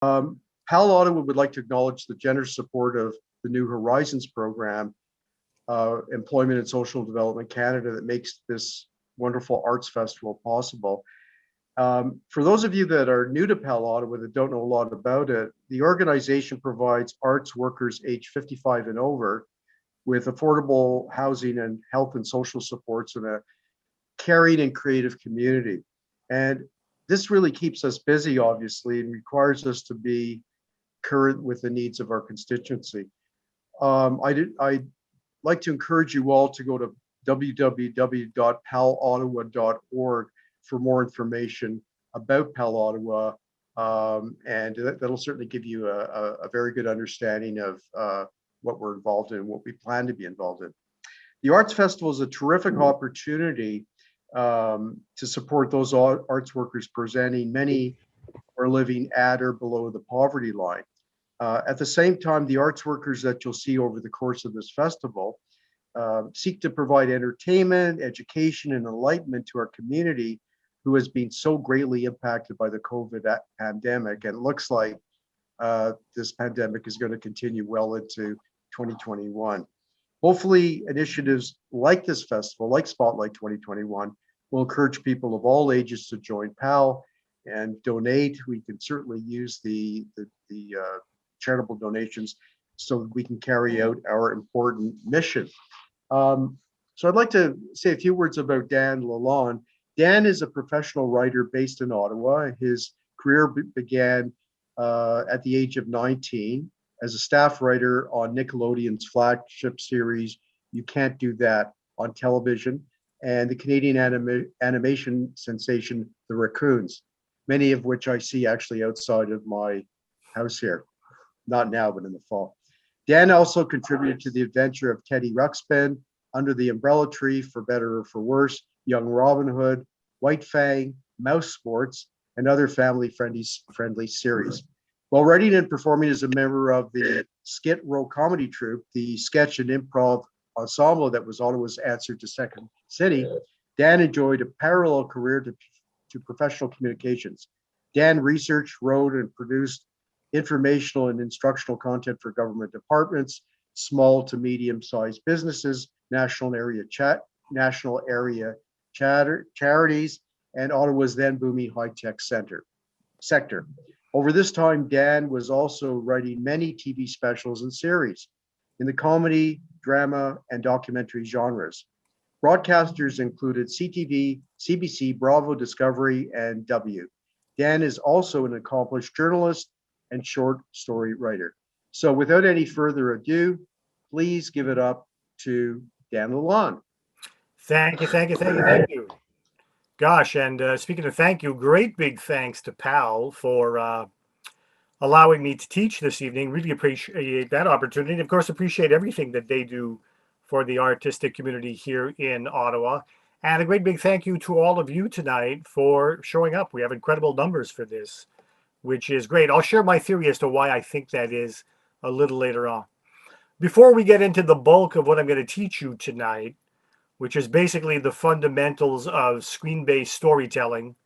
PAL Ottawa would like to acknowledge the generous support of the New Horizons program, Employment and Social Development Canada, that makes this wonderful arts festival possible. For those of you that are new to PAL Ottawa that don't know a lot about it, the organization provides arts workers age 55 and over with affordable housing and health and social supports in a caring and creative community. And this really keeps us busy, obviously, and requires us to be current with the needs of our constituency. I'd like to encourage you all to go to www.palottawa.org for more information about PAL Ottawa, and that'll certainly give you a very good understanding of what we're involved in, what we plan to be involved in. The Arts Festival is a terrific opportunity to support those arts workers presenting. Many are living at or below the poverty line. At the same time, the arts workers that you'll see over the course of this festival seek to provide entertainment, education, and enlightenment to our community who has been so greatly impacted by the COVID pandemic. And it looks like this pandemic is going to continue well into 2021. Hopefully, initiatives like this festival, like Spotlight 2021, will encourage people of all ages to join PAL and donate. We can certainly use the charitable donations so that we can carry out our important mission. So I'd like to say a few words about Dan Lalande. Dan is a professional writer based in Ottawa. His career began at the age of 19 as a staff writer on Nickelodeon's flagship series, You Can't Do That, on television, and the Canadian animation sensation, The Raccoons, many of which I see actually outside of my house here. Not now, but in the fall. Dan also contributed to the Adventure of Teddy Ruxpin, Under the Umbrella Tree, For Better or For Worse, Young Robin Hood, White Fang, Mouse Sports, and other family-friendly series. While writing and performing as a member of the Skit Row comedy troupe, the sketch and improv ensemble that was Ottawa's answer to Second City, Dan enjoyed a parallel career to professional communications. Dan researched, wrote, and produced informational and instructional content for government departments, small to medium-sized businesses, national area charities, and Ottawa's then booming high-tech sector. Over this time, Dan was also writing many TV specials and series in the comedy, drama, and documentary genres. Broadcasters included CTV, CBC, Bravo, Discovery, and W. Dan is also an accomplished journalist and short story writer. So without any further ado, please give it up to Dan Lalande. Thank you. Gosh, and speaking of thank you, great big thanks to PAL for allowing me to teach this evening. Really appreciate that opportunity. And of course, appreciate everything that they do for the artistic community here in Ottawa. And a great big thank you to all of you tonight for showing up. We have incredible numbers for this, which is great. I'll share my theory as to why I think that is a little later on. Before we get into the bulk of what I'm going to teach you tonight, which is basically the fundamentals of screen-based storytelling,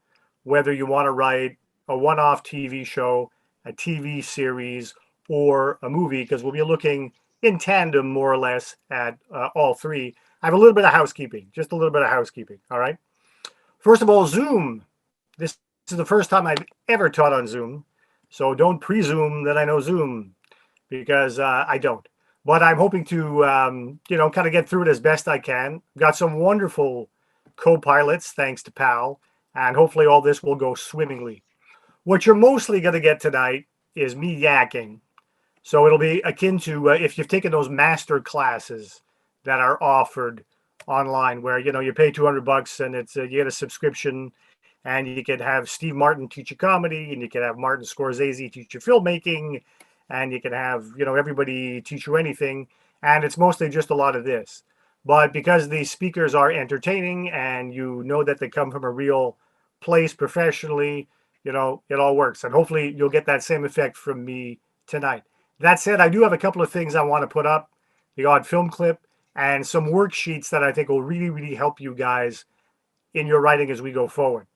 whether you want to write a one-off TV show, a TV series, or a movie, because we'll be looking in tandem, more or less, at all three. I have a little bit of housekeeping, just a little bit of housekeeping, all right? First of all, Zoom. This is the first time I've ever taught on Zoom, so don't presume that I know Zoom, because I don't. But I'm hoping to, kind of get through it as best I can. Got some wonderful co-pilots, thanks to PAL, and hopefully all this will go swimmingly. What you're mostly going to get tonight is me yakking. So it'll be akin to if you've taken those master classes that are offered online, where you pay $200 and it's you get a subscription, and you could have Steve Martin teach you comedy, and you could have Martin Scorsese teach you filmmaking, and you can have, everybody teach you anything. And it's mostly just a lot of this. But because these speakers are entertaining and you know that they come from a real place professionally, it all works. And hopefully you'll get that same effect from me tonight. That said, I do have a couple of things I want to put up, the odd film clip and some worksheets that I think will really, really help you guys in your writing as we go forward.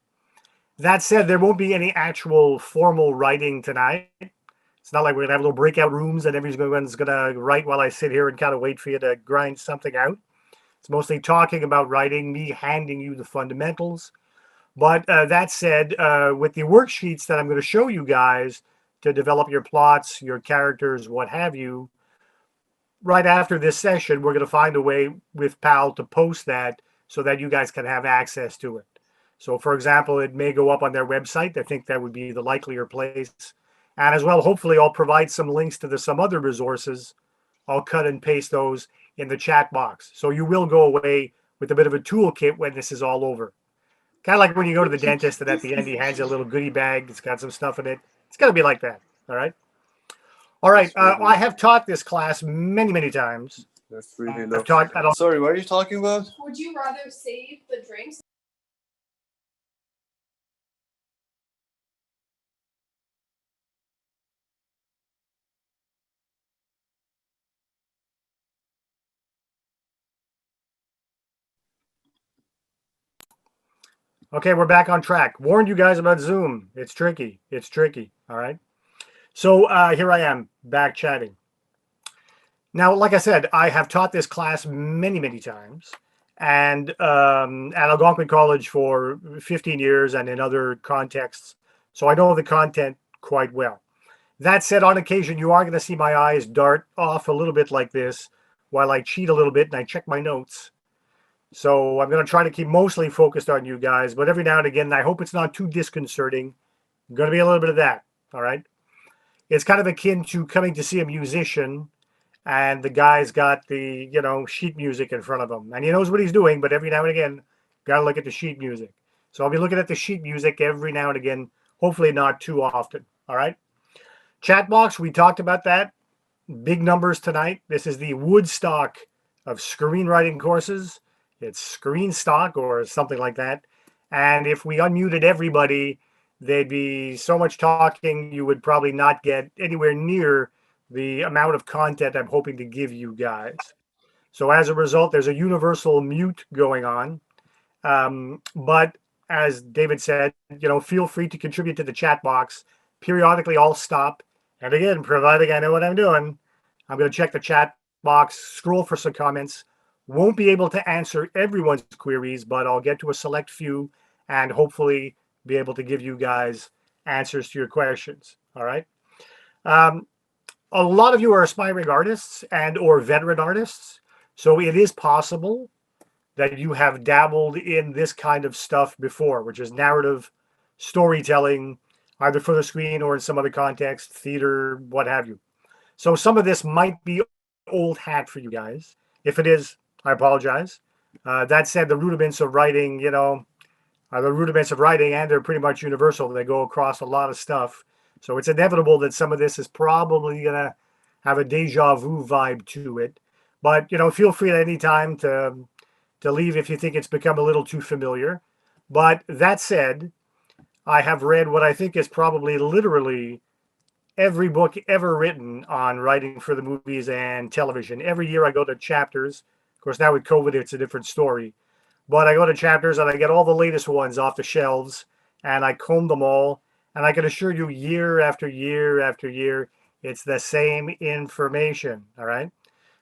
That said, there won't be any actual formal writing tonight. It's not like we're gonna have little breakout rooms and everyone's gonna write while I sit here and kind of wait for you to grind something out. It's mostly talking about writing, me handing you the fundamentals. But that said, with the worksheets that I'm going to show you guys to develop your plots, your characters, what have you, right after this session, we're going to find a way with PAL to post that so that you guys can have access to it. So, for example, it may go up on their website. I think that would be the likelier place. And as well, hopefully, I'll provide some links to some other resources. I'll cut and paste those in the chat box. So you will go away with a bit of a toolkit when this is all over. Kind of like when you go to the dentist and at the end he hands you a little goodie bag. It's got some stuff in it. It's going to be like that. All right. All right. I have taught this class many, many times. That's really low. I've taught. Sorry, what are you talking about? Would you rather save the drinks? Okay, we're back on track. Warned you guys about Zoom. It's tricky. It's tricky. All right. So here I am back chatting. Now, like I said, I have taught this class many, many times, and at Algonquin College for 15 years and in other contexts. So I know the content quite well. That said, on occasion, you are going to see my eyes dart off a little bit like this while I cheat a little bit and I check my notes. So I'm going to try to keep mostly focused on you guys, but every now and again, I hope it's not too disconcerting. Going to be a little bit of that. All right. It's kind of akin to coming to see a musician and the guy's got the, sheet music in front of him and he knows what he's doing, but every now and again, got to look at the sheet music. So I'll be looking at the sheet music every now and again, hopefully not too often. All right. Chat box, we talked about that. Big numbers tonight. This is the Woodstock of screenwriting courses. It's screen stock or something like that. And if we unmuted everybody, there'd be so much talking, you would probably not get anywhere near the amount of content I'm hoping to give you guys. So as a result, there's a universal mute going on. But as David said, feel free to contribute to the chat box. Periodically, I'll stop. And again, providing I know what I'm doing, I'm going to check the chat box, scroll for some comments. Won't be able to answer everyone's queries, but I'll get to a select few and hopefully be able to give you guys answers to your questions. All right. A lot of you are aspiring artists and or veteran artists. So it is possible that you have dabbled in this kind of stuff before, which is narrative storytelling, either for the screen or in some other context, theater, what have you. So some of this might be old hat for you guys. If it is, I apologize. That said, the rudiments of writing, are the rudiments of writing, and they're pretty much universal. They go across a lot of stuff. So it's inevitable that some of this is probably going to have a deja vu vibe to it. But, feel free at any time to leave if you think it's become a little too familiar. But that said, I have read what I think is probably literally every book ever written on writing for the movies and television. Every year I go to chapters. Of course, now with COVID, it's a different story. But I go to chapters and I get all the latest ones off the shelves and I comb them all. And I can assure you, year after year after year, it's the same information. All right.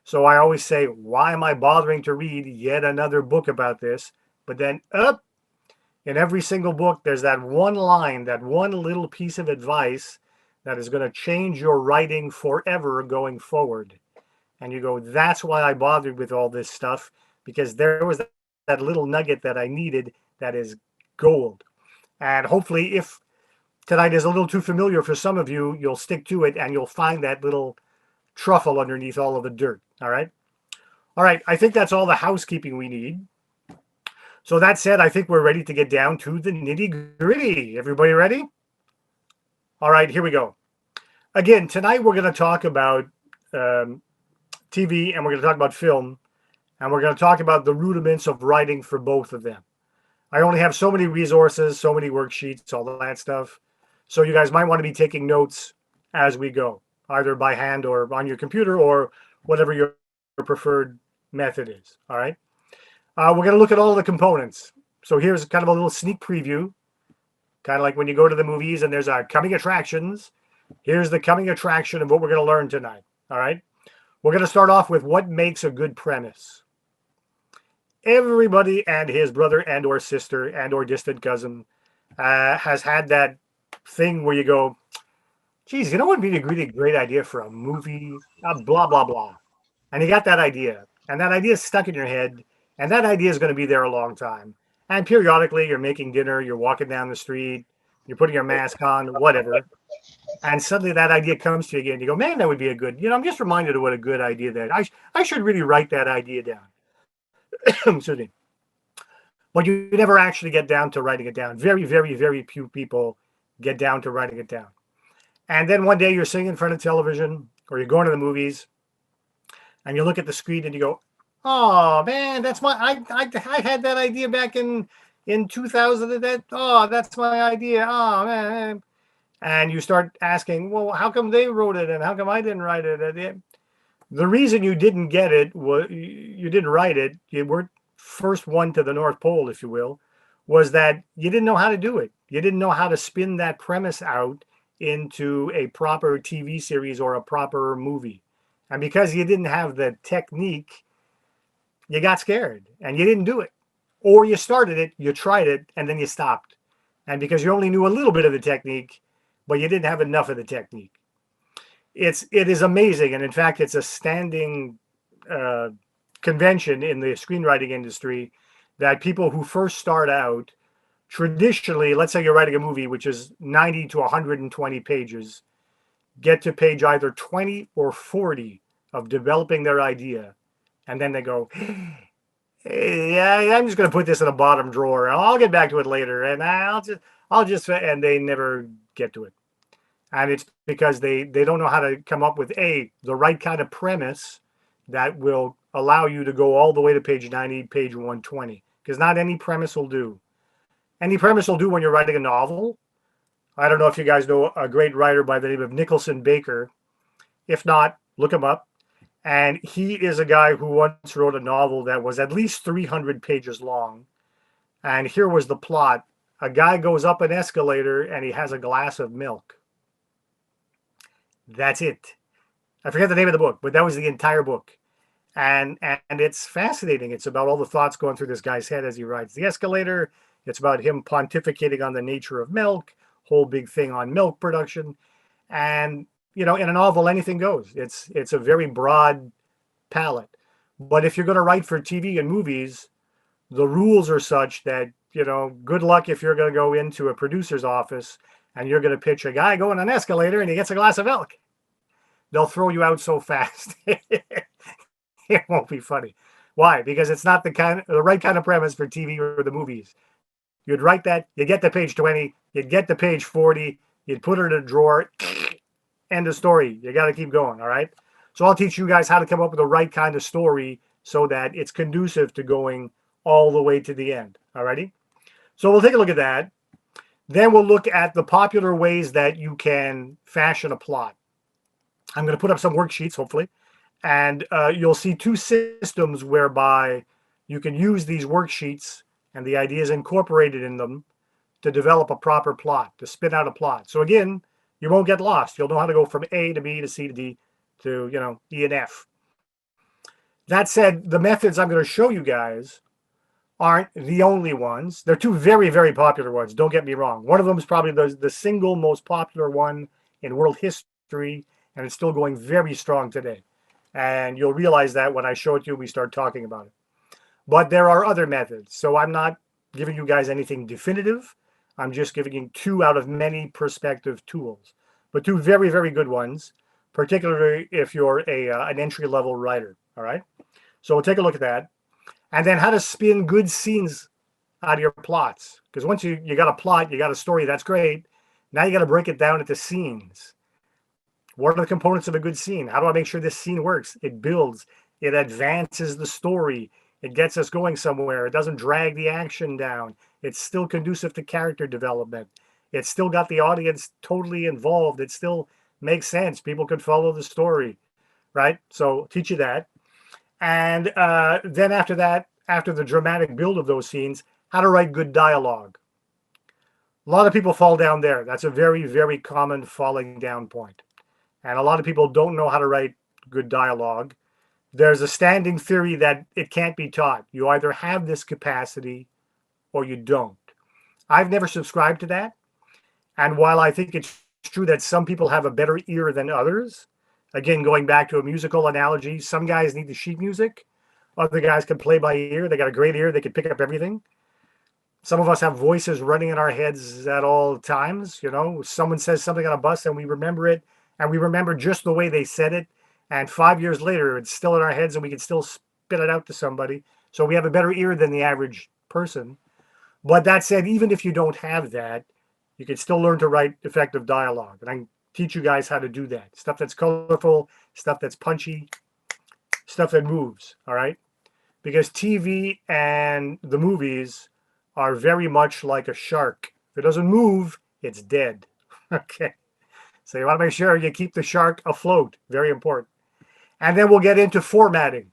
So I always say, why am I bothering to read yet another book about this? But then in every single book, there's that one line, that one little piece of advice that is going to change your writing forever going forward. And you go, that's why I bothered with all this stuff, because there was that little nugget that I needed that is gold. And hopefully, if tonight is a little too familiar for some of you, you'll stick to it and you'll find that little truffle underneath all of the dirt. All right. All right. I think that's all the housekeeping we need. So that said, I think we're ready to get down to the nitty gritty. Everybody ready? All right, here we go. Again, tonight we're going to talk about TV and we're going to talk about film, and we're going to talk about the rudiments of writing for both of them. I only have so many resources, so many worksheets, all that stuff. So you guys might want to be taking notes as we go, either by hand or on your computer or whatever your preferred method is. All right. We're going to look at all the components. So here's kind of a little sneak preview. Kind of like when you go to the movies and there's coming attractions. Here's the coming attraction of what we're going to learn tonight. All right. We're going to start off with what makes a good premise. Everybody and his brother and or sister and or distant cousin has had that thing where you go, geez, you know what would be a really great idea for a movie? Blah, blah, blah. And you got that idea. And that idea is stuck in your head. And that idea is going to be there a long time. And periodically, you're making dinner, you're walking down the street, you're putting your mask on, whatever. And suddenly that idea comes to you again. You go, man, that would be a good, I'm just reminded of what a good idea that I should really write that idea down. Excuse me. But you never actually get down to writing it down. Very, very, very few people get down to writing it down. And then one day you're sitting in front of television or you're going to the movies and you look at the screen and you go, oh man, that's I had that idea back in 2000. That's my idea. Oh man. And you start asking, well, how come they wrote it and how come I didn't write it? The reason you didn't get it was you didn't write it. You weren't first one to the North Pole, if you will, was that you didn't know how to do it. You didn't know how to spin that premise out into a proper TV series or a proper movie. And because you didn't have the technique, you got scared and you didn't do it. Or you started it, you tried it, and then you stopped. And because you only knew a little bit of the technique, but you didn't have enough of the technique. It is amazing. And in fact, it's a standing convention in the screenwriting industry that people who first start out, traditionally, let's say you're writing a movie, which is 90 to 120 pages, get to page either 20 or 40 of developing their idea. And then they go, hey, yeah, I'm just going to put this in a bottom drawer. I'll get back to it later. And and they never get to it. And it's because they don't know how to come up with the right kind of premise that will allow you to go all the way to page 90, page 120. Because not any premise will do. Any premise will do when you're writing a novel. I don't know if you guys know a great writer by the name of Nicholson Baker. If not, look him up. And he is a guy who once wrote a novel that was at least 300 pages long. And here was the plot. A guy goes up an escalator and he has a glass of milk. That's it. I forget the name of the book, but that was the entire book. And it's fascinating. It's about all the thoughts going through this guy's head as he rides the escalator. It's about him pontificating on the nature of milk, whole big thing on milk production. And, in a novel, anything goes. It's a very broad palette. But if you're going to write for TV and movies, the rules are such that, good luck if you're going to go into a producer's office and you're going to pitch a guy going on an escalator and he gets a glass of milk. They'll throw you out so fast. It won't be funny. Why? Because it's not the right kind of premise for TV or the movies. You'd write that, you get to page 20, you'd get to page 40, you'd put it in a drawer, end of story. You got to keep going, all right? So I'll teach you guys how to come up with the right kind of story so that it's conducive to going all the way to the end, all righty? So we'll take a look at that. Then we'll look at the popular ways that you can fashion a plot. I'm going to put up some worksheets, hopefully, and you'll see two systems whereby you can use these worksheets and the ideas incorporated in them to develop a proper plot, to spin out a plot. So again, you won't get lost. You'll know how to go from A to B to C to D to, E and F. That said, the methods I'm going to show you guys aren't the only ones. They're two very, very popular ones. Don't get me wrong. One of them is probably the single most popular one in world history, and it's still going very strong today. And you'll realize that when I show it to you, we start talking about it. But there are other methods. So I'm not giving you guys anything definitive. I'm just giving you two out of many perspective tools, but two very, very good ones, particularly if you're an entry-level writer, all right? So we'll take a look at that. And then how to spin good scenes out of your plots. Because once you got a plot, you got a story, that's great. Now you got to break it down into scenes. What are the components of a good scene? How do I make sure this scene works? It builds, it advances the story. It gets us going somewhere. It doesn't drag the action down. It's still conducive to character development. It's still got the audience totally involved. It still makes sense. People can follow the story, right? So I'll teach you that. And then after that, after the dramatic build of those scenes, how to write good dialogue. A lot of people fall down there. That's a very, very common falling down point. And a lot of people don't know how to write good dialogue. There's a standing theory that it can't be taught. You either have this capacity or you don't. I've never subscribed to that. And while I think it's true that some people have a better ear than others, again, going back to a musical analogy, some guys need the sheet music. Other guys can play by ear. They got a great ear. They can pick up everything. Some of us have voices running in our heads at all times. You know, someone says something on a bus and we remember it, and we remember just the way they said it. And 5 years later, it's still in our heads and we can still spit it out to somebody. So we have a better ear than the average person. But that said, even if you don't have that, you can still learn to write effective dialogue. And I can teach you guys how to do that. Stuff that's colorful, stuff that's punchy, stuff that moves, all right? Because TV and the movies are very much like a shark. If it doesn't move, it's dead. Okay. So you want to make sure you keep the shark afloat. Very important. And then we'll get into formatting.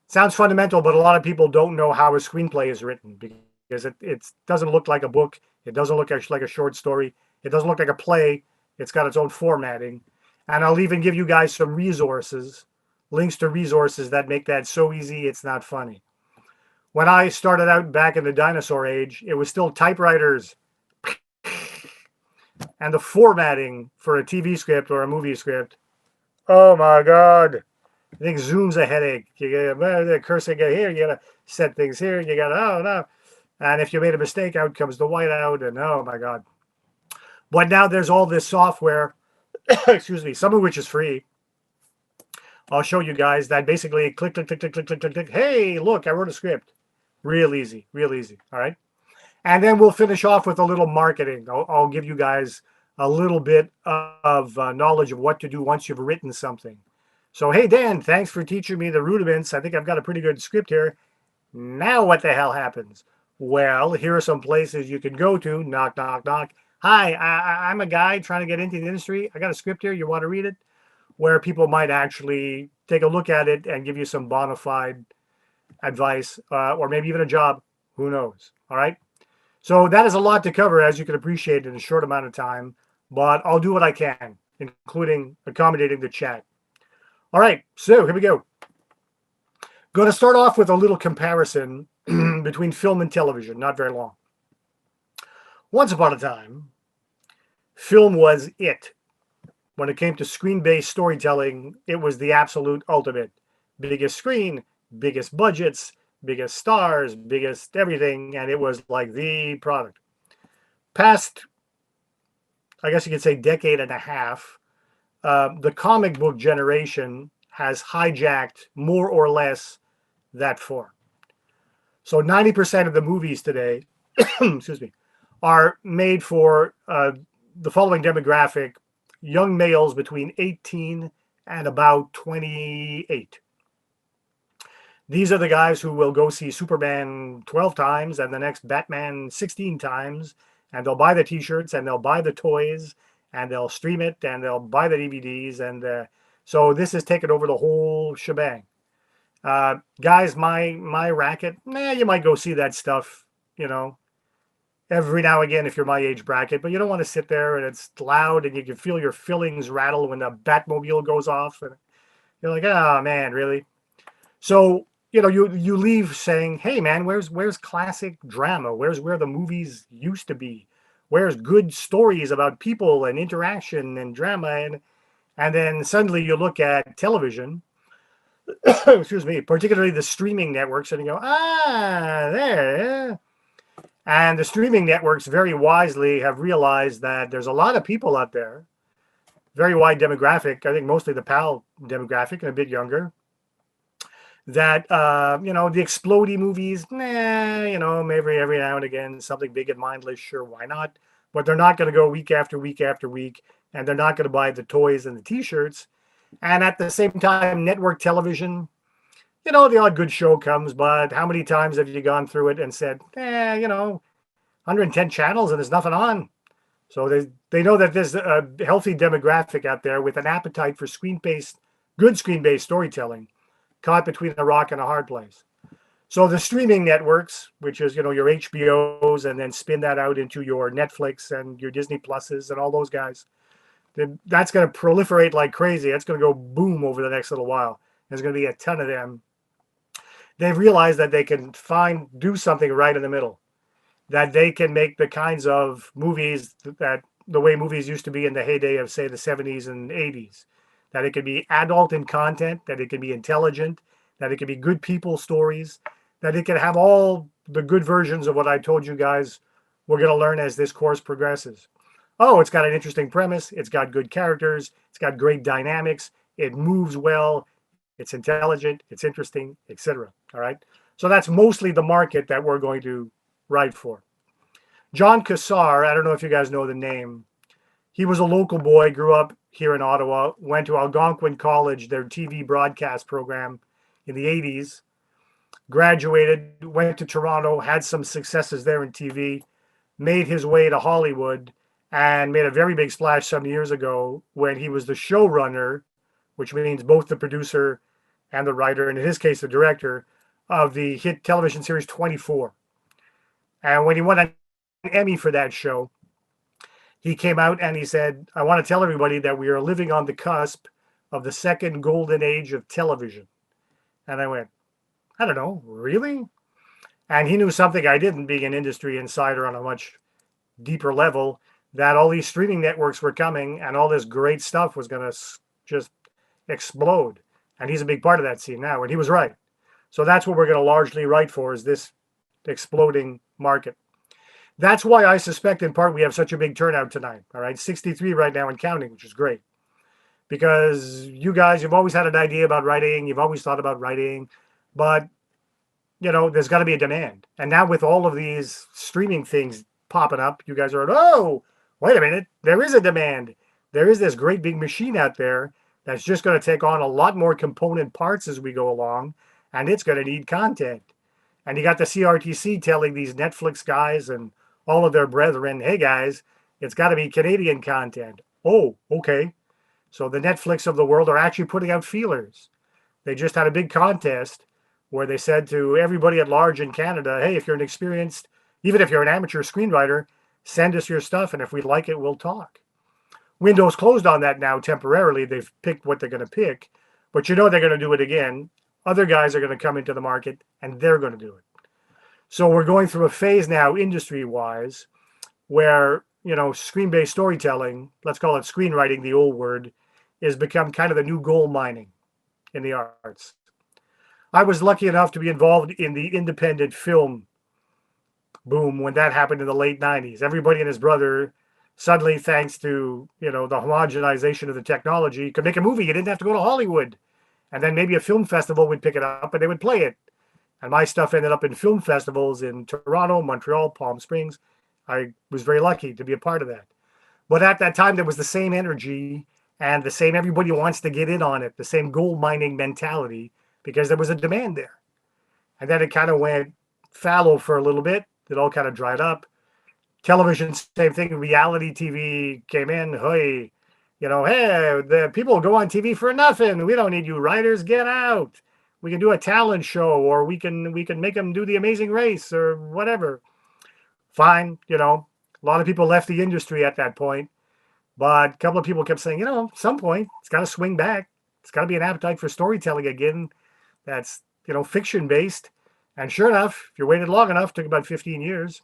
Sounds fundamental, but a lot of people don't know how a screenplay is written because it doesn't look like a book. It doesn't look like a short story. It doesn't look like a play. It's got its own formatting. And I'll even give you guys some resources, links to resources that make that so easy it's not funny. When I started out back in the dinosaur age, it was still typewriters. And the formatting for a TV script or a movie script, oh my God. I think Zoom's a headache. You get the cursing here, you gotta set things here, you gotta, oh no. And if you made a mistake, out comes the whiteout, and oh my God. But now there's all this software, excuse me, some of which is free. I'll show you guys that basically click, click, click, click, click, click, click, click. Hey, look, I wrote a script. Real easy, real easy. All right. And then we'll finish off with a little marketing. I'll give you guys a little bit of knowledge of what to do once you've written something. So, hey, Dan, thanks for teaching me the rudiments. I think I've got a pretty good script here. Now what the hell happens? Well, here are some places you can go to. Knock, knock, knock. Hi, I'm a guy trying to get into the industry. I got a script here. You want to read it? Where people might actually take a look at it and give you some bona fide advice or maybe even a job. Who knows? All right. So that is a lot to cover, as you can appreciate, in a short amount of time. But I'll do what I can, including accommodating the chat. All right. So here we go. Going to start off with a little comparison between film and television. Not very long. Once upon a time, film was it. When it came to screen-based storytelling, it was the absolute ultimate. Biggest screen, biggest budgets, biggest stars, biggest everything, and it was like the product. Past, I guess you could say, decade and a half, the comic book generation has hijacked more or less that form. So 90% of the movies today, excuse me, are made for the following demographic: young males between 18 and about 28. These are the guys who will go see Superman 12 times and the next Batman 16 times, and they'll buy the t-shirts and they'll buy the toys and they'll stream it and they'll buy the DVDs. And so this has taken over the whole shebang. Guys, my racket, you might go see that stuff, you know, every now and again if you're my age bracket, but you don't want to sit there and it's loud and you can feel your fillings rattle when the Batmobile goes off. And you're like, oh man, really? So, you know, you leave saying, hey man, where's classic drama? Where's where the movies used to be? Where's good stories about people and interaction and drama? And then suddenly you look at television, excuse me, particularly the streaming networks, and you go, there. And the streaming networks very wisely have realized that there's a lot of people out there, very wide demographic, I think mostly the PAL demographic and a bit younger, that, you know, the explodey movies, you know, maybe every now and again, something big and mindless, sure, why not? But they're not going to go week after week after week, and they're not going to buy the toys and the t-shirts. And at the same time, network television, you know, the odd good show comes, but how many times have you gone through it and said, you know, 110 channels and there's nothing on? So they know that there's a healthy demographic out there with an appetite for good screen-based storytelling, caught between a rock and a hard place. So the streaming networks, which is, your HBOs, and then spin that out into your Netflix and your Disney Pluses and all those guys, that's going to proliferate like crazy. That's going to go boom over the next little while. There's going to be a ton of them. They've realized that they can do something right in the middle, that they can make the kinds of movies that the way movies used to be in the heyday of, say, the 70s and 80s, that it can be adult in content, that it can be intelligent, that it can be good people stories, that it can have all the good versions of what I told you guys we're going to learn as this course progresses. Oh, it's got an interesting premise. It's got good characters. It's got great dynamics. It moves well. It's intelligent. It's interesting, etc. All right. So that's mostly the market that we're going to write for. John Cassar, I don't know if you guys know the name. He was a local boy, grew up here in Ottawa, went to Algonquin College, their TV broadcast program in the 80s, graduated, went to Toronto, had some successes there in TV, made his way to Hollywood, and made a very big splash some years ago when he was the showrunner, which means both the producer and the writer, and in his case, the director, of the hit television series 24. And when he won an Emmy for that show, he came out and he said, I want to tell everybody that we are living on the cusp of the second golden age of television. And I went, I don't know, really? And he knew something I didn't, being an industry insider on a much deeper level, that all these streaming networks were coming and all this great stuff was going to just explode. And he's a big part of that scene now. And he was right. So that's what we're going to largely write for, is this exploding market. That's why I suspect in part we have such a big turnout tonight. All right, 63 right now and counting, which is great. Because you guys, you've always had an idea about writing. You've always thought about writing. But, there's got to be a demand. And now with all of these streaming things popping up, you guys are, oh, wait a minute. There is a demand. There is this great big machine out there that's just going to take on a lot more component parts as we go along. And it's going to need content. And you got the CRTC telling these Netflix guys and all of their brethren, hey guys, it's got to be Canadian content. Oh, okay. So the Netflix of the world are actually putting out feelers. They just had a big contest where they said to everybody at large in Canada, hey, if you're an experienced, even if you're an amateur screenwriter, send us your stuff, and if we like it, we'll talk. Window's closed on that now temporarily. They've picked what they're going to pick, but they're going to do it again. Other guys are going to come into the market, and they're going to do it. So we're going through a phase now, industry-wise, where, screen-based storytelling, let's call it screenwriting, the old word, is become kind of the new gold mining in the arts. I was lucky enough to be involved in the independent film boom when that happened in the late 90s. Everybody and his brother suddenly, thanks to, the homogenization of the technology, could make a movie. You didn't have to go to Hollywood. And then maybe a film festival would pick it up and they would play it. And my stuff ended up in film festivals in Toronto, Montreal, Palm Springs. I was very lucky to be a part of that. But at that time, there was the same energy and the same, everybody wants to get in on it, the same gold mining mentality, because there was a demand there. And then it kind of went fallow for a little bit. It all kind of dried up. Television, same thing. Reality TV came in. Hey, hey, the people go on TV for nothing. We don't need you writers. Get out. We can do a talent show, or we can make them do The Amazing Race or whatever. Fine. A lot of people left the industry at that point, but a couple of people kept saying, at some point it's got to swing back. It's got to be an appetite for storytelling again. That's, fiction based. And sure enough, if you waited long enough, took about 15 years.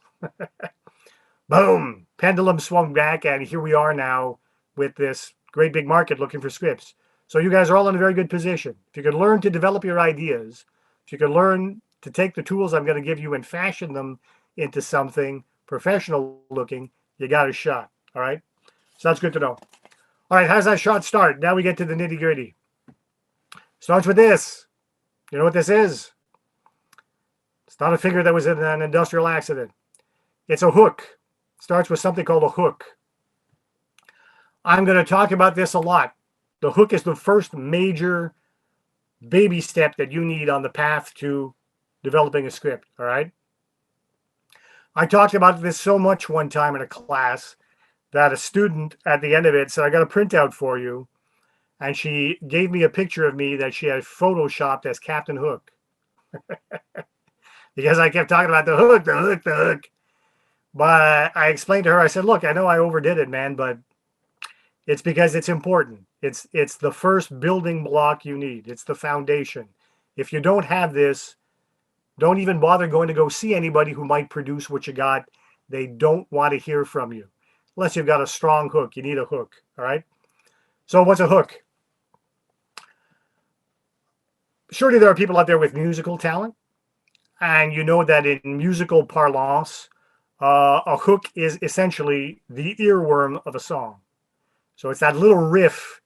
Boom, pendulum swung back, and here we are now with this great big market looking for scripts. So you guys are all in a very good position. If you could learn to develop your ideas, if you could learn to take the tools I'm going to give you and fashion them into something professional looking, you got a shot. All right. So that's good to know. All right. How's that shot start? Now we get to the nitty gritty. Starts with this. You know what this is? It's not a figure that was in an industrial accident. It's a hook. Starts with something called a hook. I'm going to talk about this a lot. The hook is the first major baby step that you need on the path to developing a script, all right? I talked about this so much one time in a class that a student at the end of it said, I got a printout for you. And she gave me a picture of me that she had photoshopped as Captain Hook. because I kept talking about the hook, the hook, the hook. But I explained to her, I said, look, I know I overdid it, man, but it's because it's important. It's the first building block you need. It's the foundation. If you don't have this, don't even bother going to go see anybody who might produce what you got. They don't want to hear from you. Unless you've got a strong hook. You need a hook. All right. So what's a hook? Surely there are people out there with musical talent. And you know that in musical parlance, a hook is essentially the earworm of a song. So it's that little riff,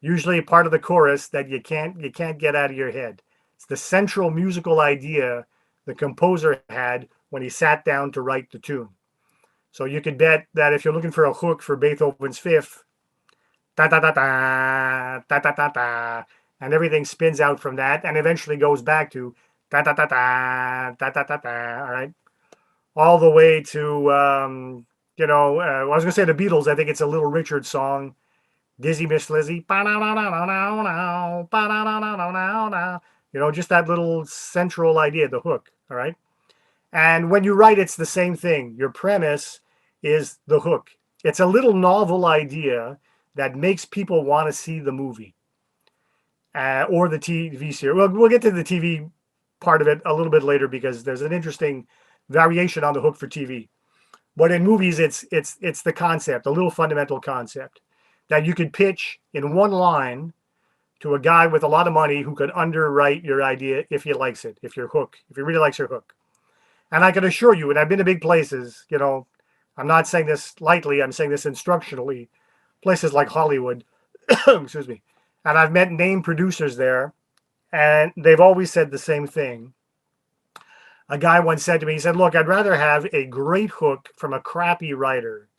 usually part of the chorus, that you can't get out of your head. It's the central musical idea the composer had when he sat down to write the tune. So you could bet that if you're looking for a hook for Beethoven's Fifth, da da da da da da da da, and everything spins out from that, and eventually goes back to da da da da da da da da. All right, all the way to I was gonna say the Beatles. I think it's a Little Richard song, Dizzy Miss Lizzy. Just that little central idea, the hook. All right. And when you write, it's the same thing. Your premise is the hook. It's a little novel idea that makes people want to see the movie or the TV series. Well, we'll get to the TV part of it a little bit later because there's an interesting variation on the hook for TV. But in movies, it's the concept, a little fundamental concept that you could pitch in one line to a guy with a lot of money who could underwrite your idea if he likes it, if he really likes your hook. And I can assure you, and I've been to big places, I'm not saying this lightly, I'm saying this instructionally, places like Hollywood, excuse me. And I've met named producers there, and they've always said the same thing. A guy once said to me, he said, look, I'd rather have a great hook from a crappy writer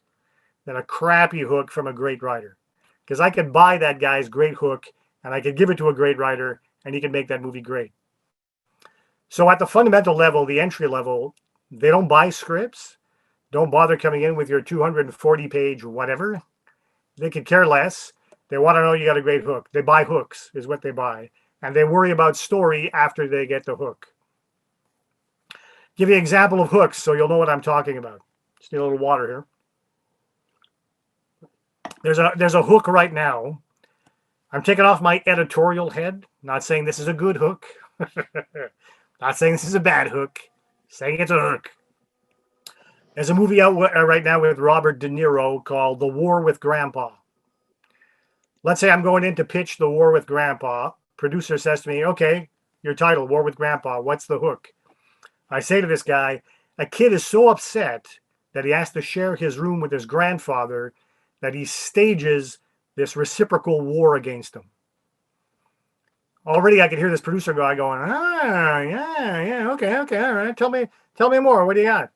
than a crappy hook from a great writer. Because I could buy that guy's great hook, and I could give it to a great writer, and he could make that movie great. So at the fundamental level, the entry level, they don't buy scripts. Don't bother coming in with your 240-page whatever. They could care less. They want to know you got a great hook. They buy hooks is what they buy. And they worry about story after they get the hook. Give you an example of hooks so you'll know what I'm talking about. Just need a little water here. There's a hook right now. I'm taking off my editorial head. Not saying this is a good hook. Not saying this is a bad hook. Saying it's a hook. There's a movie out right now with Robert De Niro called The War with Grandpa. Let's say I'm going in to pitch The War with Grandpa. Producer says to me, okay, your title, War with Grandpa, what's the hook? I say to this guy, a kid is so upset that he has to share his room with his grandfather that he stages this reciprocal war against him. Already I can hear this producer guy going, yeah, okay, all right. Tell me more. What do you got?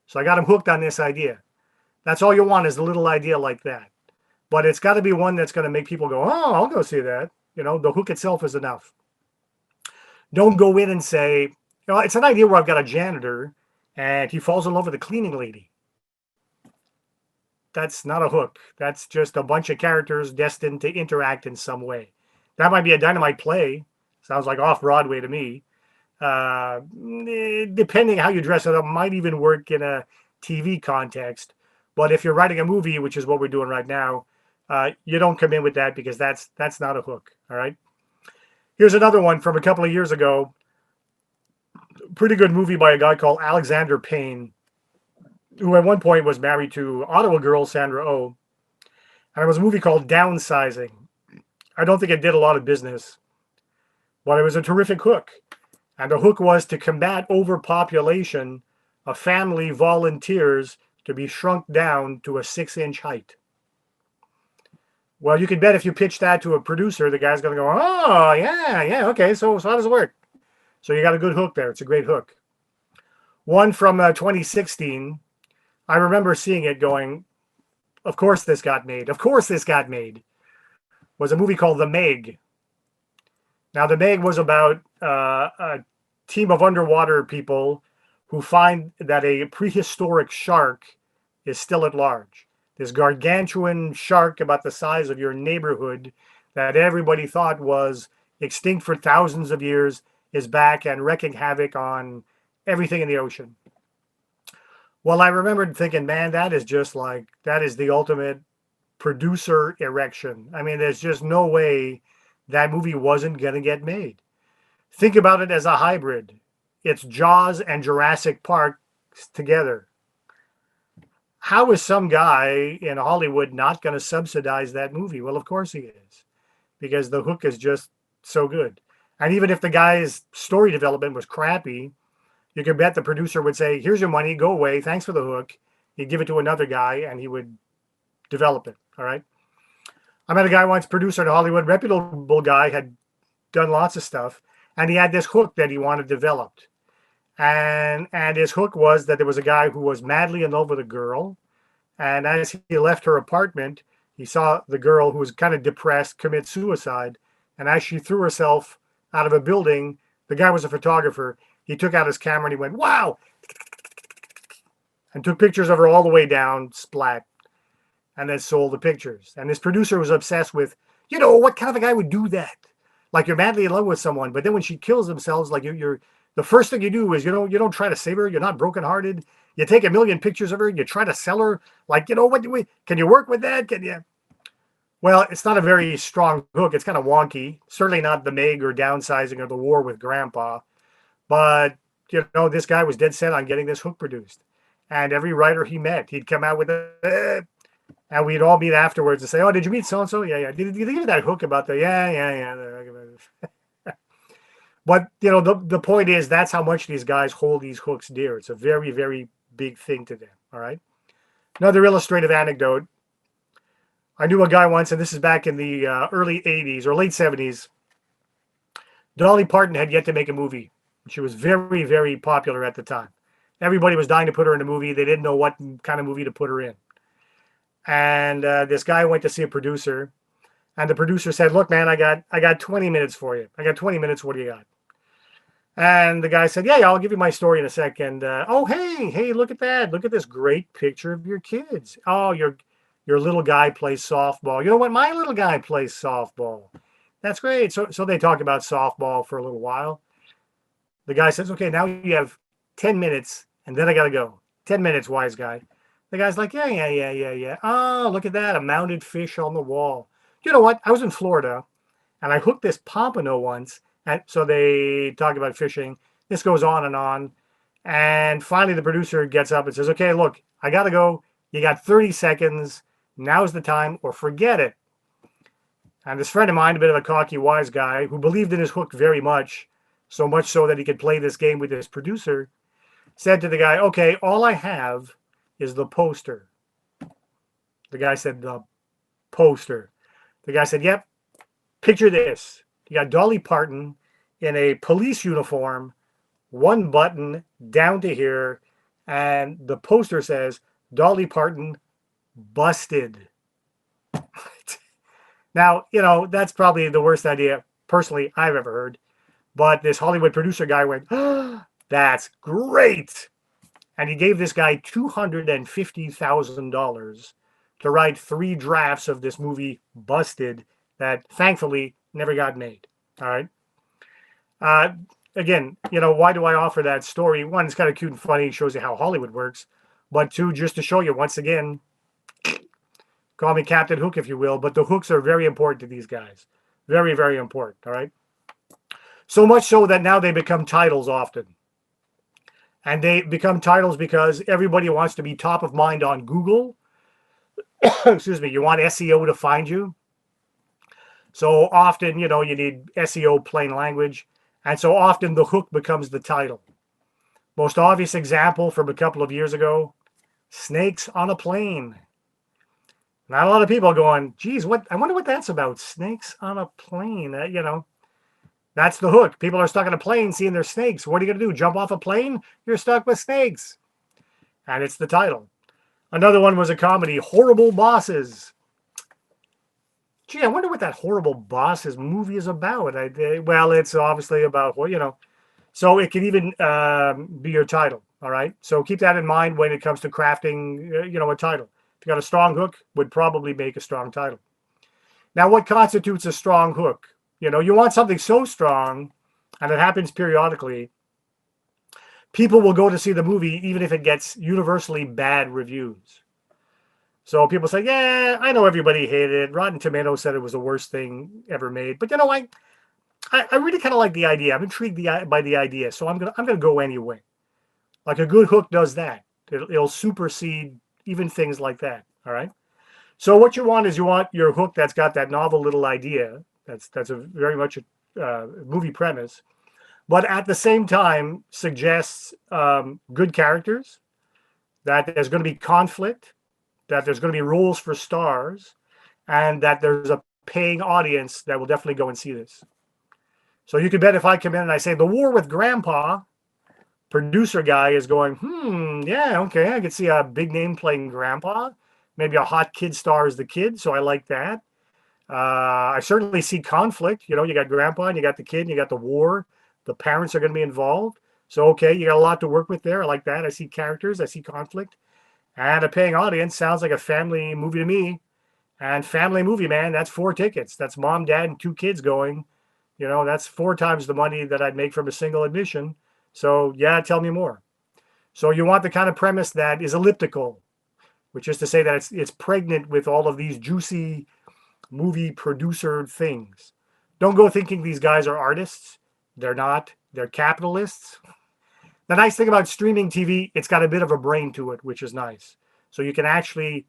So I got him hooked on this idea. That's all you want is a little idea like that. But it's got to be one that's going to make people go, oh, I'll go see that. The hook itself is enough. Don't go in and say, it's an idea where I've got a janitor and he falls in love with a cleaning lady. That's not a hook. That's just a bunch of characters destined to interact in some way. That might be a dynamite play. Sounds like off-Broadway to me. Depending how you dress it up, might even work in a TV context. But if you're writing a movie, which is what we're doing right now, you don't come in with that because that's not a hook. All right. Here's another one from a couple of years ago. Pretty good movie by a guy called Alexander Payne, who at one point was married to Ottawa girl Sandra Oh. And it was a movie called Downsizing. I don't think it did a lot of business, but it was a terrific hook. And the hook was to combat overpopulation, a family volunteers to be shrunk down to a 6-inch height. Well, you can bet if you pitch that to a producer, the guy's going to go, oh, yeah, okay, so how does it work? So you got a good hook there. It's a great hook. One from 2016, I remember seeing it going, of course this got made. Of course this got made. Was a movie called The Meg. Now, The Meg was about a team of underwater people who find that a prehistoric shark is still at large. This gargantuan shark about the size of your neighborhood that everybody thought was extinct for thousands of years is back and wreaking havoc on everything in the ocean. Well, I remembered thinking, man, that is the ultimate producer erection. I mean, there's just no way that movie wasn't going to get made. Think about it as a hybrid. It's Jaws and Jurassic Park together. How is some guy in Hollywood not going to subsidize that movie? Well, of course he is, because the hook is just so good. And even if the guy's story development was crappy, you can bet the producer would say, here's your money, go away, thanks for the hook. He'd give it to another guy and he would develop it, all right? I met a guy once, producer in Hollywood, reputable guy, had done lots of stuff, and he had this hook that he wanted developed. And his hook was that there was a guy who was madly in love with a girl, and as he left her apartment, he saw the girl, who was kind of depressed, commit suicide. And as she threw herself out of a building, the guy was a photographer. He took out his camera and he went, wow, and took pictures of her all the way down, splat, and then sold the pictures. And this producer was obsessed with, what kind of a guy would do that? Like, you're madly in love with someone, but then when she kills themselves, like you're the first thing you do is you don't try to save her. You're not brokenhearted. You take a million pictures of her. You try to sell her. Like, what can you work with that? Can you? Well, it's not a very strong hook. It's kind of wonky. Certainly not the Meg or Downsizing or The War with Grandpa. But this guy was dead set on getting this hook produced. And every writer he met, he'd come out with and we'd all meet afterwards and say, "Oh, did you meet so and so? Yeah. Did you think of that hook about the yeah." But the point is, that's how much these guys hold these hooks dear. It's a very, very big thing to them. All right. Another illustrative anecdote. I knew a guy once, and this is back in the early 80s or late 70s. Dolly Parton had yet to make a movie. She was very, very popular at the time. Everybody was dying to put her in a movie. They didn't know what kind of movie to put her in. And this guy went to see a producer, and the producer said, "Look, man, I got 20 minutes for you. I got 20 minutes. What do you got?" And the guy said, "Yeah, I'll give you my story in a second. Oh, hey, look at that. Look at this great picture of your kids. Oh, your little guy plays softball. You know what? My little guy plays softball. That's great." So they talked about softball for a little while. The guy says, "Okay, now you have 10 minutes, and then I got to go. 10 minutes, wise guy." The guy's like, yeah. Oh, look at that, a mounted fish on the wall. You know what? I was in Florida, and I hooked this pompano once. And so they talk about fishing. This goes on. And finally, the producer gets up and says, "Okay, look, I got to go. You got 30 seconds. Now's the time, or forget it." And this friend of mine, a bit of a cocky, wise guy, who believed in his hook very much, so much so that he could play this game with his producer, said to the guy, "Okay, all I have is the poster." The guy said, "The poster." The guy said, "Yep, picture this. You got Dolly Parton in a police uniform, one button down to here, and the poster says, Dolly Parton busted." Now, that's probably the worst idea, personally, I've ever heard. But this Hollywood producer guy went, "Oh, that's great." And he gave this guy $250,000 to write 3 drafts of this movie, Busted, that thankfully never got made. All right. Again, why do I offer that story? One, it's kind of cute and funny, shows you how Hollywood works. But two, just to show you once again, call me Captain Hook, if you will, but the hooks are very important to these guys. Very, very important. All right. So much so that now they become titles often. And they become titles because everybody wants to be top of mind on Google. Excuse me. You want SEO to find you. So often, you need SEO, plain language. And so often the hook becomes the title. Most obvious example from a couple of years ago, Snakes on a Plane. Not a lot of people going, geez, I wonder what that's about. Snakes on a plane. That's the hook. People are stuck on a plane seeing their snakes. What are you going to do? Jump off a plane? You're stuck with snakes. And it's the title. Another one was a comedy, Horrible Bosses. Gee, I wonder what that Horrible Bosses movie is about. Well, it's obviously about, so it can even be your title. All right. So keep that in mind when it comes to crafting, a title. If you got a strong hook, would probably make a strong title. Now, what constitutes a strong hook? You want something so strong, and it happens periodically, people will go to see the movie even if it gets universally bad reviews. So people say, yeah, I know everybody hated it. Rotten Tomatoes said it was the worst thing ever made. But I really kind of like the idea. I'm intrigued by the idea. So I'm gonna go anyway. Like a good hook does that. It'll supersede even things like that. All right. So what you want is your hook that's got that novel little idea. That's a very much a movie premise, but at the same time suggests good characters, that there's going to be conflict, that there's going to be roles for stars, and that there's a paying audience that will definitely go and see this. So you can bet if I come in and I say The War with Grandpa, producer guy is going, yeah, okay, I could see a big name playing Grandpa. Maybe a hot kid star is the kid, so I like that. I certainly see conflict. You got Grandpa and you got the kid and you got the war. The parents are going to be involved. So, okay, you got a lot to work with there. I like that. I see characters. I see conflict. And a paying audience sounds like a family movie to me. And family movie, man, that's 4 tickets. That's mom, dad, and 2 kids going. That's 4 times the money that I'd make from a single admission. So, yeah, tell me more. So you want the kind of premise that is elliptical, which is to say that it's pregnant with all of these juicy movie producer things. Don't go thinking these guys are artists. They're not. They're capitalists. The nice thing about streaming TV, it's got a bit of a brain to it, which is nice. So you can actually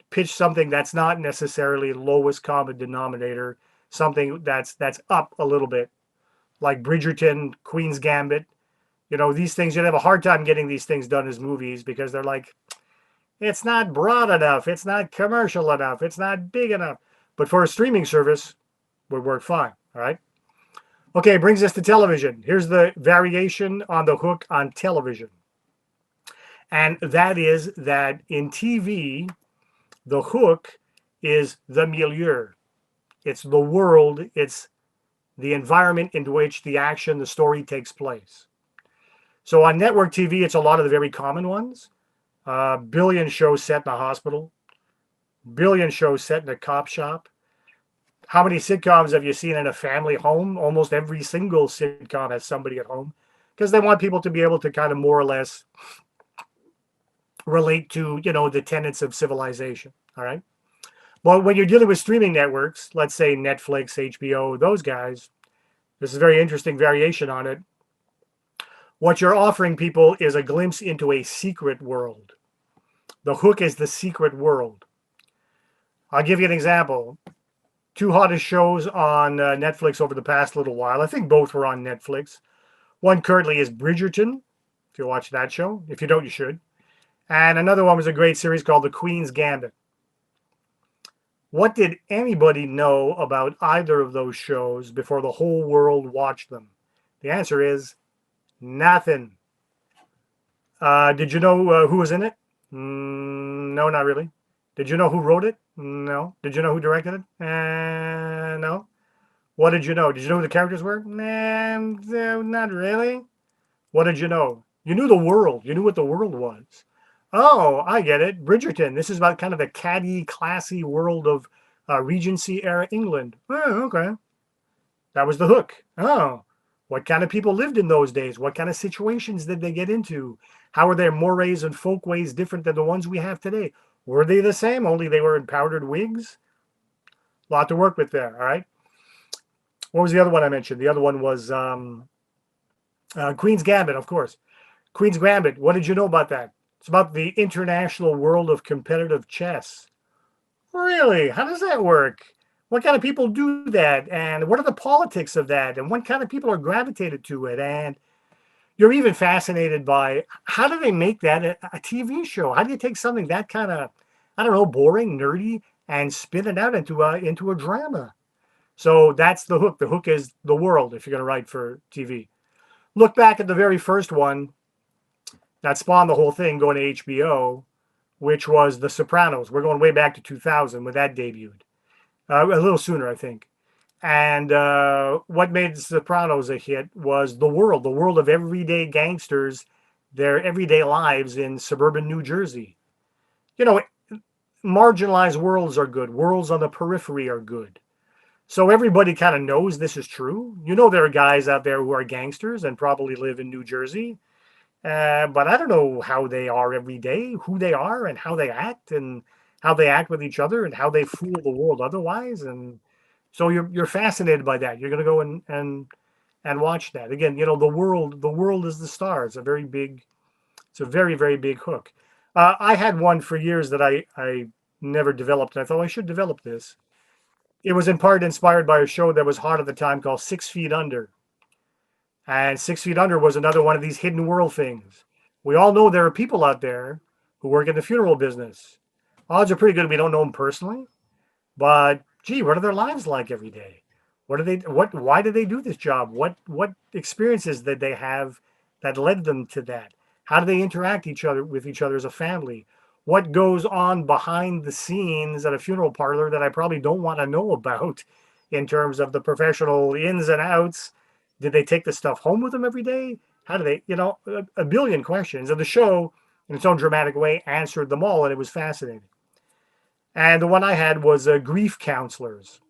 pitch something that's not necessarily lowest common denominator, something that's up a little bit, like Bridgerton, Queen's Gambit. These things, you'd have a hard time getting these things done as movies because they're like, it's not broad enough. It's not commercial enough. It's not big enough. But for a streaming service, would work fine. All right. Okay, brings us to television. Here's the variation on the hook on television. And that is that in TV, the hook is the milieu. It's the world. It's the environment in which the action, the story takes place. So on network TV, it's a lot of the very common ones. Billion shows set in a hospital, billion shows set in a cop shop. How many sitcoms have you seen in a family home? Almost every single sitcom has somebody at home because they want people to be able to kind of more or less relate to, the tenets of civilization. All right. Well, when you're dealing with streaming networks, let's say Netflix, HBO, those guys, this is a very interesting variation on it. What you're offering people is a glimpse into a secret world. The hook is the secret world. I'll give you an example. 2 hottest shows on Netflix over the past little while. I think both were on Netflix. One currently is Bridgerton, if you watch that show. If you don't, you should. And another one was a great series called The Queen's Gambit. What did anybody know about either of those shows before the whole world watched them? The answer is nothing. Did you know who was in it? No, not really. Did you know who wrote it? No. Did you know who directed it? No. What did you know? Did you know who the characters were? Not really. What did you know? You knew the world. You knew what the world was. Oh, I get it. Bridgerton. This is about kind of the catty, classy world of Regency era England. Oh, okay. That was the hook. Oh, what kind of people lived in those days? What kind of situations did they get into? How are their mores and folkways different than the ones we have today? Were they the same, only they were in powdered wigs? A lot to work with there, all right? What was the other one I mentioned? The other one was Queen's Gambit, of course. Queen's Gambit, what did you know about that? It's about the international world of competitive chess. Really? How does that work? What kind of people do that? And what are the politics of that? And what kind of people are gravitated to it? And you're even fascinated by how do they make that a TV show? How do you take something that kind of, I don't know, boring, nerdy, and spin it out into a drama? So that's the hook. The hook is the world if you're going to write for TV. Look back at the very first one that spawned the whole thing going to HBO, which was The Sopranos. We're going way back to 2000 when that debuted. A little sooner, I think. And what made The Sopranos a hit was the world of everyday gangsters, their everyday lives in suburban New Jersey. Marginalized worlds are good. Worlds on the periphery are good. So everybody kind of knows this is true. There are guys out there who are gangsters and probably live in New Jersey. But I don't know how they are every day, who they are and how they act with each other and how they fool the world otherwise. And so you're fascinated by that. You're going to go and watch that. Again, the world is the stars. It's a very, very big hook. I had one for years that I never developed. And I thought I should develop this. It was in part inspired by a show that was hot at the time called 6 Feet Under. And 6 Feet Under was another one of these hidden world things. We all know there are people out there who work in the funeral business. Odds are pretty good we don't know them personally, but gee, what are their lives like every day? Why do they do this job? What experiences did they have that led them to that? How do they interact with each other as a family? What goes on behind the scenes at a funeral parlor that I probably don't want to know about in terms of the professional ins and outs? Did they take the stuff home with them every day? How do they, a billion questions. And the show, in its own dramatic way, answered them all, and it was fascinating. And the one I had was grief counselors.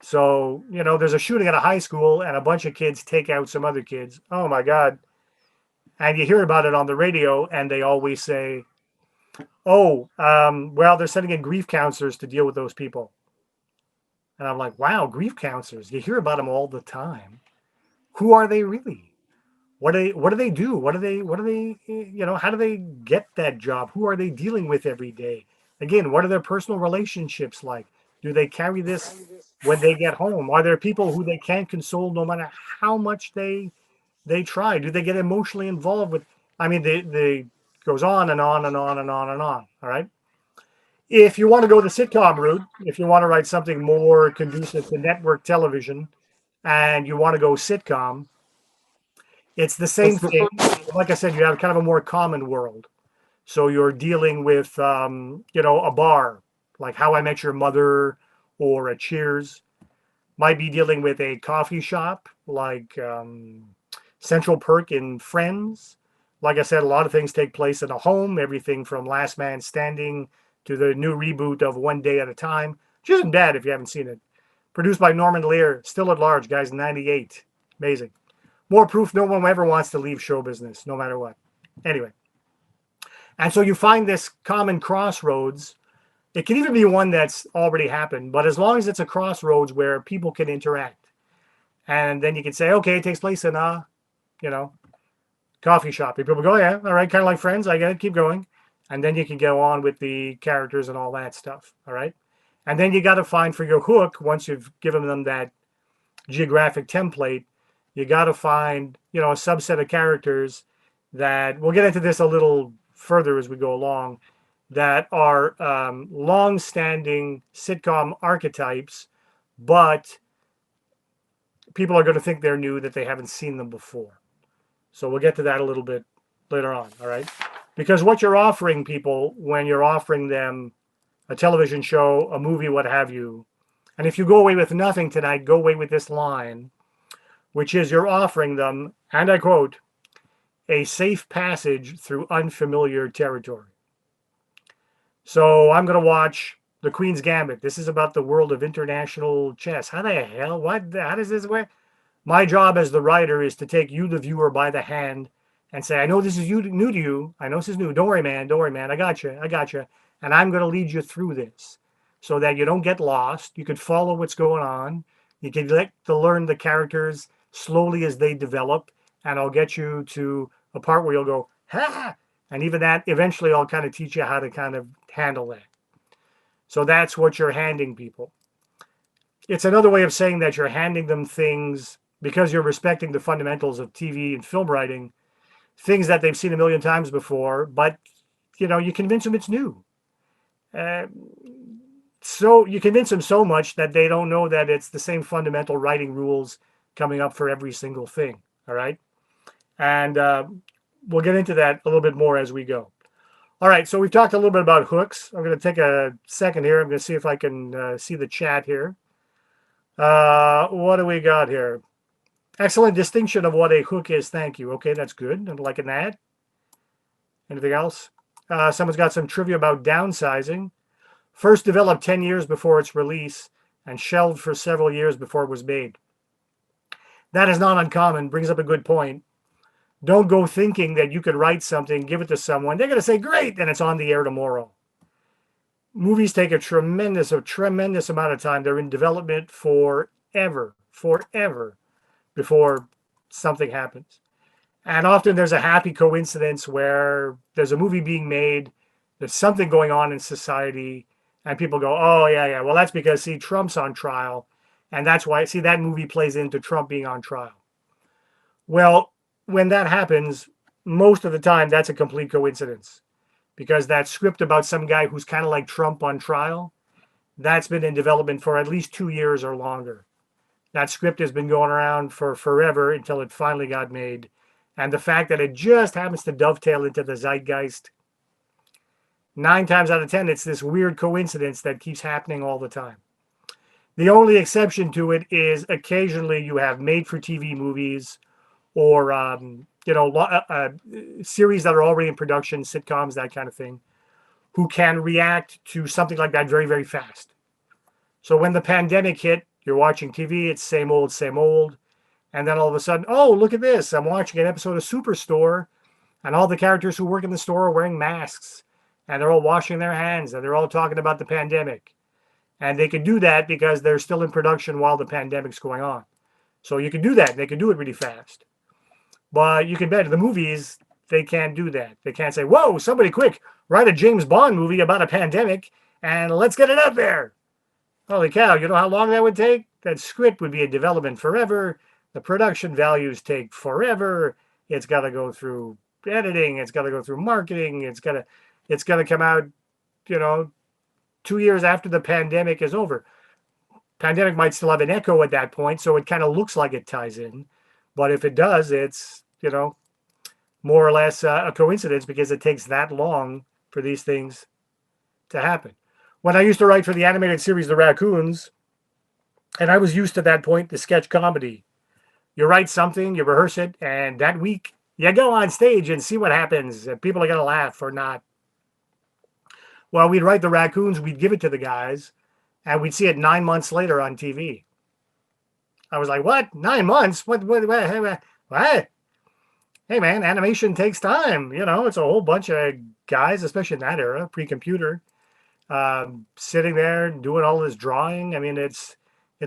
So, there's a shooting at a high school, and a bunch of kids take out some other kids. Oh my God. And you hear about it on the radio, and they always say, oh, well, they're sending in grief counselors to deal with those people. And I'm like, wow, grief counselors. You hear about them all the time. Who are they really? What do they do? How do they get that job? Who are they dealing with every day? Again, what are their personal relationships like? Do they carry this when they get home? Are there people who they can't console no matter how much they try? Do they get emotionally involved with? I mean, they goes on and on and on and on and on. All right. If you want to go the sitcom route, if you want to write something more conducive to network television, and you want to go sitcom, it's the same thing. Like I said, you have kind of a more common world. So you're dealing with, a bar, like How I Met Your Mother or a Cheers. Might be dealing with a coffee shop, like Central Perk in Friends. Like I said, a lot of things take place in a home, everything from Last Man Standing to the new reboot of One Day at a Time, which isn't bad if you haven't seen it. Produced by Norman Lear, still at large, guys, 98. Amazing. More proof no one ever wants to leave show business, no matter what. Anyway. And so you find this common crossroads. It can even be one that's already happened, but as long as it's a crossroads where people can interact. And then you can say, okay, it takes place in a, coffee shop. People go, yeah, all right, kind of like Friends. I get it, keep going. And then you can go on with the characters and all that stuff, all right? And then you got to find for your hook, once you've given them that geographic template, you got to find, a subset of characters that, we'll get into this a little further as we go along, that are long-standing sitcom archetypes, but people are going to think they're new, that they haven't seen them before. So we'll get to that a little bit later on, all right? Because what you're offering people when you're offering them a television show, a movie, what have you, and if you go away with nothing tonight, go away with this line, which is you're offering them, and I quote, a safe passage through unfamiliar territory. So I'm going to watch The Queen's Gambit. This is about the world of international chess. How the hell? How does this work? My job as the writer is to take you, the viewer, by the hand and say, I know this is new to you. I know this is new. Don't worry, man. I got you. And I'm going to lead you through this so that you don't get lost. You can follow what's going on. You can learn the characters slowly as they develop. And I'll get you to a part where you'll go, ha! And even that, eventually I'll kind of teach you how to kind of handle that. So that's what you're handing people. It's another way of saying that you're handing them things because you're respecting the fundamentals of TV and film writing, things that they've seen a million times before, but, you convince them it's new. So you convince them so much that they don't know that it's the same fundamental writing rules coming up for every single thing, all right? And we'll get into that a little bit more as we go. All right, so we've talked a little bit about hooks. I'm going to take a second here. I'm going to see if I can see the chat here. What do we got here? Excellent distinction of what a hook is. Thank you. Okay, that's good. I'm liking that. Anything else? Someone's got some trivia about downsizing. First developed 10 years before its release and shelved for several years before it was made. That is not uncommon. Brings up a good point. Don't go thinking that you could write something, give it to someone. They're going to say, great, and it's on the air tomorrow. Movies take a tremendous amount of time. They're in development forever before something happens. And often there's a happy coincidence where there's a movie being made, there's something going on in society, and people go, oh, yeah. Well, that's because, see, Trump's on trial. And that's why, see, that movie plays into Trump being on trial. Well, when that happens, most of the time, that's a complete coincidence. Because that script about some guy who's kind of like Trump on trial, that's been in development for at least 2 years or longer. That script has been going around for forever until it finally got made. And the fact that it just happens to dovetail into the zeitgeist, 9 times out of 10, it's this weird coincidence that keeps happening all the time. The only exception to it is occasionally you have made-for-TV movies or series that are already in production, sitcoms, that kind of thing, who can react to something like that very, very fast. So when the pandemic hit, you're watching TV, it's same old, same old. And then all of a sudden, oh, look at this. I'm watching an episode of Superstore, and all the characters who work in the store are wearing masks, and they're all washing their hands, and they're all talking about the pandemic. And they can do that because they're still in production while the pandemic's going on. So you can do that. They can do it really fast. But you can bet the movies, they can't do that. They can't say, whoa, somebody quick, write a James Bond movie about a pandemic and let's get it out there. Holy cow, you know how long that would take? That script would be in development forever. The production values take forever. It's got to go through editing. It's got to go through marketing. It's got to come out, 2 years after the pandemic is over. Pandemic might still have an echo at that point, so it kind of looks like it ties in. But if it does, it's, more or less a coincidence because it takes that long for these things to happen. When I used to write for the animated series The Raccoons, and I was used to that point, the sketch comedy. You write something, you rehearse it, and that week you go on stage and see what happens. If people are going to laugh or not. Well, we'd write The Raccoons, we'd give it to the guys, and we'd see it 9 months later on TV. I was like, what? 9 months? What? Hey, man, animation takes time. It's a whole bunch of guys, especially in that era, pre-computer, sitting there doing all this drawing. I mean, it's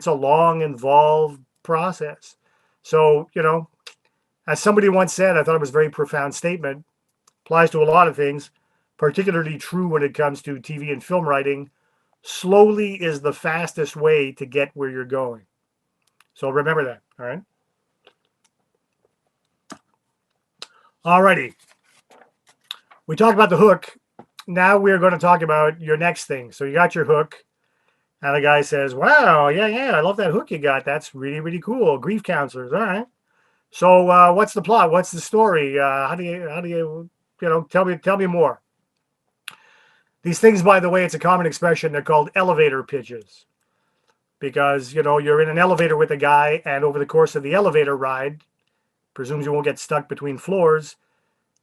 a long, involved process. So, as somebody once said, I thought it was a very profound statement, applies to a lot of things, particularly true when it comes to TV and film writing. Slowly is the fastest way to get where you're going. So remember that, all right? Alrighty. We talked about the hook. Now we're going to talk about your next thing. So you got your hook, and the guy says, wow, yeah, I love that hook you got. That's really, really cool. Grief counselors, all right. So what's the plot? What's the story? How do you tell me more. These things, by the way, it's a common expression. They're called elevator pitches. Because, you're in an elevator with a guy, and over the course of the elevator ride, presumes you won't get stuck between floors,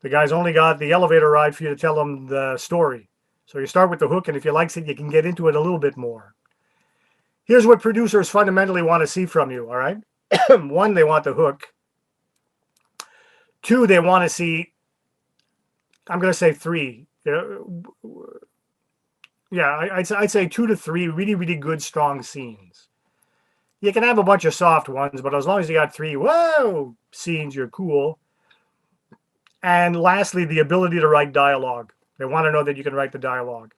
the guy's only got the elevator ride for you to tell him the story. So you start with the hook, and if he likes it, you can get into it a little bit more. Here's what producers fundamentally want to see from you, all right? 1, they want the hook. 2, they want to see, I'm going to say 3. I'd say 2 to 3 really, really good, strong scenes. You can have a bunch of soft ones, but as long as you got 3, whoa, scenes, you're cool. And lastly, the ability to write dialogue. They want to know that you can write the dialogue.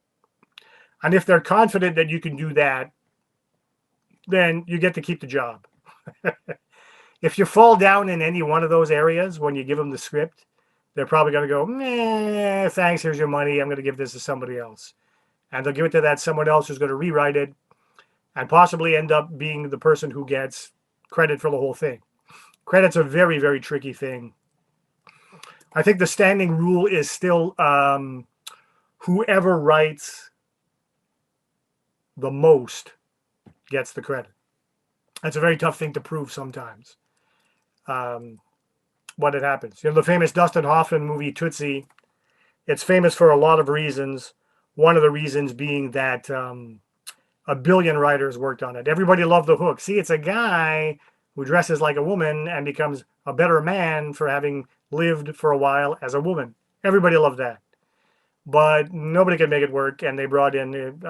And if they're confident that you can do that, then you get to keep the job. If you fall down in any one of those areas when you give them the script, they're probably going to go, meh, thanks, here's your money. I'm going to give this to somebody else. And they'll give it to that someone else who's going to rewrite it and possibly end up being the person who gets credit for the whole thing. Credit's a very, very tricky thing. I think the standing rule is still whoever writes the most gets the credit. That's a very tough thing to prove sometimes. What it happens. The famous Dustin Hoffman movie Tootsie, it's famous for a lot of reasons. One of the reasons being that a billion writers worked on it. Everybody loved the hook. See, it's a guy who dresses like a woman and becomes a better man for having lived for a while as a woman. Everybody loved that. But nobody could make it work, and they brought in,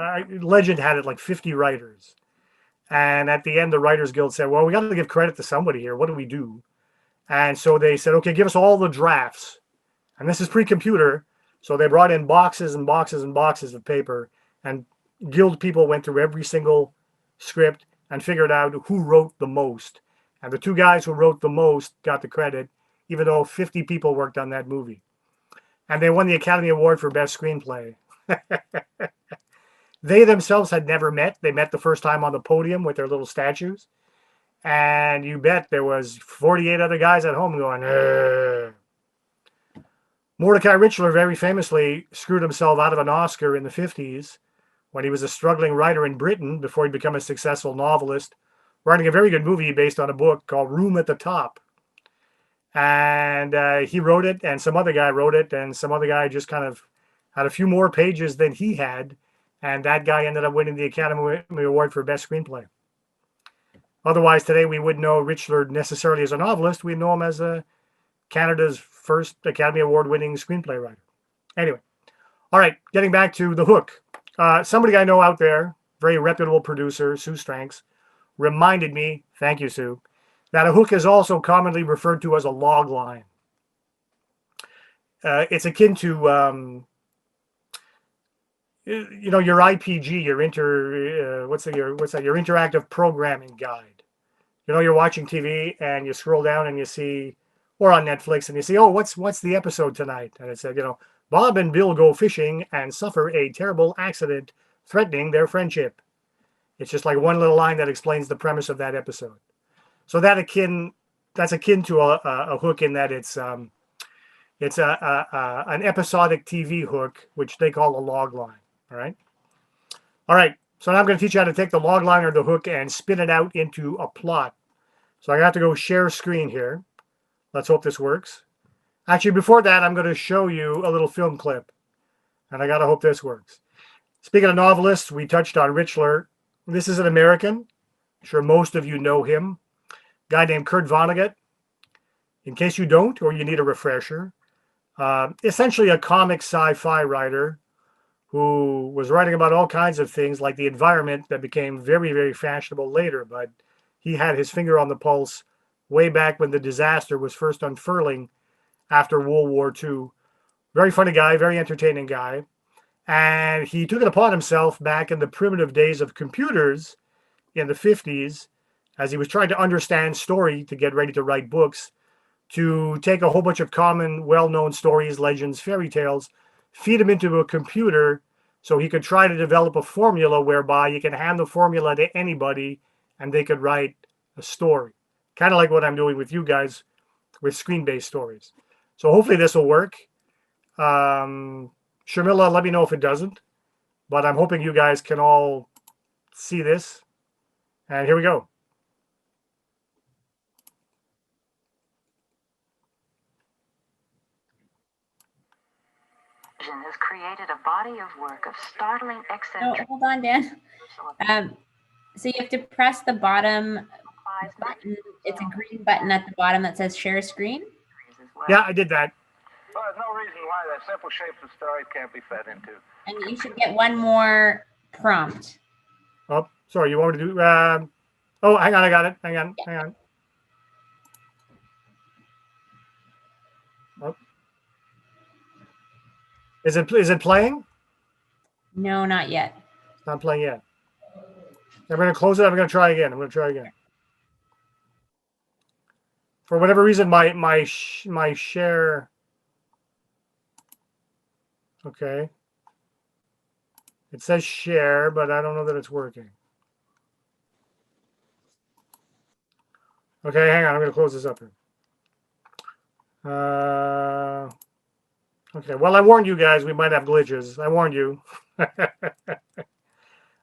Legend had it like 50 writers. And at the end, the Writers Guild said, well, we got to give credit to somebody here. What do we do? And so they said, okay, give us all the drafts. And this is pre-computer. So they brought in boxes and boxes and boxes of paper, and Guild people went through every single script and figured out who wrote the most. And the two guys who wrote the most got the credit, even though 50 people worked on that movie. And they won the Academy Award for Best Screenplay. They themselves had never met. They met the first time on the podium with their little statues. And you bet there was 48 other guys at home going, Ugh. Mordecai Richler very famously screwed himself out of an Oscar in the 50s when he was a struggling writer in Britain before he became a successful novelist, writing a very good movie based on a book called Room at the Top. And he wrote it, and some other guy wrote it, and some other guy just kind of had a few more pages than he had, and that guy ended up winning the Academy Award for Best Screenplay. Otherwise, today we wouldn't know Richler necessarily as a novelist. We'd know him as Canada's first Academy Award-winning screenplay writer. Anyway, all right, getting back to The Hook. Somebody I know out there, very reputable producer, Sue Stranks, reminded me, thank you, Sue, that a hook is also commonly referred to as a log line. It's akin to, your IPG, your your interactive programming guide. You're watching TV and you scroll down and you see, or on Netflix, and you see, oh, what's the episode tonight? And it said, Bob and Bill go fishing and suffer a terrible accident threatening their friendship. It's just like one little line that explains the premise of that episode. So that's akin to a hook in that it's an episodic TV hook, which they call a log line. All right. So now I'm going to teach you how to take the log line or the hook and spin it out into a plot. So I have to go share screen here. Let's hope this works. Actually, before that, I'm going to show you a little film clip, and I got to hope this works. Speaking of novelists, we touched on Richler. This is an American. I'm sure most of you know him. Guy named Kurt Vonnegut. In case you don't, or you need a refresher, essentially a comic sci-fi writer who was writing about all kinds of things like the environment that became very, very fashionable later. But he had his finger on the pulse way back when the disaster was first unfurling after World War II. Very funny guy, very entertaining guy. And he took it upon himself back in the primitive days of computers in the 50s, as he was trying to understand story to get ready to write books, to take a whole bunch of common, well-known stories, legends, fairy tales, feed them into a computer so he could try to develop a formula whereby you can hand the formula to anybody and they could write a story. Kind of like what I'm doing with you guys with screen-based stories. So hopefully this will work. Sharmila, let me know if it doesn't. But I'm hoping you guys can all see this. And here we go. Has created a body of work of startling No, eccentricity. hold on, Dan. So you have to press the bottom button. It's a green button at the bottom that says share screen. Yeah, I did that. Well, there's no reason why that simple shapes of stories can't be fed into. And you should get one more prompt. Oh, sorry, you want me to do... oh, hang on, I got it. Hang on. Oh. Is it playing? No, not yet. It's not playing yet. I'm going to close it. I'm going to try again. For whatever reason, my share... Okay. It says share, but I don't know that it's working. Okay, hang on. I'm going to close this up here. Okay, well, I warned you guys we might have glitches. I warned you.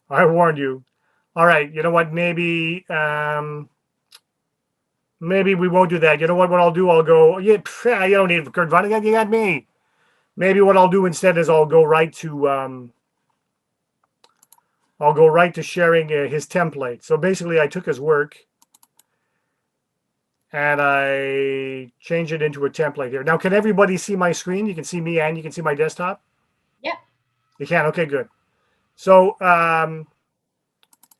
I warned you. All right, you know what? Maybe we won't do that. You know what I'll do? I'll go, yeah, you don't need Kurt Vonnegut. You got me. Maybe what I'll do instead is I'll go right to sharing his template. So basically, I took his work and I change it into a template here. Now, can everybody see my screen? You can see me and you can see my desktop? Yep. You can? Okay, good. So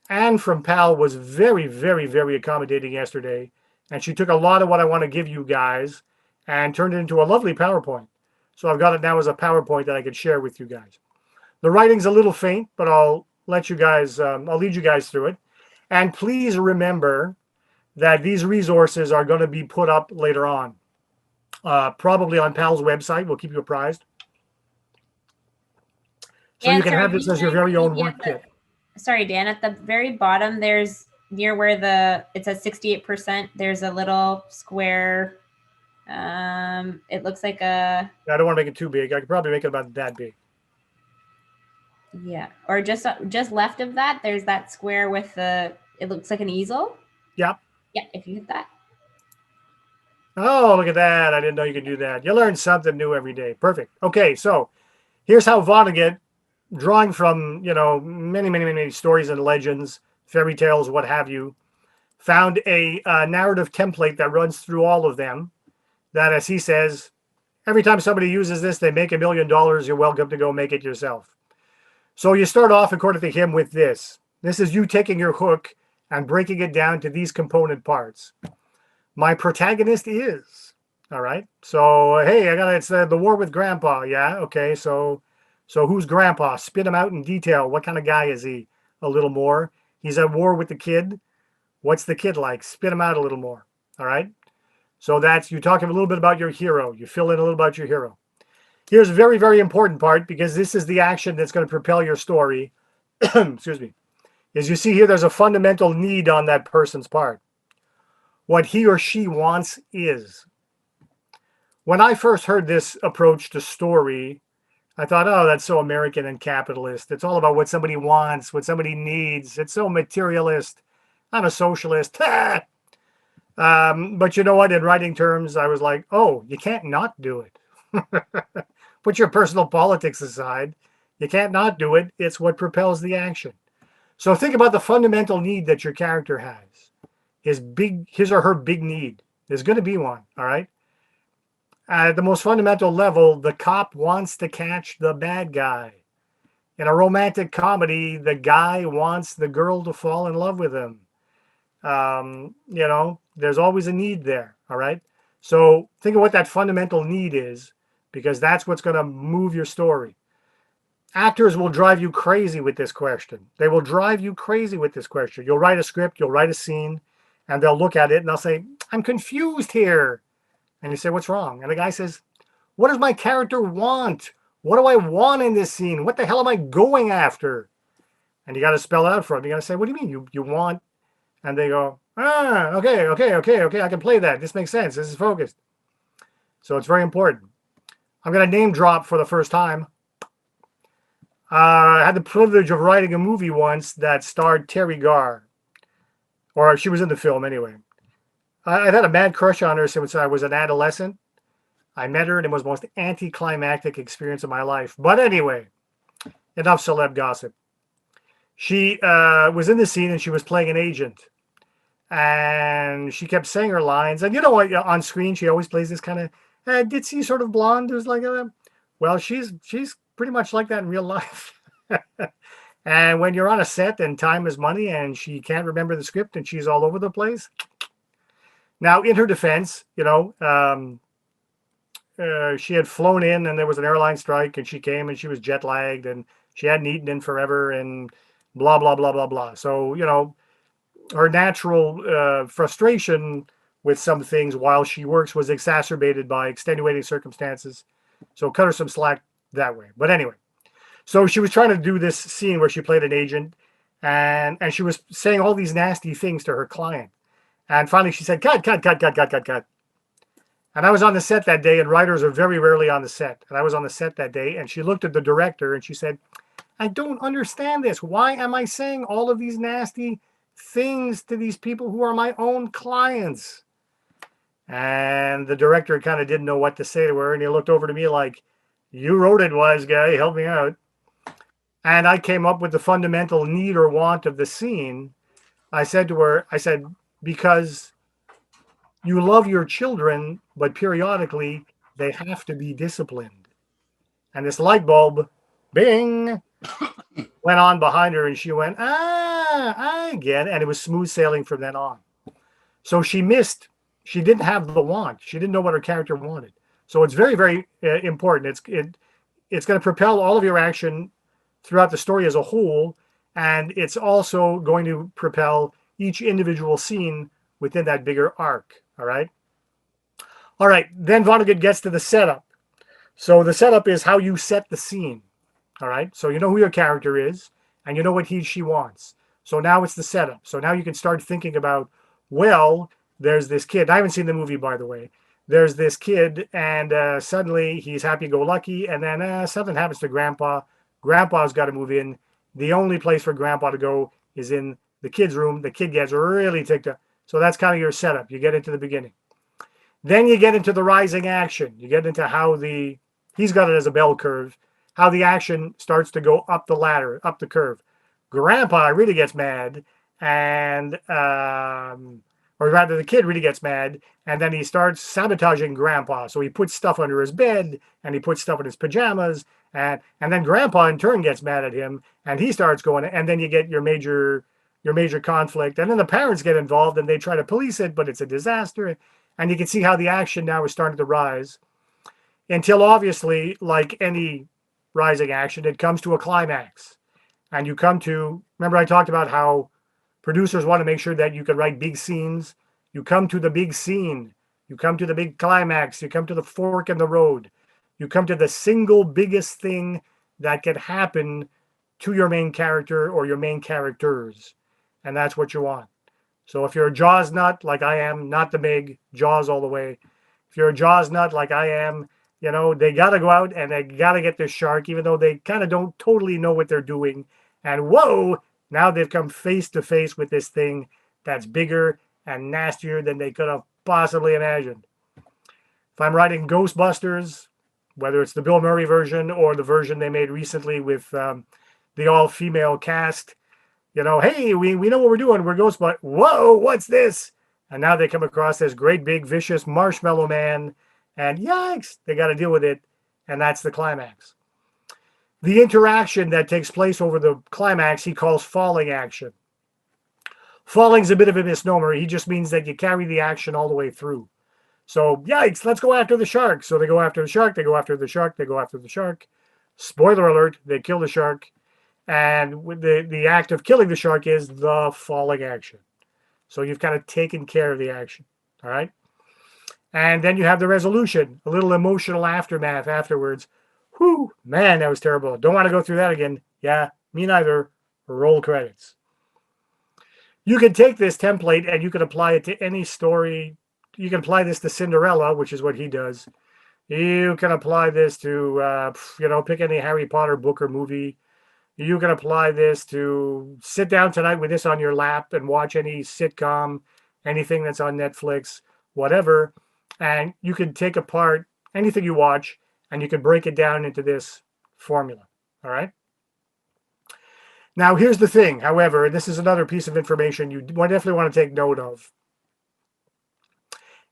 Anne from PAL was very, very, very accommodating yesterday. And she took a lot of what I want to give you guys and turned it into a lovely PowerPoint. So I've got it now as a PowerPoint that I can share with you guys. The writing's a little faint, but I'll let you guys, I'll lead you guys through it. And please remember that these resources are going to be put up later on, probably on PAL's website. We'll keep you apprised. So Dan, you can sorry, have this do you as your mind very own looking work at the- kit. Sorry, Dan, at the very bottom, there's near where it says 68%, there's a little square. It looks like I don't want to make it too big. I could probably make it about that big. yeah, or just left of that, there's that square with it looks like an easel. Yep. Yeah, if you hit that. Oh, look at that. I didn't know you could do that. You learn something new every day. Perfect. Okay, so here's how Vonnegut, drawing from, many, many, many stories and legends, fairy tales, what have you, found a narrative template that runs through all of them. That, as he says, every time somebody uses this, they make $1 million. You're welcome to go make it yourself. So you start off, according to him, with this. This is you taking your hook and breaking it down to these component parts. My protagonist is, all right? So, hey, it's the war with Grandpa. Yeah, okay, so who's Grandpa? Spit him out in detail. What kind of guy is he? A little more. He's at war with the kid. What's the kid like? Spit him out a little more, all right? So you talk a little bit about your hero. You fill in a little about your hero. Here's a very, very important part, because this is the action that's going to propel your story. Excuse me. As you see here, there's a fundamental need on that person's part. What he or she wants is. When I first heard this approach to story, I thought, oh, that's so American and capitalist. It's all about what somebody wants, what somebody needs. It's so materialist. I'm a socialist. But you know what? In writing terms, I was like, oh, you can't not do it. Put your personal politics aside. You can't not do it. It's what propels the action. So think about the fundamental need that your character has. His or her big need. There's going to be one, all right? At the most fundamental level, the cop wants to catch the bad guy. In a romantic comedy, the guy wants the girl to fall in love with him. There's always a need there, all right? So think of what that fundamental need is, because that's what's going to move your story. Actors will drive you crazy with this question. They will drive you crazy with this question. You'll write a script, you'll write a scene, and they'll look at it and they'll say, I'm confused here. And you say, what's wrong? And the guy says, what does my character want? What do I want in this scene? What the hell am I going after? And you got to spell it out for them. You got to say, what do you mean you want? And they go, okay. I can play that. This makes sense. This is focused. So it's very important. I'm going to name drop for the first time. I had the privilege of writing a movie once that starred Teri Garr. Or she was in the film anyway. I've had a mad crush on her since I was an adolescent. I met her and it was the most anticlimactic experience of my life. But anyway, enough celeb gossip. She was in the scene and she was playing an agent. And she kept saying her lines. And you know what? On screen, she always plays this kind of ditzy sort of blonde who's like, well, she's pretty much like that in real life. And when you're on a set and time is money and she can't remember the script and she's all over the place. Now, in her defense, she had flown in and there was an airline strike and she came and she was jet lagged and she hadn't eaten in forever and blah, blah, blah, blah, blah. So, her natural frustration with some things while she works was exacerbated by extenuating circumstances. So cut her some slack that way. But anyway, so she was trying to do this scene where she played an agent and she was saying all these nasty things to her client. And finally she said, cut. And I was on the set that day, and writers are very rarely on the set. And I was on the set that day, and she looked at the director and she said, I don't understand this. Why am I saying all of these nasty things to these people who are my own clients? And the director kind of didn't know what to say to her. And he looked over to me like, you wrote it, wise guy, help me out. And I came up with the fundamental need or want of the scene. I said to her, because you love your children, but periodically they have to be disciplined. And this light bulb, bing, went on behind her, and she went, I get it. And it was smooth sailing from then on. So she didn't have the want. She didn't know what her character wanted. So it's very, very important. It's going to propel all of your action throughout the story as a whole. And it's also going to propel each individual scene within that bigger arc. All right. All right. Then Vonnegut gets to the setup. So the setup is how you set the scene. All right. So you know who your character is and you know what she wants. So now it's the setup. So now you can start thinking about, well, there's this kid. I haven't seen the movie, by the way. There's this kid, and suddenly he's happy-go-lucky, and then something happens to Grandpa. Grandpa's got to move in. The only place for Grandpa to go is in the kid's room. The kid gets really ticked up. So that's kind of your setup. You get into the beginning. Then you get into the rising action. You get into how he's got it as a bell curve, how the action starts to go up the ladder, up the curve. Grandpa really gets mad, and or rather the kid really gets mad, and then he starts sabotaging Grandpa. So he puts stuff under his bed, and he puts stuff in his pajamas, and then Grandpa in turn gets mad at him, and he starts going, and then you get your major conflict, and then the parents get involved, and they try to police it, but it's a disaster, and you can see how the action now is starting to rise, until obviously, like any rising action, it comes to a climax, and you come to, remember I talked about how producers want to make sure that you can write big scenes. You come to the big scene. You come to the big climax. You come to the fork in the road. You come to the single biggest thing that can happen to your main character or your main characters. And that's what you want. So if you're a Jaws nut like I am, not the Meg, Jaws all the way. If you're a Jaws nut like I am, you know, they got to go out and they got to get this shark, even though they kind of don't totally know what they're doing. And whoa, now they've come face to face with this thing that's bigger and nastier than they could have possibly imagined. If I'm writing Ghostbusters, whether it's the Bill Murray version or the version they made recently with the all-female cast, you know, hey, we know what we're doing. We're Ghostbusters. Whoa, what's this? And now they come across this great big vicious marshmallow man, and yikes, they got to deal with it. And that's the climax. The interaction that takes place over the climax, he calls falling action. Falling's a bit of a misnomer. He just means that you carry the action all the way through. So, yikes, let's go after the shark. So they go after the shark, they go after the shark, they go after the shark. Spoiler alert, they kill the shark. And with the act of killing the shark is the falling action. So you've kind of taken care of the action. All right. And then you have the resolution, a little emotional aftermath afterwards. Whew, man, that was terrible. Don't want to go through that again. Yeah, me neither. Roll credits. You can take this template and you can apply it to any story. You can apply this to Cinderella, which is what he does. You can apply this to, pick any Harry Potter book or movie. You can apply this to sit down tonight with this on your lap and watch any sitcom, anything that's on Netflix, whatever. And you can take apart anything you watch and you can break it down into this formula. All right. Now, here's the thing. However, this is another piece of information you definitely want to take note of.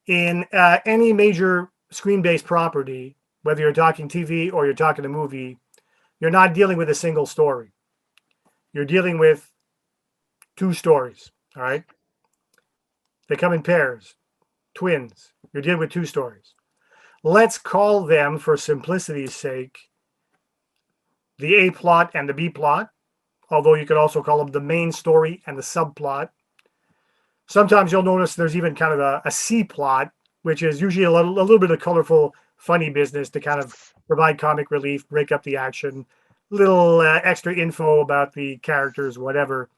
In any major screen-based property, whether you're talking TV or you're talking a movie, you're not dealing with a single story. You're dealing with two stories. All right. They come in pairs, twins. You're dealing with two stories. Let's call them, for simplicity's sake, the A plot and the B plot, although you could also call them the main story and the subplot. Sometimes you'll notice there's even kind of a C plot, which is usually a little bit of colorful, funny business to kind of provide comic relief, break up the action, little extra info about the characters, whatever.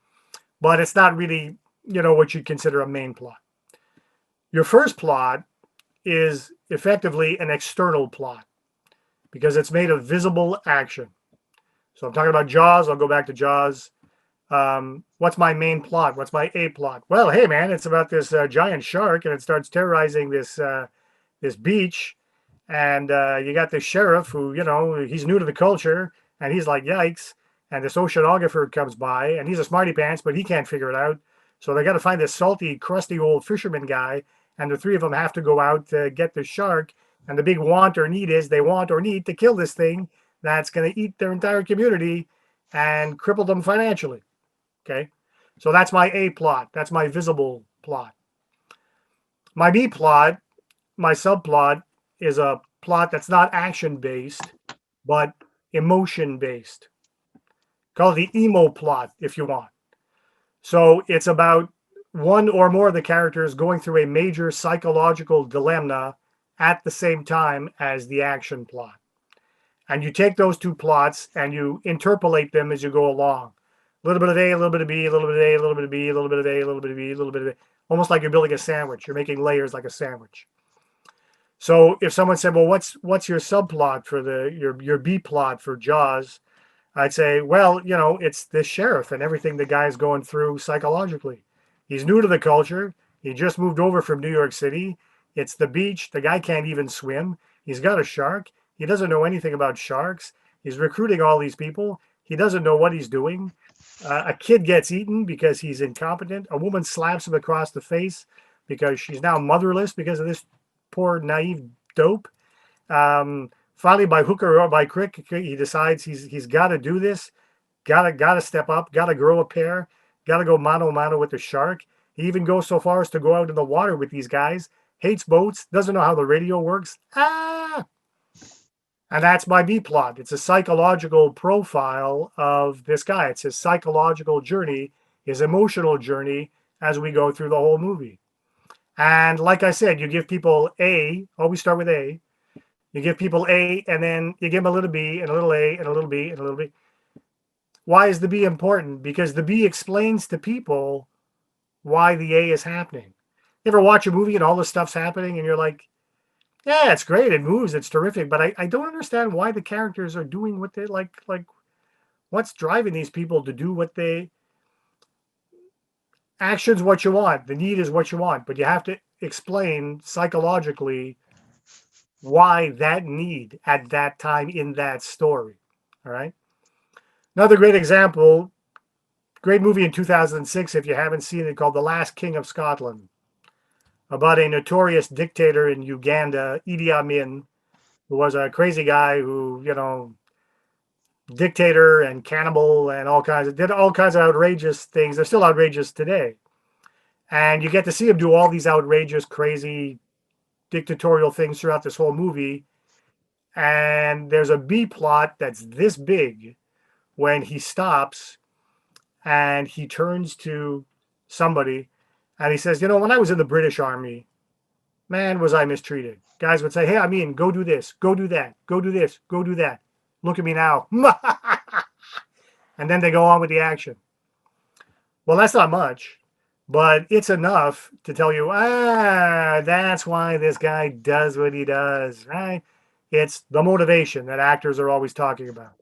But it's not really, what you'd consider a main plot. Your first plot is effectively an external plot because it's made of visible action. So I'm talking about Jaws. I'll go back to Jaws. What's my main plot? What's my A plot? Well, hey, man, it's about this giant shark, and it starts terrorizing this beach. And you got this sheriff who, he's new to the culture, and he's like, yikes. And this oceanographer comes by, and he's a smarty pants, but he can't figure it out. So they got to find this salty, crusty old fisherman guy, and the three of them have to go out to get the shark. And the big want or need is they want or need to kill this thing that's going to eat their entire community and cripple them financially. Okay. So that's my A plot. That's my visible plot. My B plot, my subplot, is a plot that's not action based, but emotion based. Call it the emo plot if you want. So it's about one or more of the characters going through a major psychological dilemma at the same time as the action plot. And you take those two plots and you interpolate them as you go along. A little bit of A, a little bit of B, a little bit of A, a little bit of B, a little bit of A, a little bit of B, a little bit of A. Almost like you're building a sandwich. You're making layers like a sandwich. So if someone said, well, what's your subplot for your B plot for Jaws? I'd say, well, it's the sheriff and everything the guy's going through psychologically. He's new to the culture. He just moved over from New York City. It's the beach. The guy can't even swim. He's got a shark. He doesn't know anything about sharks. He's recruiting all these people. He doesn't know what he's doing. A kid gets eaten because he's incompetent. A woman slaps him across the face because she's now motherless because of this poor naive dope. Finally, by hook or by crook, he decides he's got to do this. Got to step up. Got to grow a pair. Got to go mano a mano with the shark. He even goes so far as to go out in the water with these guys. Hates boats. Doesn't know how the radio works. And that's my B plot. It's a psychological profile of this guy. It's his psychological journey, his emotional journey as we go through the whole movie. And like I said, you give people A, always start with A. You give people A, and then you give them a little B, and a little A, and a little B, and a little B. Why is the B important? Because the B explains to people why the A is happening. You ever watch a movie and all this stuff's happening, and you're like, yeah, it's great, it moves, it's terrific, but I don't understand why the characters are doing what they like what's driving these people to do what they... Action's what you want, the need is what you want, but you have to explain psychologically why that need at that time in that story. All right. Another great example, great movie in 2006, if you haven't seen it, called The Last King of Scotland, about a notorious dictator in Uganda, Idi Amin, who was a crazy guy who, dictator and cannibal and did all kinds of outrageous things. They're still outrageous today. And you get to see him do all these outrageous, crazy, dictatorial things throughout this whole movie. And there's a B plot that's this big when he stops and he turns to somebody and he says, when I was in the British Army, man, was I mistreated. Guys would say, hey, I mean, go do this, go do that, go do this, go do that. Look at me now. And then they go on with the action. Well, that's not much, but it's enough to tell you, that's why this guy does what he does, right? It's the motivation that actors are always talking about.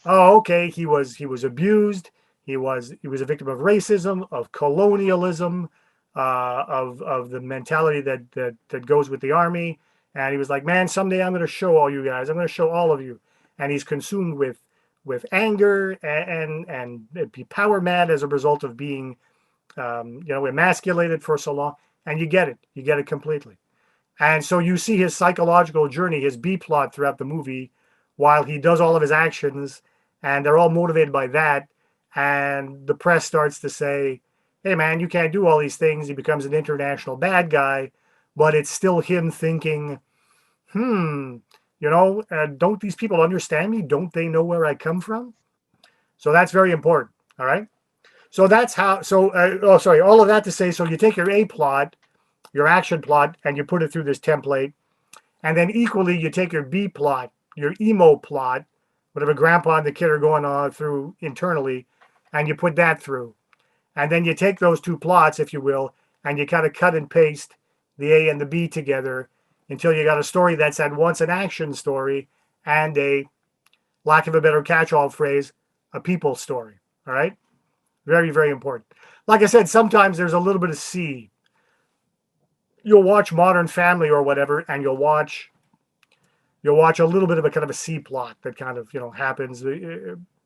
Oh, okay, he was abused. He was a victim of racism, of colonialism, of the mentality that goes with the army. And he was like, man, someday I'm going to show all you guys. I'm going to show all of you. And he's consumed with anger and be power mad as a result of being, emasculated for so long. And you get it completely. And so you see his psychological journey, his B plot throughout the movie, while he does all of his actions, and they're all motivated by that. And the press starts to say, hey, man, you can't do all these things. He becomes an international bad guy, but it's still him thinking, don't these people understand me? Don't they know where I come from? So that's very important. All right. So that's how, all of that to say, so you take your A plot, your action plot, and you put it through this template. And then equally, you take your B plot, your emo plot, whatever grandpa and the kid are going on through internally, and you put that through. And then you take those two plots, if you will, and you kind of cut and paste the A and the B together until you got a story that's at once an action story and a, lack of a better catch-all phrase, a people story. All right? Very, very important. Like I said, sometimes there's a little bit of C. You'll watch Modern Family or whatever, and you'll watch a little bit of a kind of a C plot that kind of, happens.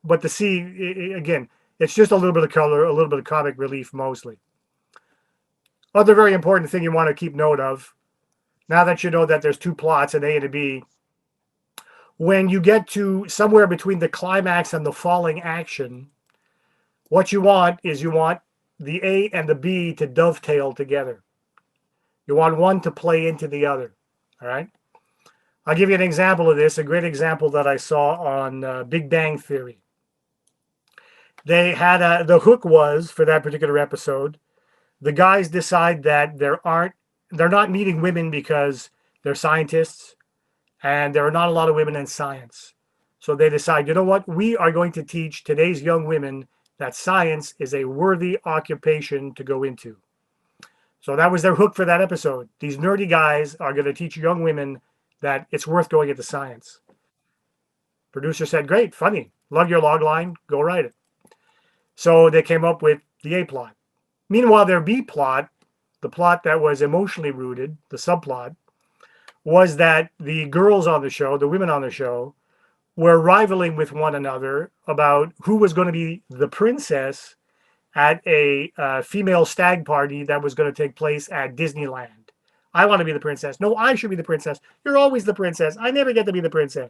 But the C, again, it's just a little bit of color, a little bit of comic relief mostly. Other very important thing you want to keep note of, now that you know that there's two plots, an A and a B, when you get to somewhere between the climax and the falling action, what you want is you want the A and the B to dovetail together. You want one to play into the other, all right? I'll give you an example of this, a great example that I saw on Big Bang Theory. They had the hook was, for that particular episode, the guys decide that they're not meeting women because they're scientists and there are not a lot of women in science. So they decide, you know what? We are going to teach today's young women that science is a worthy occupation to go into. So that was their hook for that episode. These nerdy guys are going to teach young women that it's worth going into science. Producer said, great, funny. Love your log line. Go write it. So they came up with the A plot. Meanwhile, their B plot, the plot that was emotionally rooted, the subplot, was that the girls on the show, the women on the show, were rivaling with one another about who was going to be the princess at a female stag party that was going to take place at Disneyland. I want to be the princess. No, I should be the princess. You're always the princess. I never get to be the princess.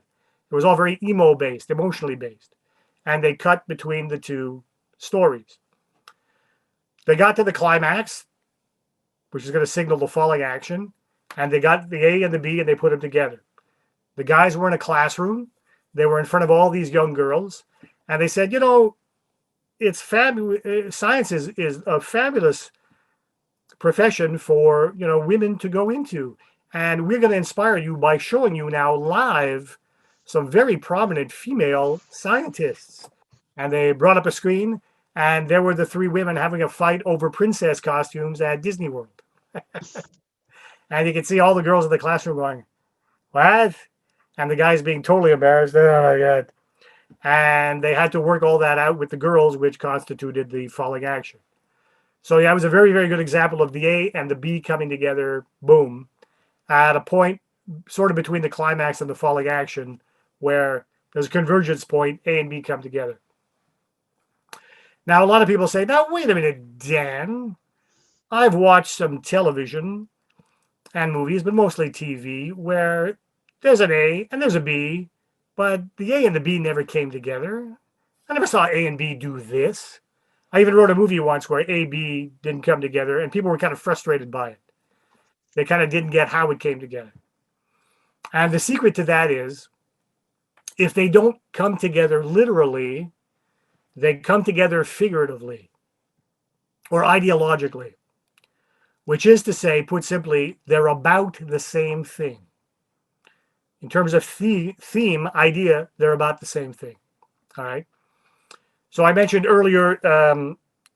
It was all very emo-based, emotionally based. And they cut between the two stories. They got to the climax, which is going to signal the falling action, and they got the A and the B and they put them together. The guys were in a classroom. They were in front of all these young girls, and they said, you know, it's fabulous. Science is a fabulous profession for, you know, women to go into, and we're going to inspire you by showing you now live some very prominent female scientists. And they brought up a screen, and there were the three women having a fight over princess costumes at Disney World. And you can see all the girls in the classroom going, what? And the guys being totally embarrassed. Oh my God. And they had to work all that out with the girls, which constituted the falling action. So yeah, it was a very, very good example of the A and the B coming together, boom, at a point sort of between the climax and the falling action where there's a convergence point, A and B come together. Now, a lot of people say, now, wait a minute, Dan. I've watched some television and movies, but mostly TV, where there's an A and there's a B, but the A and the B never came together. I never saw A and B do this. I even wrote a movie once where A, B didn't come together, and people were kind of frustrated by it. They kind of didn't get how it came together. And the secret to that is, if they don't come together literally, they come together figuratively or ideologically, which is to say, put simply, they're about the same thing. In terms of theme, idea, they're about the same thing. All right. So I mentioned earlier a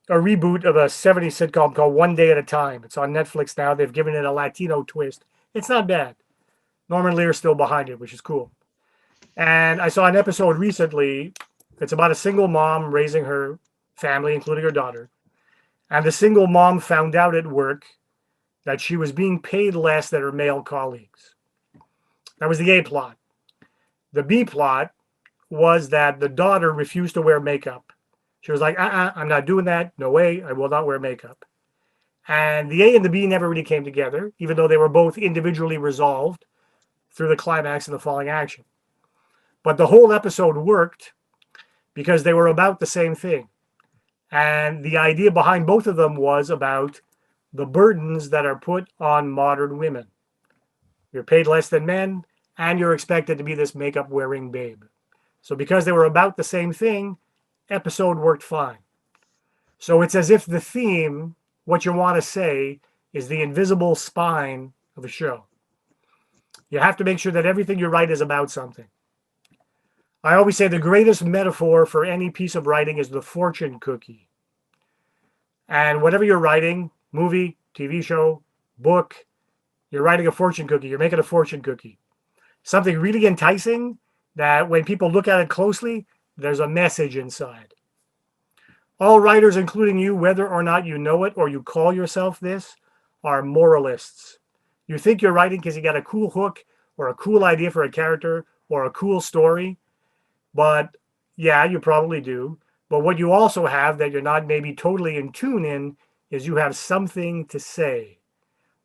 reboot of a 70s sitcom called One Day at a Time. It's on Netflix now. They've given it a Latino twist. It's not bad. Norman Lear's still behind it, which is cool. And I saw an episode recently. It's about a single mom raising her family, including her daughter. And the single mom found out at work that she was being paid less than her male colleagues. That was the A plot. The B plot was that the daughter refused to wear makeup. She was like, I'm not doing that. No way. I will not wear makeup. And the A and the B never really came together, even though they were both individually resolved through the climax and the falling action. But the whole episode worked because they were about the same thing. And the idea behind both of them was about the burdens that are put on modern women. You're paid less than men, and you're expected to be this makeup-wearing babe. So because they were about the same thing, episode worked fine. So it's as if the theme, what you want to say, is the invisible spine of a show. You have to make sure that everything you write is about something. I always say the greatest metaphor for any piece of writing is the fortune cookie. And whatever you're writing, movie, TV show, book, you're writing a fortune cookie. You're making a fortune cookie. Something really enticing that when people look at it closely, there's a message inside. All writers, including you, whether or not you know it or you call yourself this, are moralists. You think you're writing because you got a cool hook or a cool idea for a character or a cool story. But yeah, you probably do. But what you also have that you're not maybe totally in tune in is you have something to say,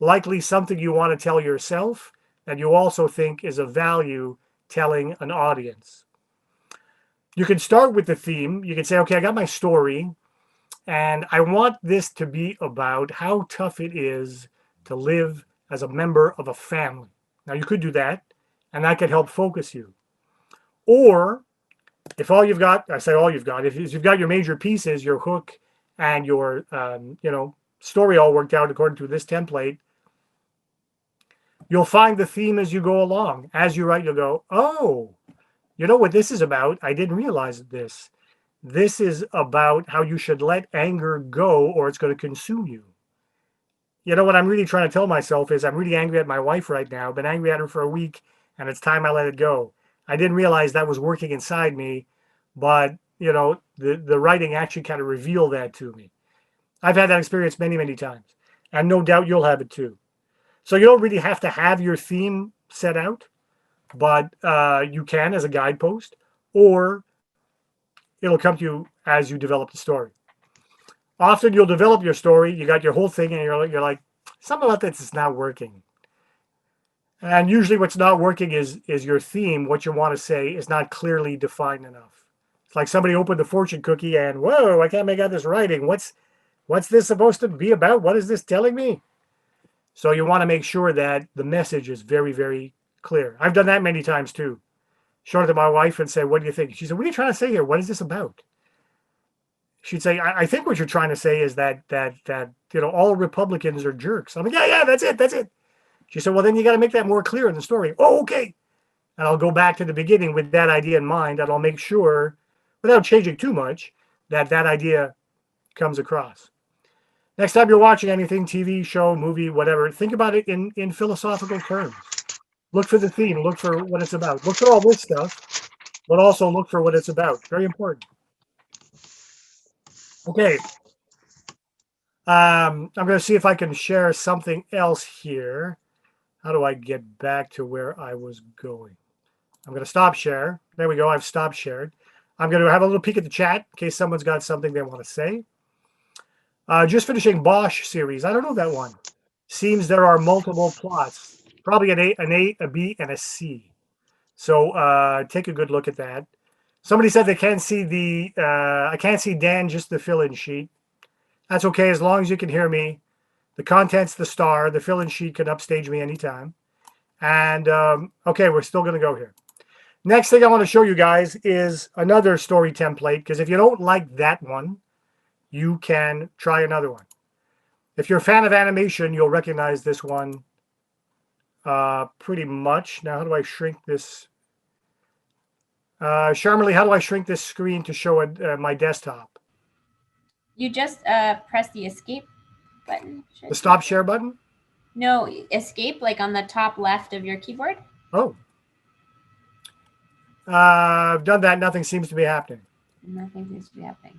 likely something you want to tell yourself and you also think is of value telling an audience. You can start with the theme. You can say, okay, I got my story, and I want this to be about how tough it is to live as a member of a family. Now, you could do that, and that could help focus you. Or if all you've got, I say all you've got, if you've got your major pieces, your hook and your, story all worked out according to this template, you'll find the theme as you go along. As you write, you'll go, oh, you know what this is about? I didn't realize this. This is about how you should let anger go or it's going to consume you. You know what I'm really trying to tell myself is I'm really angry at my wife right now. I've been angry at her for a week and it's time I let it go. I didn't realize that was working inside me, but the writing actually kind of revealed that to me. I've had that experience many, many times, and no doubt you'll have it too. So you don't really have to have your theme set out, but you can as a guidepost, or it'll come to you as you develop the story. Often you'll develop your story, you got your whole thing, and you're like, something about this is not working. And usually what's not working is your theme. What you want to say is not clearly defined enough. It's like somebody opened the fortune cookie and, whoa, I can't make out this writing. What's this supposed to be about? What is this telling me? So you want to make sure that the message is very, very clear. I've done that many times too. Show it to my wife and say, what do you think? She said, what are you trying to say here? What is this about? She'd say, I think what you're trying to say is that all Republicans are jerks. I'm like, yeah, that's it. She said, well, then you got to make that more clear in the story. Oh, okay. And I'll go back to the beginning with that idea in mind, and I'll make sure, without changing too much, that idea comes across. Next time you're watching anything, TV, show, movie, whatever, think about it in philosophical terms. Look for the theme. Look for what it's about. Look for all this stuff, but also look for what it's about. Very important. Okay. I'm going to see if I can share something else here. How do I get back to where I was going? I'm going to stop share. There we go. I've stopped shared. I'm going to have a little peek at the chat in case someone's got something they want to say. Just finishing Bosch series. I don't know that one. Seems there are multiple plots. Probably an A, a B, and a C. So take a good look at that. Somebody said they can't see I can't see Dan, just the fill-in sheet. That's okay as long as you can hear me. The content's the star. The fill-in sheet can upstage me anytime. And okay, we're still going to go here. Next thing I want to show you guys is another story template, because if you don't like that one, you can try another one. If you're a fan of animation, you'll recognize this one pretty much. Now, how do I shrink this? Sharmily, how do I shrink this screen to show my desktop? You just press the escape button. The stop share button? No, escape, like on the top left of your keyboard. Oh. I've done that. Nothing seems to be happening. Nothing seems to be happening.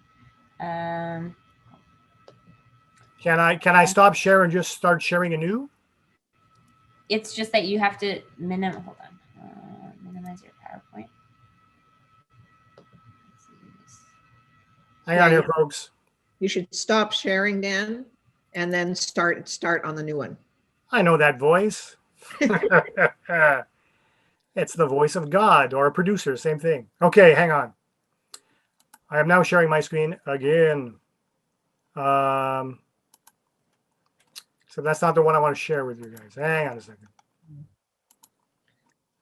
Can I stop share and just start sharing anew? It's just that you have to minimize your PowerPoint. Hang on here, folks. You should stop sharing, Dan, and then start on the new one. I know that voice. It's the voice of God or a producer, same thing. Okay, hang on. I am now sharing my screen again. So that's not the one I want to share with you guys. Hang on a second.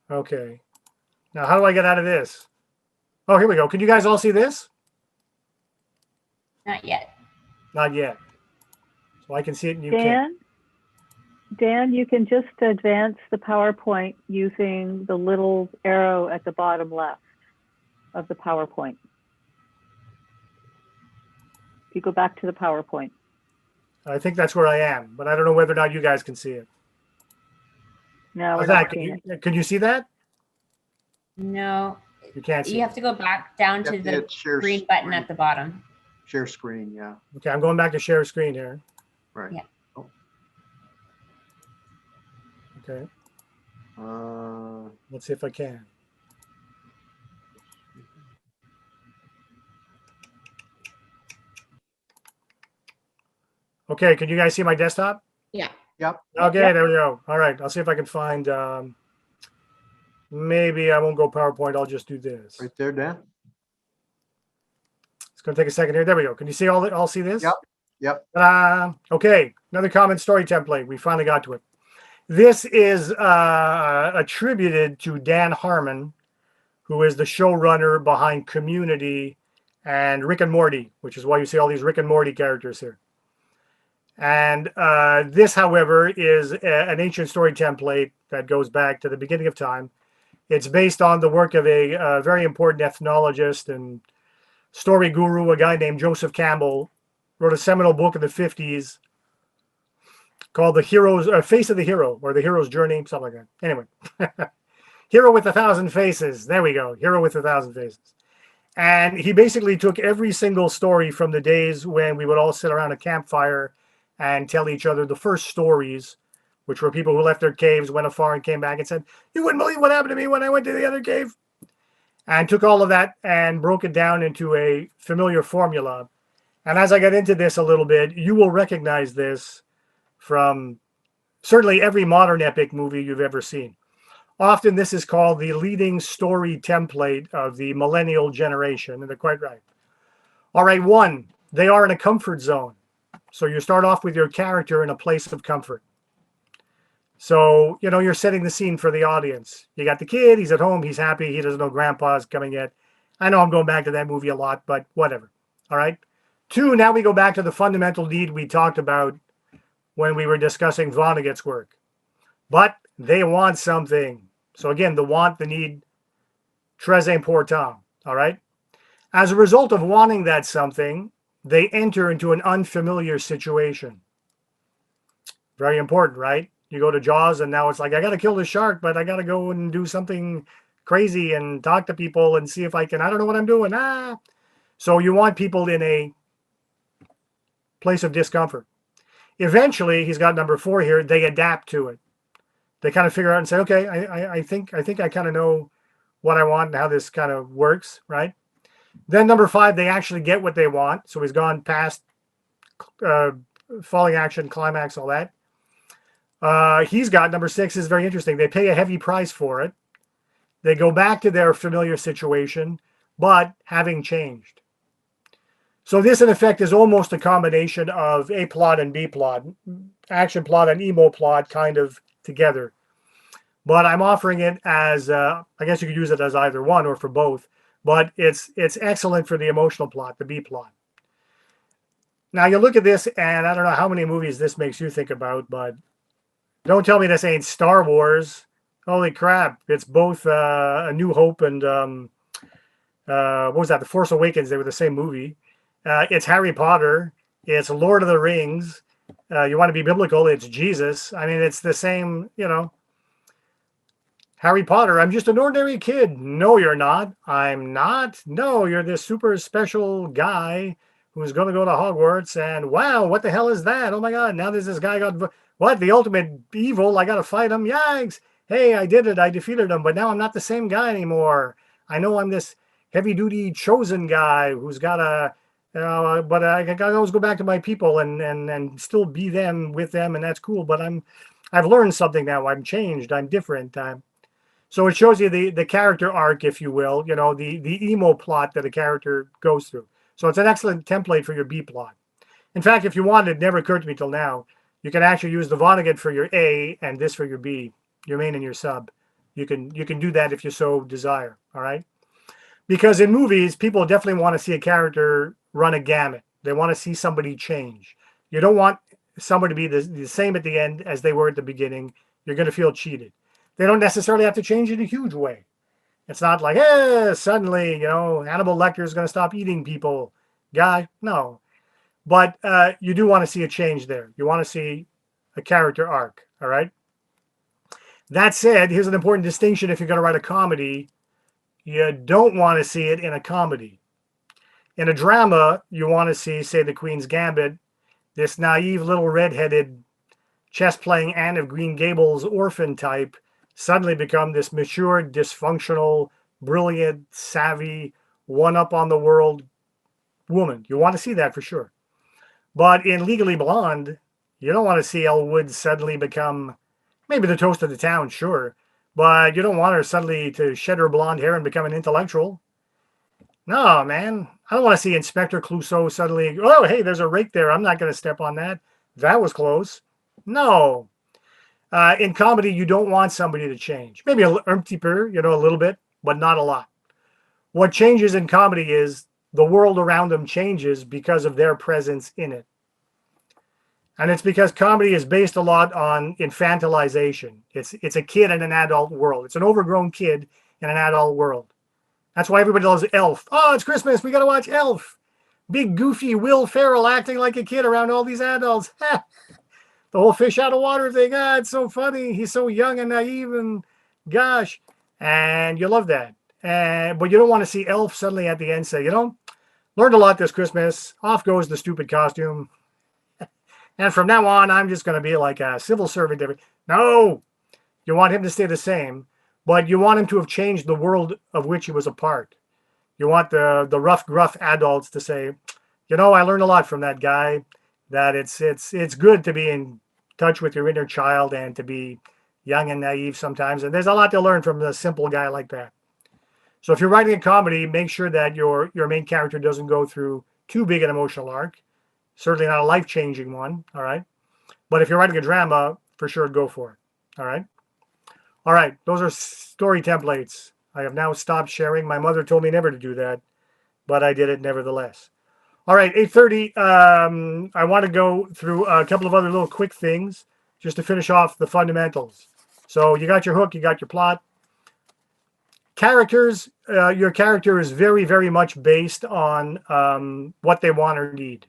Okay. Now, how do I get out of this? Oh, here we go. Can you guys all see this? Not yet. Not yet. So I can see it and you can't. Dan, you can just advance the PowerPoint using the little arrow at the bottom left of the PowerPoint. If you go back to the PowerPoint. I think that's where I am, but I don't know whether or not you guys can see it. No, How's that? Can you see that? No. You can't see You have to go back down to the green button at the bottom. Share screen, yeah. Okay, I'm going back to share screen here. Right. Yeah. Oh. Okay. Let's see if I can. Okay. Okay, can you guys see my desktop? Yeah. Yep. Okay, Yep. there we go. All right, I'll see if I can find, maybe I won't go PowerPoint, I'll just do this. Right there, Dan. It's gonna take a second here. There we go. Can you see all see this? Yep. Yep. Okay, another common story template. We finally got to it. This is attributed to Dan Harmon, who is the showrunner behind Community and Rick and Morty, which is why you see all these Rick and Morty characters here. And this, however, is an ancient story template that goes back to the beginning of time. It's based on the work of a very important ethnologist and story guru, a guy named Joseph Campbell, wrote a seminal book in the 50s called The Hero's Face of the Hero, or The Hero's Journey, something like that. Anyway, Hero with 1,000 Faces. There we go. Hero with 1,000 Faces. And he basically took every single story from the days when we would all sit around a campfire and tell each other the first stories, which were people who left their caves, went afar, and came back and said, "You wouldn't believe what happened to me when I went to the other cave." And took all of that and broke it down into a familiar formula. And as I get into this a little bit, you will recognize this from certainly every modern epic movie you've ever seen. Often this is called the leading story template of the millennial generation, and they're quite right. All right, 1, they are in a comfort zone. So you start off with your character in a place of comfort. So, you're setting the scene for the audience. You got the kid, he's at home, he's happy, he doesn't know grandpa's coming yet. I know I'm going back to that movie a lot, but whatever. All right. 2, now we go back to the fundamental need we talked about when we were discussing Vonnegut's work. But they want something. So again, the want, the need, très important. All right. As a result of wanting that something, they enter into an unfamiliar situation. Very important, right? You go to Jaws and now it's like, I got to kill the shark, but I got to go and do something crazy and talk to people and see if I don't know what I'm doing. So you want people in a place of discomfort. Eventually, he's got number 4 here, they adapt to it. They kind of figure out and say, okay, I think I kind of know what I want and how this kind of works, right? Then number 5, they actually get what they want. So he's gone past falling action, climax, all that. He's got number 6 is very interesting. They pay a heavy price for it. They go back to their familiar situation, but having changed. So this, in effect, is almost a combination of A plot and B plot, action plot and emo plot kind of together. But I'm offering it as, I guess you could use it as either one or for both, but it's excellent for the emotional plot, the B plot. Now you look at this, and I don't know how many movies this makes you think about, but don't tell me this ain't Star Wars. Holy crap. It's both A New Hope and, what was that? The Force Awakens. They were the same movie. It's Harry Potter. It's Lord of the Rings. You want to be biblical, it's Jesus. I mean, it's the same, Harry Potter, I'm just an ordinary kid. No, you're not. I'm not. No, you're this super special guy who's going to go to Hogwarts. And wow, what the hell is that? Oh my God, now there's this guy got, what? The ultimate evil. I got to fight him. Yikes. Hey, I did it. I defeated him. But now I'm not the same guy anymore. I know I'm this heavy duty chosen guy who's got a, but I gotta always go back to my people and still be them with them, and that's cool. But I've learned something now. I'm changed. I'm different. So it shows you the character arc, if you will. The emo plot that a character goes through. So it's an excellent template for your B plot. In fact, if you want, it never occurred to me till now. You can actually use the Vonnegut for your A and this for your B, your main and your sub. You can do that if you so desire. All right. Because in movies, people definitely want to see a character run a gamut. They want to see somebody change. You don't want somebody to be the same at the end as they were at the beginning. You're going to feel cheated. They don't necessarily have to change in a huge way. It's not like, suddenly, Hannibal Lecter is going to stop eating people. Guy, no. But you do want to see a change there. You want to see a character arc, all right? That said, here's an important distinction if you're going to write a comedy. You don't want to see it in a comedy. In a drama, you want to see, say, The Queen's Gambit, this naive little redheaded chess-playing Anne of Green Gables orphan type suddenly become this mature, dysfunctional, brilliant, savvy, one-up-on-the-world woman. You want to see that for sure. But in Legally Blonde, you don't want to see Elle Woods suddenly become maybe the toast of the town, sure, but you don't want her suddenly to shed her blonde hair and become an intellectual. No, man. I don't want to see Inspector Clouseau suddenly, oh, hey, there's a rake there. I'm not going to step on that. That was close. No. In comedy, you don't want somebody to change. Maybe a petit peu, a little bit, but not a lot. What changes in comedy is the world around them changes because of their presence in it. And it's because comedy is based a lot on infantilization. It's a kid in an adult world. It's an overgrown kid in an adult world. That's why everybody loves Elf. Oh, it's Christmas. We got to watch Elf. Big, goofy Will Ferrell acting like a kid around all these adults. The whole fish out of water thing. It's so funny. He's so young and naive and gosh. And you love that. But you don't want to see Elf suddenly at the end say, learned a lot this Christmas. Off goes the stupid costume. And from now on, I'm just going to be like a civil servant. No, you want him to stay the same, but you want him to have changed the world of which he was a part. You want the rough, gruff adults to say, I learned a lot from that guy, that it's good to be in touch with your inner child and to be young and naive sometimes. And there's a lot to learn from a simple guy like that. So if you're writing a comedy, make sure that your main character doesn't go through too big an emotional arc. Certainly not a life-changing one, all right? But if you're writing a drama, for sure, go for it, all right? All right, those are story templates. I have now stopped sharing. My mother told me never to do that, but I did it nevertheless. All right, 8:30, I want to go through a couple of other little quick things just to finish off the fundamentals. So you got your hook, you got your plot. Characters, your character is very, very much based on what they want or need.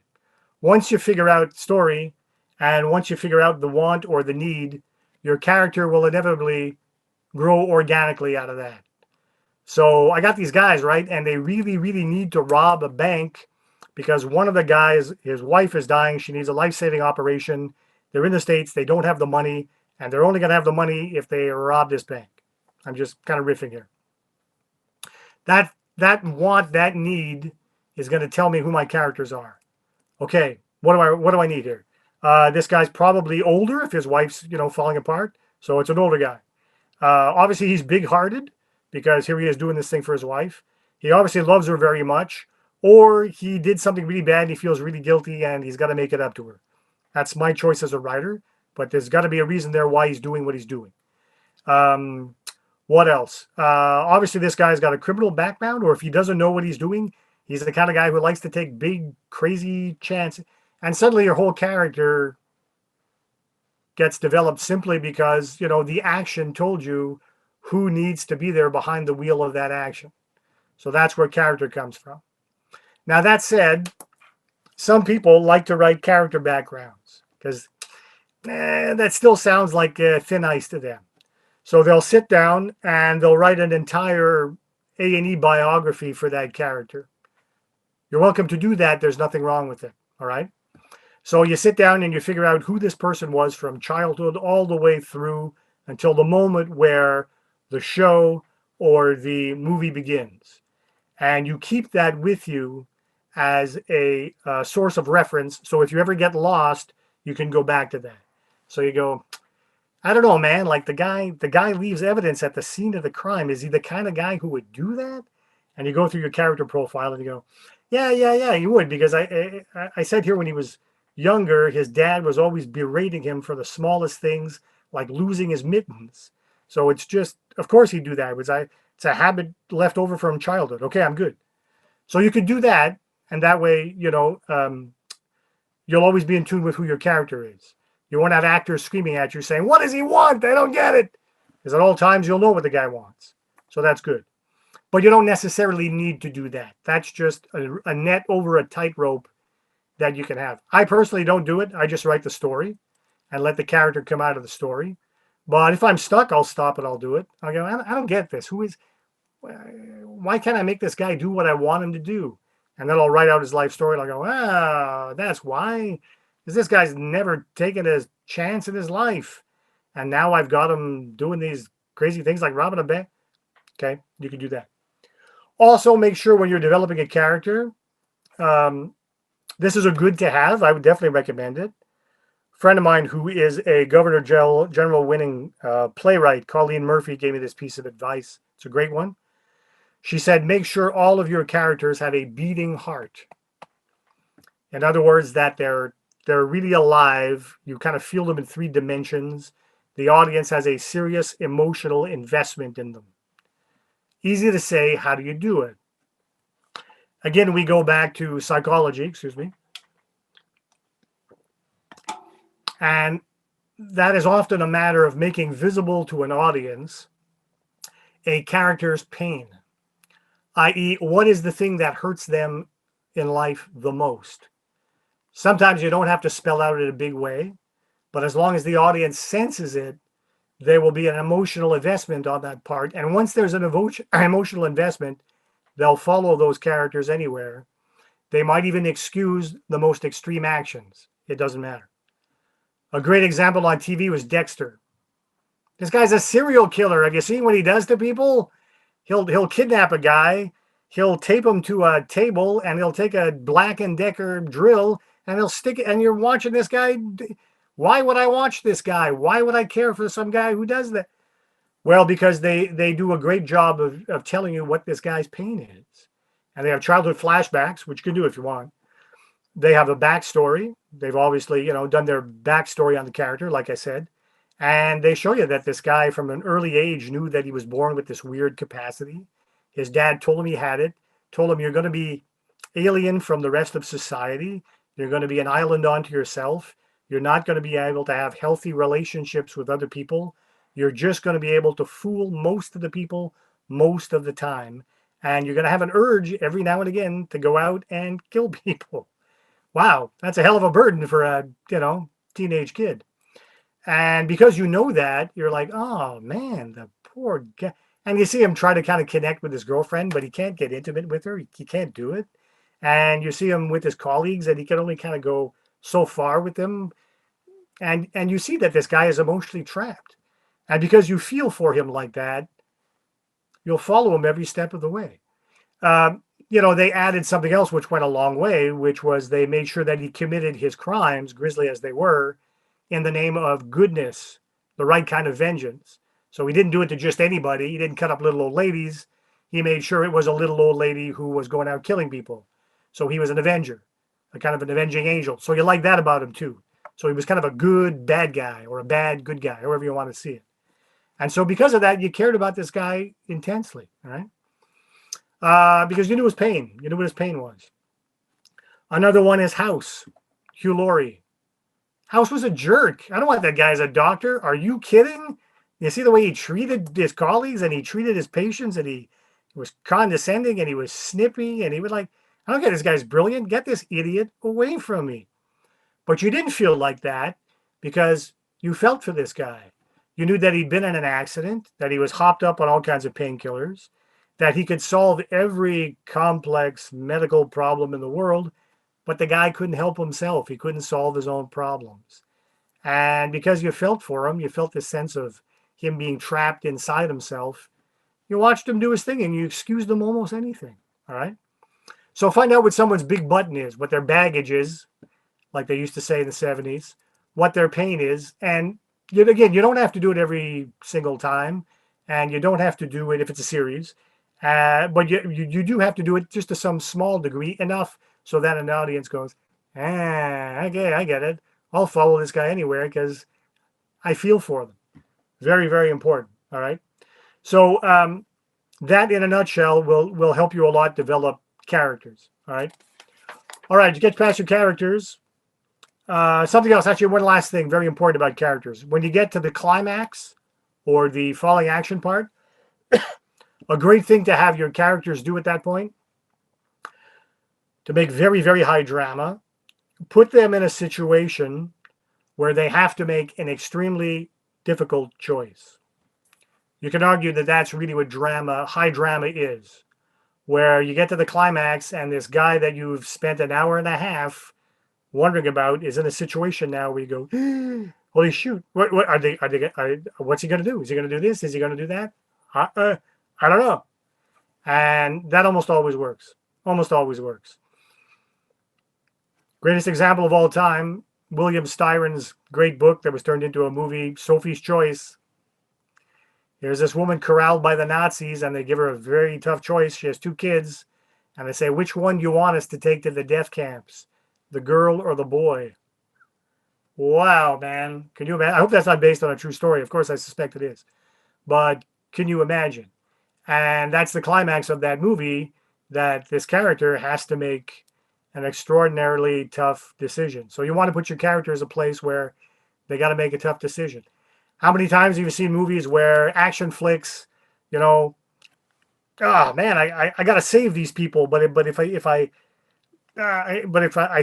Once you figure out story, and once you figure out the want or the need, your character will inevitably grow organically out of that. So I got these guys, right? And they really, really need to rob a bank because one of the guys, his wife is dying. She needs a life-saving operation. They're in the States. They don't have the money, and they're only going to have the money if they rob this bank. I'm just kind of riffing here. That want, that need is going to tell me who my characters are. Okay, what do I need here? This guy's probably older if his wife's falling apart, so it's an older guy. Obviously, he's big-hearted because here he is doing this thing for his wife. He obviously loves her very much, or he did something really bad and he feels really guilty and he's got to make it up to her. That's my choice as a writer, but there's got to be a reason there why he's doing what he's doing. What else? Obviously, this guy's got a criminal background, or if he doesn't know what he's doing, he's the kind of guy who likes to take big, crazy chances. And suddenly your whole character gets developed simply because, the action told you who needs to be there behind the wheel of that action. So that's where character comes from. Now, that said, some people like to write character backgrounds because that still sounds like thin ice to them. So they'll sit down and they'll write an entire A&E biography for that character. You're welcome to do that. There's nothing wrong with it. All right. So you sit down and you figure out who this person was from childhood all the way through until the moment where the show or the movie begins. And you keep that with you as a source of reference. So if you ever get lost, you can go back to that. So you go, I don't know, man, like the guy leaves evidence at the scene of the crime. Is he the kind of guy who would do that? And you go through your character profile and you go, yeah, he would, because I said here when he was younger, his dad was always berating him for the smallest things, like losing his mittens. So it's just, of course he'd do that. It's a habit left over from childhood. Okay, I'm good. So you could do that, and that way, you'll always be in tune with who your character is. You won't have actors screaming at you saying, what does he want? I don't get it. Because at all times, you'll know what the guy wants. So that's good. But you don't necessarily need to do that. That's just a net over a tightrope that you can have. I personally don't do it. I just write the story and let the character come out of the story. But if I'm stuck, I'll stop and I'll do it. I'll go, I don't get this. Why can't I make this guy do what I want him to do? And then I'll write out his life story and I'll go, that's why. Because this guy's never taken a chance in his life. And now I've got him doing these crazy things like robbing a bank. Okay, you can do that. Also, make sure when you're developing a character, the This is a good to have. I would definitely recommend it. A friend of mine who is a Governor General winning playwright, Colleen Murphy, gave me this piece of advice. It's a great one. She said, make sure all of your characters have a beating heart. In other words, that they're really alive. You kind of feel them in 3 dimensions. The audience has a serious emotional investment in them. Easy to say, how do you do it? Again, we go back to psychology, excuse me. And that is often a matter of making visible to an audience a character's pain, i.e., what is the thing that hurts them in life the most? Sometimes you don't have to spell out in a big way, but as long as the audience senses it, there will be an emotional investment on that part. And once there's an emotional investment, they'll follow those characters anywhere. They might even excuse the most extreme actions. It doesn't matter. A great example on TV was Dexter. This guy's a serial killer. Have you seen what he does to people? He'll kidnap a guy, he'll tape him to a table, and he'll take a Black & Decker drill and he'll stick it. And you're watching this guy. Why would I watch this guy? Why would I care for some guy who does that? Well, because they do a great job of telling you what this guy's pain is. And they have childhood flashbacks, which you can do if you want. They have a backstory. They've obviously, done their backstory on the character, like I said. And they show you that this guy from an early age knew that he was born with this weird capacity. His dad told him he had it, told him you're going to be alien from the rest of society. You're going to be an island unto yourself. You're not going to be able to have healthy relationships with other people. You're just going to be able to fool most of the people most of the time. And you're going to have an urge every now and again to go out and kill people. Wow, that's a hell of a burden for a, teenage kid. And because you know that, you're like, oh man, the poor guy. And you see him try to kind of connect with his girlfriend, but he can't get intimate with her. He can't do it. And you see him with his colleagues, and he can only kind of go so far with them. And you see that this guy is emotionally trapped. And because you feel for him like that, you'll follow him every step of the way. They added something else which went a long way, which was they made sure that he committed his crimes, grisly as they were, in the name of goodness, the right kind of vengeance. So he didn't do it to just anybody. He didn't cut up little old ladies. He made sure it was a little old lady who was going out killing people. So he was an avenger, a kind of an avenging angel. So you like that about him too. So he was kind of a good bad guy or a bad good guy, however you want to see it. And so because of that, you cared about this guy intensely, all right? Because you knew his pain. You knew what his pain was. Another one is House, Hugh Laurie. House was a jerk. I don't want that guy as a doctor. Are you kidding? You see the way he treated his colleagues and he treated his patients, and he was condescending and he was snippy and he was like, I don't get this guy's brilliant. Get this idiot away from me. But you didn't feel like that because you felt for this guy. You knew that he'd been in an accident, that he was hopped up on all kinds of painkillers, that he could solve every complex medical problem in the world, but the guy couldn't help himself. He couldn't solve his own problems. And because you felt for him, you felt this sense of him being trapped inside himself. You watched him do his thing and you excused him almost anything. All right. So find out what someone's big button is, what their baggage is, like they used to say in the 70s, what their pain is. And again, you don't have to do it every single time. And you don't have to do it if it's a series. But you do have to do it just to some small degree, enough so that an audience goes, okay, I get it. I'll follow this guy anywhere because I feel for them. Very, very important. All right. So that in a nutshell will help you a lot develop characters. All right. All right. You get past your characters. Something else, actually, one last thing very important about characters. When you get to the climax or the falling action part, a great thing to have your characters do at that point, to make very, very high drama, put them in a situation where they have to make an extremely difficult choice. You can argue that that's really what high drama is, where you get to the climax and this guy that you've spent an hour and a half wondering about is in a situation now where you go, holy shoot, what what's he going to do? Is he going to do this? Is he going to do that? I don't know. And that almost always works. Almost always works. Greatest example of all time, William Styron's great book that was turned into a movie, Sophie's Choice. Here's this woman corralled by the Nazis, and they give her a very tough choice. She has 2 kids, and they say, which one do you want us to take to the death camps, the girl or the boy? Wow, man. Can you imagine? I hope that's not based on a true story. Of course, I suspect it is. But can you imagine? And that's the climax of that movie, that this character has to make an extraordinarily tough decision. So you want to put your characters in a place where they got to make a tough decision. How many times have you seen movies where action flicks, you know, oh man, I got to save these people, but if I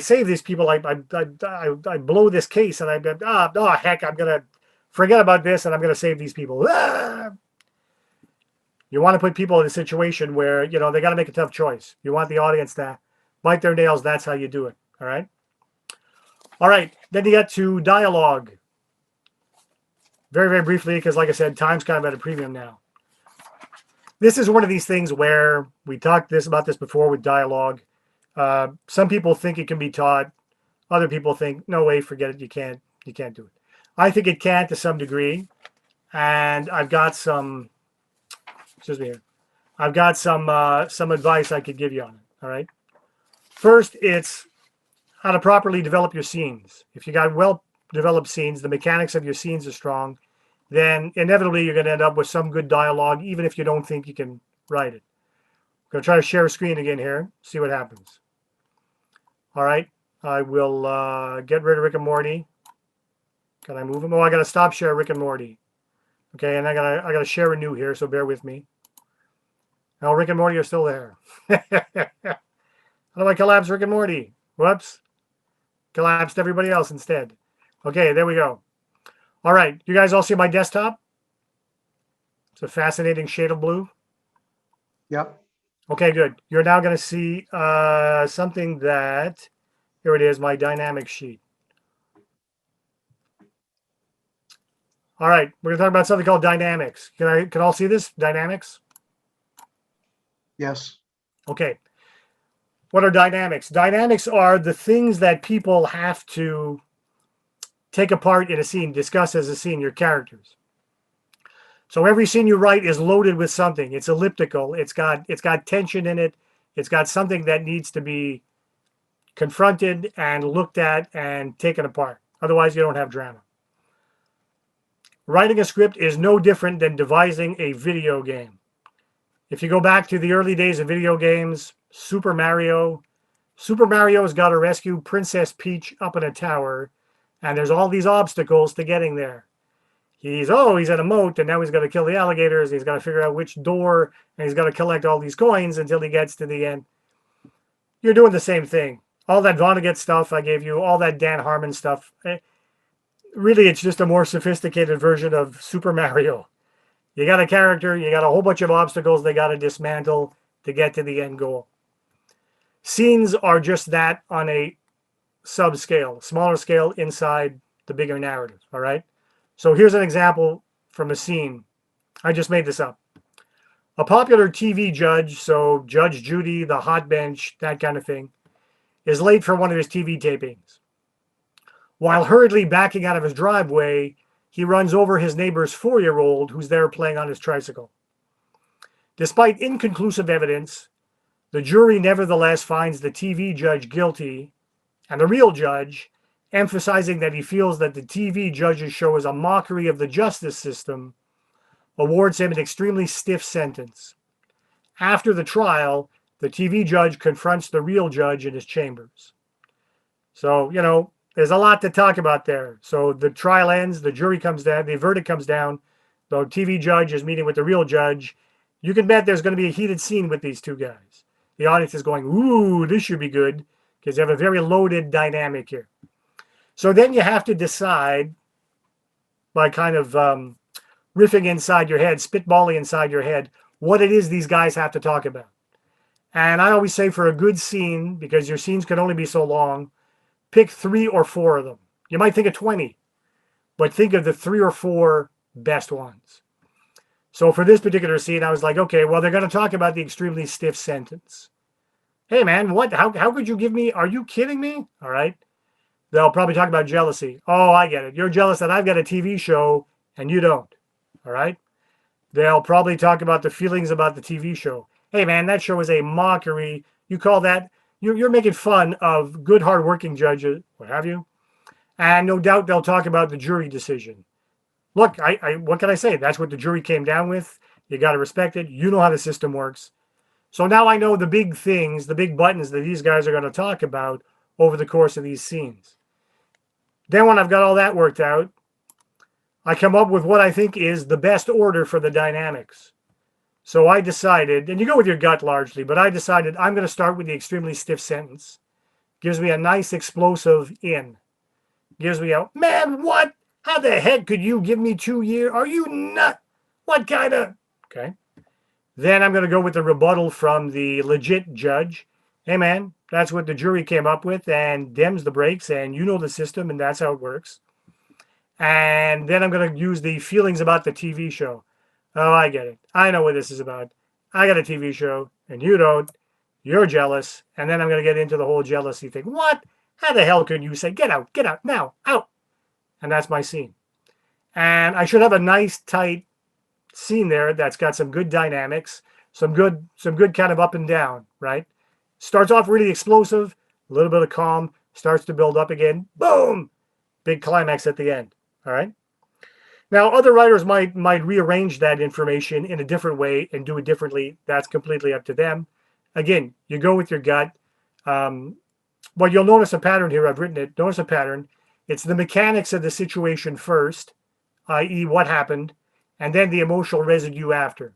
save these people, I blow this case, and heck, I'm gonna forget about this, and I'm gonna save these people. You want to put people in a situation where, you know, they got to make a tough choice. You want the audience to bite their nails. That's how you do it. All right. All right. Then you get to dialogue. Very, very briefly, because like I said, time's kind of at a premium now. This is one of these things where we talked about this before with dialogue. Some people think it can be taught. Other people think, no way, forget it. You can't do it. I think it can to some degree. And I've got some, excuse me here. I've got some advice I could give you on it. All right. First, it's how to properly develop your scenes. If you got well-developed scenes, the mechanics of your scenes are strong, then inevitably you're going to end up with some good dialogue, even if you don't think you can write it. I'm going to try to share a screen again here, see what happens. All right, I will get rid of Rick and Morty. Can I move him? Oh, I got to stop share Rick and Morty. Okay, and I got to share a new here, so bear with me. Now Rick and Morty are still there. How do I collapse Rick and Morty? Whoops. Collapsed everybody else instead. Okay, there we go. All right, you guys all see my desktop? It's a fascinating shade of blue. Yep. Okay, good. You're now going to see something that, here it is, my dynamic sheet. All right, we're going to talk about something called dynamics. Can all see this? Dynamics? Yes. Okay. What are dynamics? Dynamics are the things that people have to take apart in a scene, discuss as a scene, your characters. So every scene you write is loaded with something. It's elliptical. It's got tension in it. It's got something that needs to be confronted and looked at and taken apart. Otherwise, you don't have drama. Writing a script is no different than devising a video game. If you go back to the early days of video games, Super Mario's got to rescue Princess Peach up in a tower, and there's all these obstacles to getting there. He's at a moat, and now he's got to kill the alligators. He's got to figure out which door, and he's got to collect all these coins until he gets to the end. You're doing the same thing. All that Vonnegut stuff I gave you, all that Dan Harmon stuff, really it's just a more sophisticated version of Super Mario. You got a character, you got a whole bunch of obstacles they got to dismantle to get to the end goal. Scenes are just that on a subscale, smaller scale inside the bigger narrative, all right? So here's an example from a scene. I just made this up. A popular TV judge, so Judge Judy, the hot bench, that kind of thing, is late for one of his TV tapings. While hurriedly backing out of his driveway, he runs over his neighbor's 4-year-old who's there playing on his tricycle. Despite inconclusive evidence, the jury nevertheless finds the TV judge guilty, and the real judge, emphasizing that he feels that the TV judge's show is a mockery of the justice system, awards him an extremely stiff sentence. After the trial, the TV judge confronts the real judge in his chambers. So, you know, there's a lot to talk about there. So the trial ends, the jury comes down, the verdict comes down, the TV judge is meeting with the real judge. You can bet there's going to be a heated scene with these two guys. The audience is going, ooh, this should be good, because you have a very loaded dynamic here. So then you have to decide by kind of riffing inside your head, spitballing inside your head, what it is these guys have to talk about. And I always say for a good scene, because your scenes can only be so long, pick 3 or 4 of them. You might think of 20, but think of the 3 or 4 best ones. So for this particular scene, I was like, okay, well, they're going to talk about the extremely stiff sentence. Hey, man, what? How could you give me? Are you kidding me? All right. They'll probably talk about jealousy. Oh, I get it. You're jealous that I've got a TV show and you don't. All right. They'll probably talk about the feelings about the TV show. Hey, man, that show is a mockery. You call that, you're making fun of good, hardworking judges, what have you. And no doubt they'll talk about the jury decision. Look, what can I say? That's what the jury came down with. You got to respect it. You know how the system works. So now I know the big things, the big buttons that these guys are going to talk about over the course of these scenes. Then when I've got all that worked out, I come up with what I think is the best order for the dynamics. So I decided, and you go with your gut largely, but I decided I'm going to start with the extremely stiff sentence. Gives me a nice explosive in. Gives me a, man, what? How the heck could you give me 2 years? Are you nut? What kind of? Okay. Then I'm going to go with the rebuttal from the legit judge. Hey, man, that's what the jury came up with, and Dems the breaks, and you know the system, and that's how it works. And then I'm going to use the feelings about the TV show. Oh, I get it. I know what this is about. I got a TV show, and you don't. You're jealous. And then I'm going to get into the whole jealousy thing. What? How the hell can you say, get out, now, out? And that's my scene. And I should have a nice, tight scene there that's got some good dynamics, some good kind of up and down, right? Starts off really explosive, a little bit of calm, starts to build up again. Boom! Big climax at the end. All right. Now, other writers might rearrange that information in a different way and do it differently. That's completely up to them. Again, you go with your gut. But you'll notice a pattern here. I've written it. Notice a pattern. It's the mechanics of the situation first, i.e. what happened, and then the emotional residue after.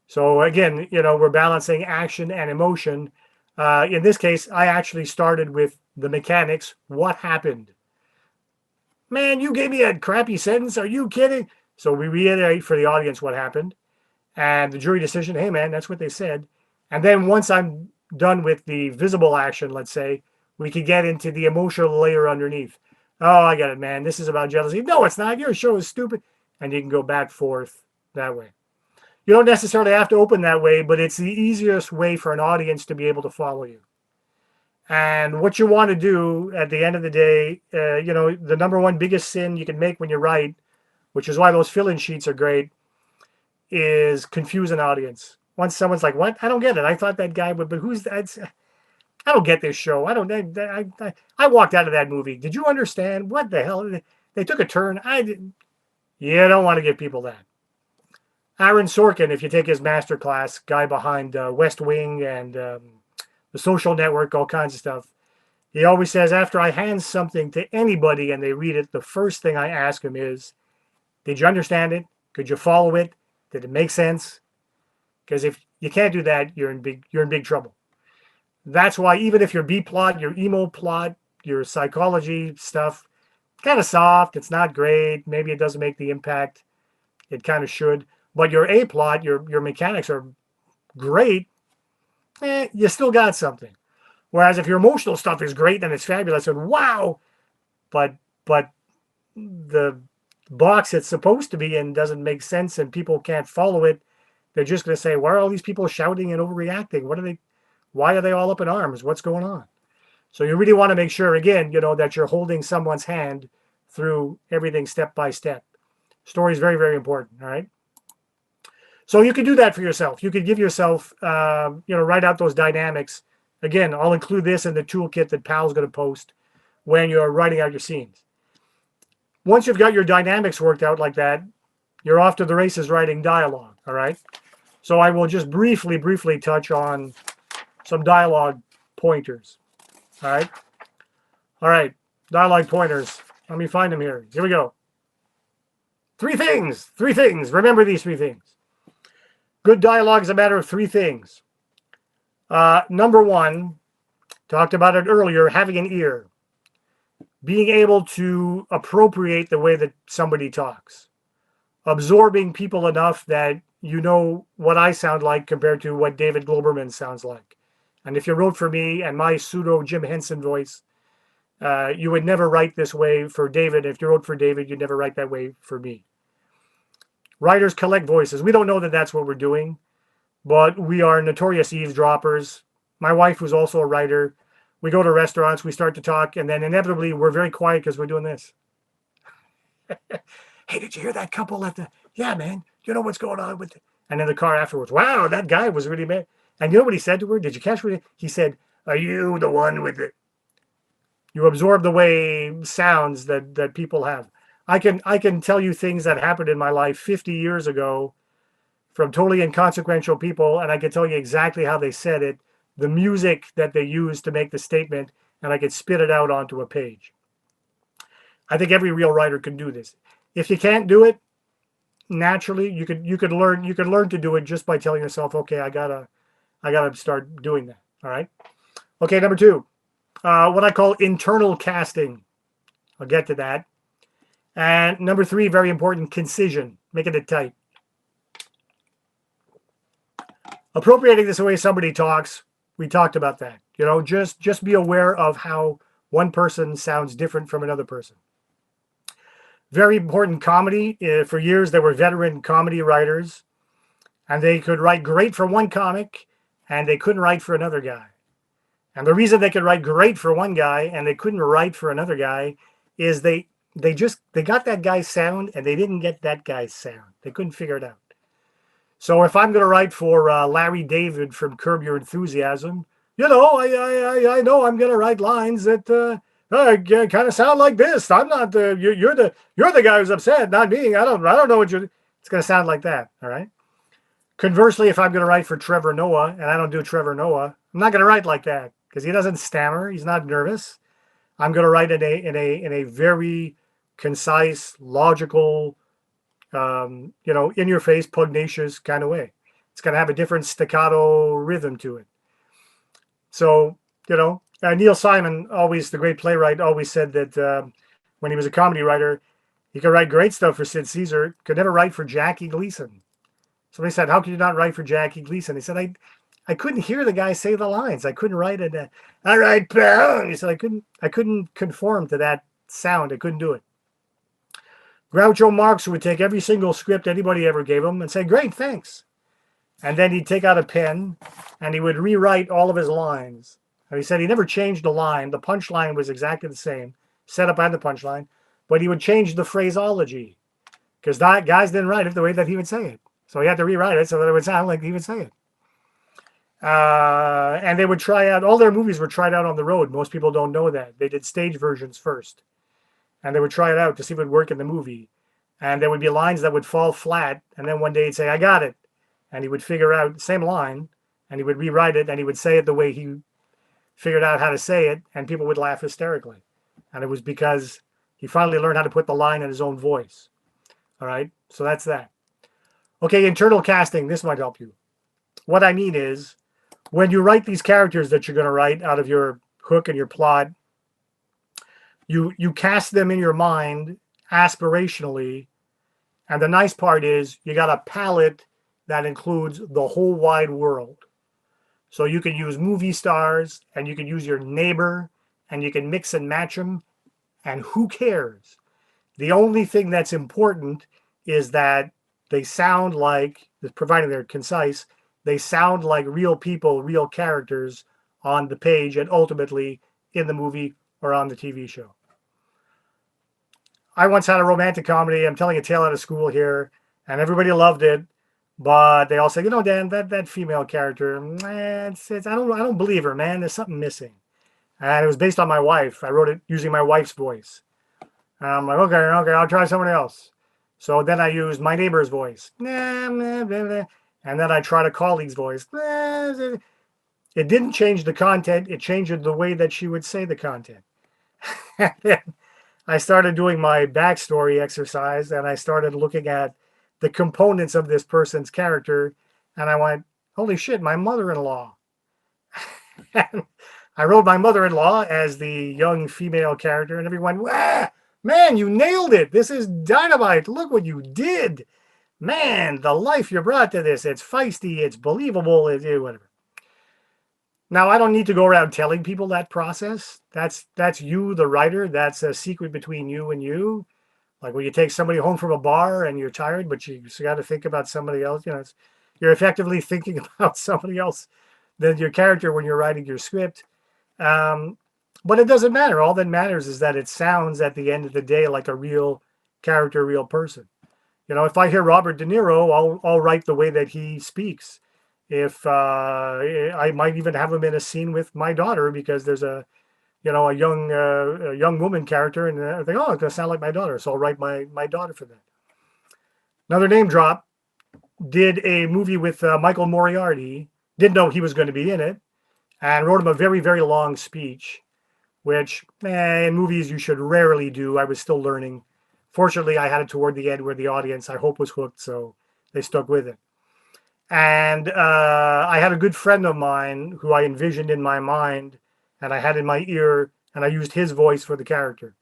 So again, we're balancing action and emotion. In this case, I actually started with the mechanics. What happened? Man, you gave me a crappy sentence. Are you kidding? So we reiterate for the audience what happened. And the jury decision, hey, man, that's what they said. And then once I'm done with the visible action, let's say, we could get into the emotional layer underneath. Oh, I get it, man. This is about jealousy. No, it's not. Your show is stupid. And you can go back forth that way. You don't necessarily have to open that way, but it's the easiest way for an audience to be able to follow you. And what you want to do at the end of the day, the number one biggest sin you can make when you write, which is why those fill-in sheets are great, is confuse an audience. Once someone's like, what? I don't get it. I thought that guy would, but who's that? I don't get this show. I walked out of that movie. Did you understand? What the hell? They took a turn. You don't want to give people that. Aaron Sorkin, if you take his masterclass, guy behind West Wing and The Social Network, all kinds of stuff. He always says, after I hand something to anybody and they read it, the first thing I ask them is, did you understand it? Could you follow it? Did it make sense? Because if you can't do that, you're in big trouble. That's why even if your B plot, your emo plot, your psychology stuff, kind of soft, it's not great, maybe it doesn't make the impact it kind of should, but your A plot, your mechanics are great, you still got something. Whereas if your emotional stuff is great and it's fabulous and wow, but the box it's supposed to be in doesn't make sense and people can't follow it, they're just going to say, why are all these people shouting and overreacting? Why are they all up in arms? What's going on? So you really want to make sure, again, that you're holding someone's hand through everything step by step. Story is very, very important. All right. So you can do that for yourself. You could give yourself, write out those dynamics. Again, I'll include this in the toolkit that Pal's going to post when you're writing out your scenes. Once you've got your dynamics worked out like that, you're off to the races writing dialogue. All right. So I will just briefly touch on some dialogue pointers. All right. All right. Dialogue pointers. Let me find them here. Here we go. Three things. Remember these three things. Good dialogue is a matter of three things. Number one, talked about it earlier, having an ear. Being able to appropriate the way that somebody talks. Absorbing people enough that you know what I sound like compared to what David Globerman sounds like. And if you wrote for me and my pseudo Jim Henson voice, you would never write this way for David. If you wrote for David, you'd never write that way for me. Writers collect voices. We don't know that that's what we're doing, but we are notorious eavesdroppers. my wife, who's also a writer, we go to restaurants, we start to talk, and then inevitably we're very quiet because we're doing this. Hey, did you hear that couple at the? Yeah, man. You know what's going on with it? And in the car afterwards, wow, that guy was really mad. And you know what he said to her? Did you catch what he said? Are you the one with it? You absorb the way sounds that people have. I can tell you things that happened in my life 50 years ago from totally inconsequential people, and I can tell you exactly how they said it, the music that they used to make the statement, and I could spit it out onto a page. I think every real writer can do this. If you can't do it naturally, you could learn to do it just by telling yourself, okay, I gotta start doing that. All right. Okay, number 2, what I call internal casting. I'll get to that. And number 3, very important, concision, making it tight. Appropriating this way somebody talks. We talked about that. You know, just be aware of how one person sounds different from another person. Very important, comedy. For years, there were veteran comedy writers, and they could write great for one comic, and they couldn't write for another guy. And the reason they could write great for one guy and they couldn't write for another guy is they got that guy's sound and they didn't get that guy's sound. They couldn't figure it out. So if I'm going to write for Larry David from Curb Your Enthusiasm, you know, I know I'm going to write lines that kind of sound like this. I'm not you're the guy who's upset, not me. I don't know what it's going to sound like that. All right. Conversely, if I'm going to write for Trevor Noah and I don't do Trevor Noah, I'm not going to write like that because he doesn't stammer. He's not nervous. I'm going to write in a very concise, logical, in your face, pugnacious kind of way. It's going to have a different staccato rhythm to it. So, Neil Simon, always the great playwright, always said that when he was a comedy writer, he could write great stuff for Sid Caesar, could never write for Jackie Gleason. Somebody said, how could you not write for Jackie Gleason? He said, I couldn't hear the guy say the lines. I couldn't write it. All right, pal. He said, I couldn't conform to that sound. I couldn't do it. Groucho Marx would take every single script anybody ever gave him and say, great, thanks. And then he'd take out a pen and he would rewrite all of his lines. And he said he never changed the line. The punchline was exactly the same, set up on the punchline, but he would change the phraseology because guys didn't write it the way that he would say it. So he had to rewrite it so that it would sound like he would say it. And they would try out, all their movies were tried out on the road. Most people don't know that. They did stage versions first. And they would try it out to see if it would work in the movie. And there would be lines that would fall flat. And then one day he'd say, I got it. And he would figure out the same line. And he would rewrite it. And he would say it the way he figured out how to say it. And people would laugh hysterically. And it was because he finally learned how to put the line in his own voice. All right. So that's that. Okay, internal casting, this might help you. What I mean is, when you write these characters that you're going to write out of your hook and your plot, you cast them in your mind aspirationally. And the nice part is you got a palette that includes the whole wide world. So you can use movie stars and you can use your neighbor and you can mix and match them. And who cares? The only thing that's important is that they sound like, providing they're concise, they sound like real people, real characters on the page and ultimately in the movie or on the TV show. I once had a romantic comedy. I'm telling a tale out of school here, and everybody loved it, but they all said, Dan, that female character, I don't believe her, man. There's something missing. And it was based on my wife. I wrote it using my wife's voice. And I'm like, okay, I'll try someone else. So then I used my neighbor's voice. And then I tried a colleague's voice. It didn't change the content. It changed the way that she would say the content. And then I started doing my backstory exercise and I started looking at the components of this person's character. And I went, holy shit, my mother-in-law. I wrote my mother-in-law as the young female character and everyone, wah! Man, you nailed it. This is dynamite. Look what you did. Man, the life you brought to this. It's feisty. It's believable. It's whatever. Now, I don't need to go around telling people that process. That's you, the writer. That's a secret between you and you. Like when you take somebody home from a bar and you're tired, but you got to think about somebody else. You're effectively thinking about somebody else than your character when you're writing your script. But it doesn't matter. All that matters is that it sounds at the end of the day like a real character, real person. You know, if I hear Robert De Niro, I'll write the way that he speaks. If I might even have him in a scene with my daughter because there's a young woman character, and I think, oh, it's gonna sound like my daughter, so I'll write my daughter for that. Another name drop. Did a movie with Michael Moriarty. Didn't know he was going to be in it, and wrote him a very, very long speech, which in movies you should rarely do. I was still learning. Fortunately, I had it toward the end where the audience, I hope, was hooked, so they stuck with it. And I had a good friend of mine who I envisioned in my mind, and I had in my ear, and I used his voice for the character.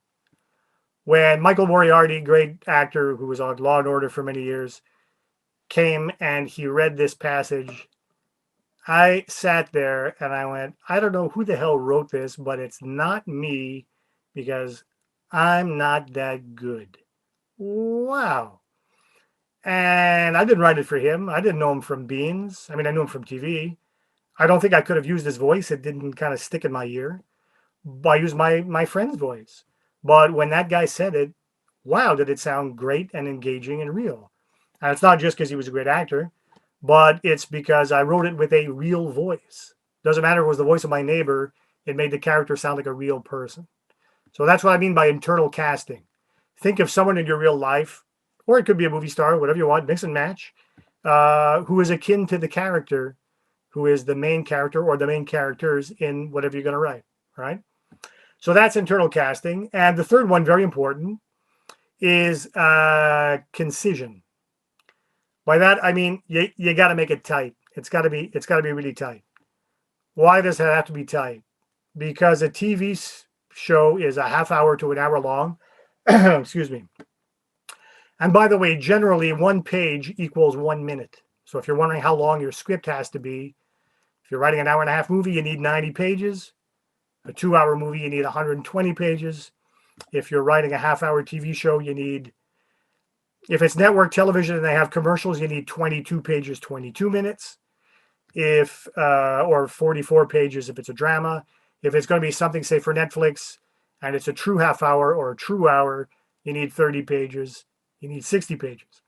When Michael Moriarty, great actor who was on Law and Order for many years, came and he read this passage, I sat there and I went, I don't know who the hell wrote this, but it's not me because I'm not that good. Wow. And I didn't write it for him. I didn't know him from Beans. I mean, I knew him from TV. I don't think I could have used his voice. It didn't kind of stick in my ear. But I used my friend's voice. But when that guy said it, wow, did it sound great and engaging and real. And it's not just because he was a great actor, but it's because I wrote it with a real voice. Doesn't matter if it was the voice of my neighbor, it made the character sound like a real person. So that's what I mean by internal casting. Think of someone in your real life, or it could be a movie star, whatever you want, mix and match, who is akin to the character, who is the main character or the main characters in whatever you're going to write, right? So that's internal casting. And the third one, very important, is concision. By that, I mean, you got to make it tight. It's got to be really tight. Why does it have to be tight? Because a TV show is a half hour to an hour long. Excuse me. And by the way, generally 1 page equals 1 minute. So if you're wondering how long your script has to be, if you're writing an hour and a half movie, you need 90 pages. A 2-hour movie, you need 120 pages. If you're writing a half-hour TV show, you need, if it's network television and they have commercials, you need 22 pages, 22 minutes. If, or 44 pages if it's a drama. If it's going to be something, say, for Netflix, and it's a true half hour or a true hour, you need 30 pages. You need 60 pages.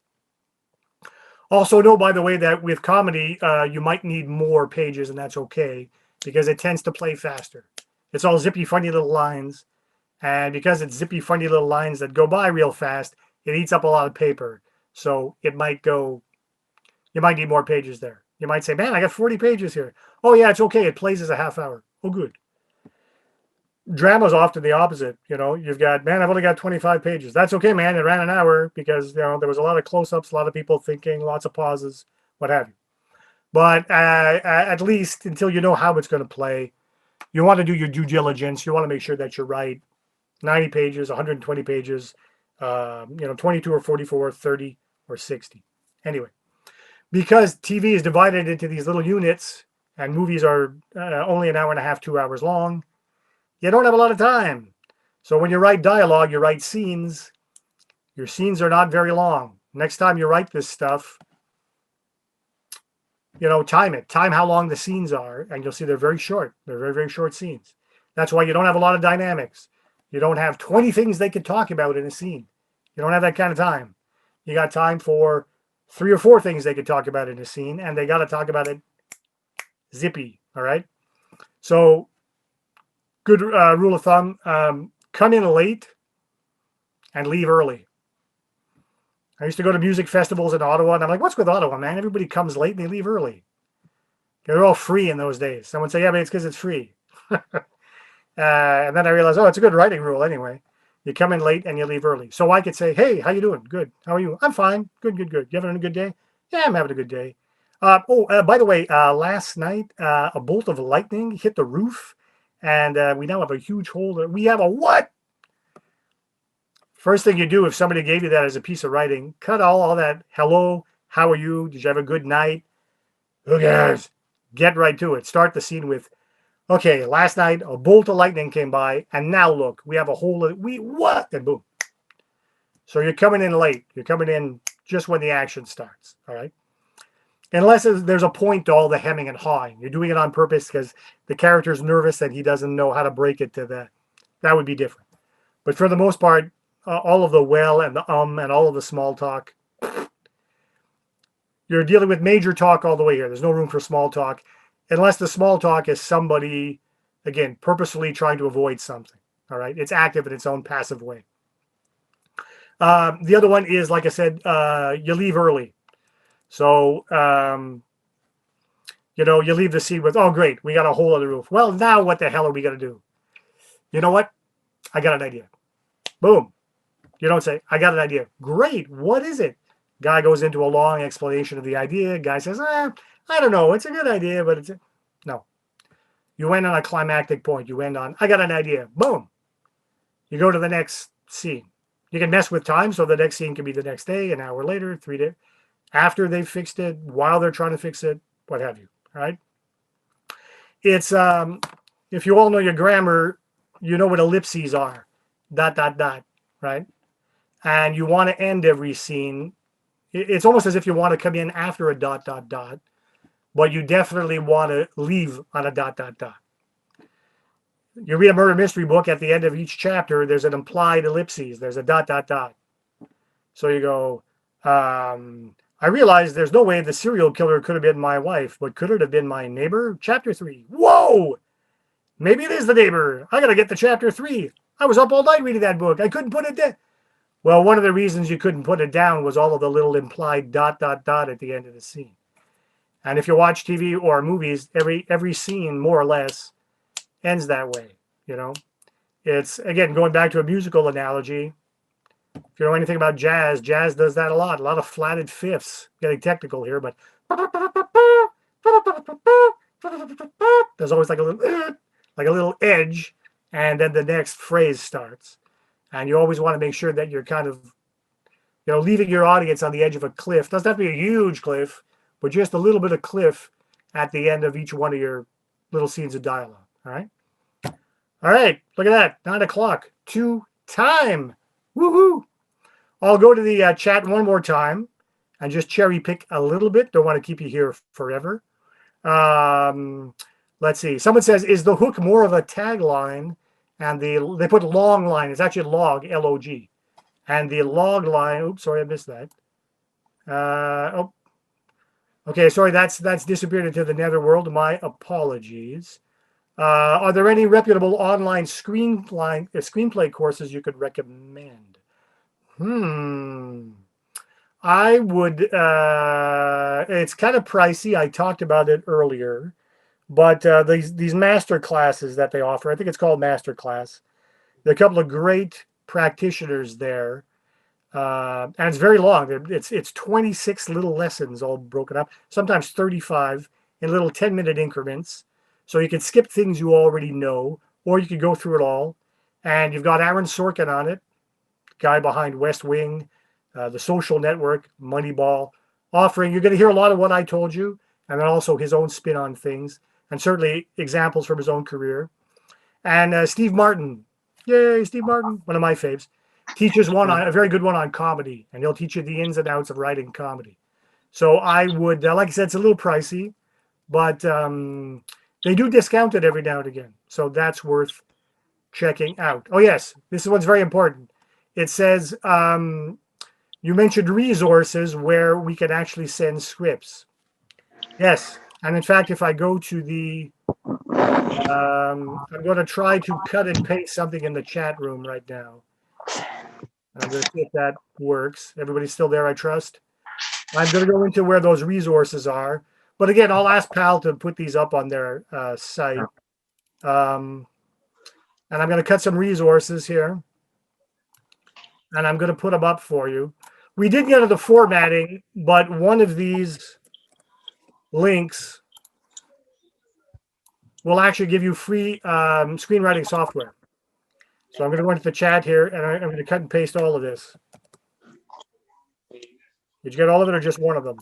Also know, by the way, that with comedy, you might need more pages, and that's okay, because it tends to play faster. It's all zippy, funny little lines. And because it's zippy, funny little lines that go by real fast, it eats up a lot of paper. So it might go, you might need more pages there. You might say, man, I got 40 pages here. Oh, yeah, it's okay. It plays as a half hour. Oh, good. Drama's often the opposite. You know, you've got, man, I've only got 25 pages. That's okay, man. It ran an hour because, you know, there was a lot of close-ups, a lot of people thinking, lots of pauses, what have you. But at least until you know how it's going to play, you want to do your due diligence. You want to make sure that you're right. 90 pages, 120 pages, 22 or 44, 30 or 60. Anyway, because TV is divided into these little units and movies are only an hour and a half, 2 hours long, you don't have a lot of time. So when you write dialogue, you write scenes. Your scenes are not very long. Next time you write this stuff, time it. Time how long the scenes are, and you'll see they're very short. They're very, very short scenes. That's why you don't have a lot of dynamics. You don't have 20 things they could talk about in a scene. You don't have that kind of time. You got time for 3 or 4 things they could talk about in a scene, and they got to talk about it zippy, all right? So good rule of thumb, come in late and leave early. I used to go to music festivals in Ottawa, and I'm like, what's with Ottawa, man? Everybody comes late and they leave early. They're all free in those days. Someone say, yeah, but it's because it's free. And then I realized, oh, it's a good writing rule anyway. You come in late and you leave early. So I could say, hey, how you doing? Good. How are you? I'm fine. Good, good, good. You having a good day? Yeah, I'm having a good day. By the way, last night, a bolt of lightning hit the roof, and we now have a huge hole. We have a what? First thing you do if somebody gave you that as a piece of writing, cut all that, hello, how are you? Did you have a good night? Who cares? Get right to it. Start the scene with, okay, last night a bolt of lightning came by, and now look, we have a hole. What? And boom. So you're coming in late. You're coming in just when the action starts, all right? unless there's a point to all the hemming and hawing. You're doing it on purpose because the character's nervous and he doesn't know how to break it to that would be different. But for the most part, all of the well and the and all of the small talk, you're dealing with major talk all the way here. There's no room for small talk unless the small talk is somebody, again, purposefully trying to avoid something. All right. It's active in its own passive way. The other one is, like I said, you leave early. So, you leave the scene with, oh, great, we got a hole in the roof. Well, now what the hell are we going to do? You know what? I got an idea. Boom. You don't say, I got an idea. Great. What is it? Guy goes into a long explanation of the idea. Guy says, I don't know. It's a good idea, but it's no. You end on a climactic point. You end on, I got an idea. Boom. You go to the next scene. You can mess with time, so the next scene can be the next day, an hour later, 3 days, after they've fixed it, while they're trying to fix it, what have you. All right. It's if you all know your grammar, you know what ellipses are. ... Right? And you want to end every scene. It's almost as if you want to come in after a ... but you definitely want to leave on a ... You read a murder mystery book, at the end of each chapter, there's an implied ellipses. There's a ... So you go, I realized there's no way the serial killer could have been my wife, but could it have been my neighbor? Chapter 3. Whoa! Maybe it is the neighbor. I got to get to chapter 3. I was up all night reading that book. I couldn't put it down. Well, one of the reasons you couldn't put it down was all of the little implied ... at the end of the scene. And if you watch TV or movies, every scene, more or less, ends that way. It's, again, going back to a musical analogy. If you know anything about jazz does that a lot of flatted fifths. Getting technical here, but there's always like a little edge, and then the next phrase starts. And you always want to make sure that you're kind of, leaving your audience on the edge of a cliff. Doesn't have to be a huge cliff, but just a little bit of cliff at the end of each one of your little scenes of dialogue. All right. All right. Look at that. 9 o'clock. To time. Woohoo. I'll go to the chat one more time and just cherry pick a little bit. Don't want to keep you here forever. Let's see. Someone says, is the hook more of a tagline? And they put long line. It's actually log, L-O-G. And the log line, oops, sorry, I missed that. Okay, sorry, that's disappeared into the netherworld. My apologies. Are there any reputable online screenplay courses you could recommend? I would, it's kind of pricey. I talked about it earlier, but these master classes that they offer, I think it's called master class. There are a couple of great practitioners there, and it's very long. It's 26 little lessons all broken up, sometimes 35 in little 10-minute increments. So you can skip things you already know, or you could go through it all. And you've got Aaron Sorkin on it, guy behind West Wing, The Social Network, Moneyball, offering. You're going to hear a lot of what I told you, and then also his own spin on things, and certainly examples from his own career. And Steve Martin, yay, Steve Martin, one of my faves, teaches a very good one on comedy, and he'll teach you the ins and outs of writing comedy. So I would, like I said, it's a little pricey, but they do discount it every now and again. So that's worth checking out. Oh, yes, this one's very important. It says, you mentioned resources where we can actually send scripts. Yes. And in fact, if I go to the, I'm going to try to cut and paste something in the chat room right now. I'm going to see if that works. Everybody's still there, I trust. I'm going to go into where those resources are. But again, I'll ask Pal to put these up on their site. And I'm going to cut some resources here. And I'm going to put them up for you. We did get into the formatting, but one of these links will actually give you free screenwriting software. So I'm going to go into the chat here, and I'm going to cut and paste all of this. Did you get all of it or just one of them?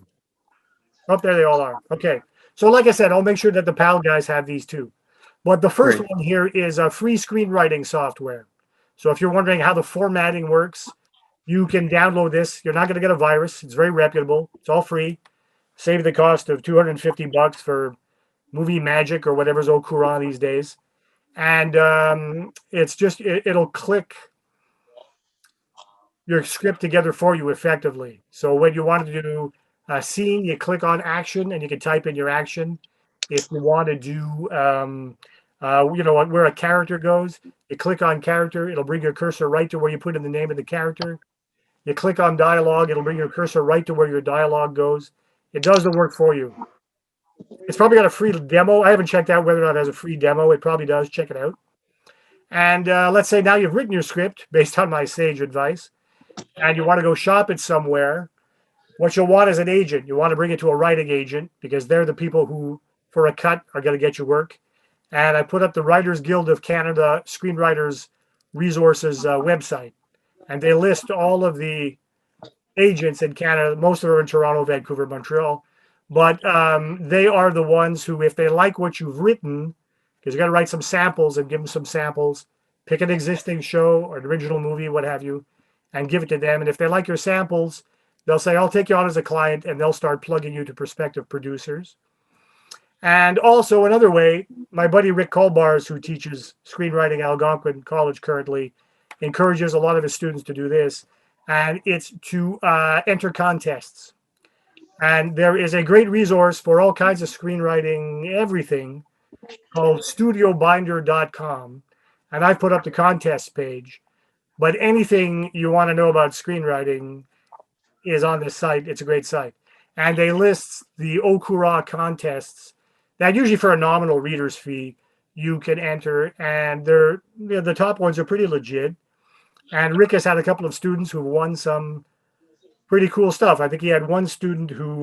Oh, there they all are. Okay. So like I said, I'll make sure that the PAL guys have these too. But the first one here is a free screenwriting software. So if you're wondering how the formatting works, you can download this. You're not going to get a virus. It's very reputable. It's all free. save the cost of $250 for movie magic or whatever's au courant these days. And it's just, it'll click your script together for you effectively. So when you want to do a scene, you click on action and you can type in your action. If you want to do, where a character goes, you click on character, it'll bring your cursor right to where you put in the name of the character. You click on dialogue, it'll bring your cursor right to where your dialogue goes. It does the work for you. It's probably got a free demo. I haven't checked out whether or not it has a free demo. It probably does. Check it out. And let's say now you've written your script based on my sage advice, and you want to go shop it somewhere. What you'll want is an agent. You want to bring it to a writing agent because they're the people who, for a cut, are going to get you work. And I put up the Writers Guild of Canada Screenwriters Resources website, and they list all of the agents in Canada. Most of them are in Toronto, Vancouver, Montreal, but they are the ones who, if they like what you've written, because you got to write some samples and give them some samples, pick an existing show or an original movie, what have you, and give it to them. And if they like your samples, they'll say, I'll take you on as a client, and they'll start plugging you to prospective producers. And also another way, my buddy Rick Colbars, who teaches screenwriting at Algonquin College currently, encourages a lot of his students to do this, and it's to enter contests. And there is a great resource for all kinds of screenwriting, everything, called studiobinder.com. And I've put up the contest page. But anything you want to know about screenwriting is on this site. It's a great site. And they list the au courant contests that usually for a nominal reader's fee you can enter. And they're, the top ones are pretty legit. And Rick has had a couple of students who won some pretty cool stuff. I think he had one student who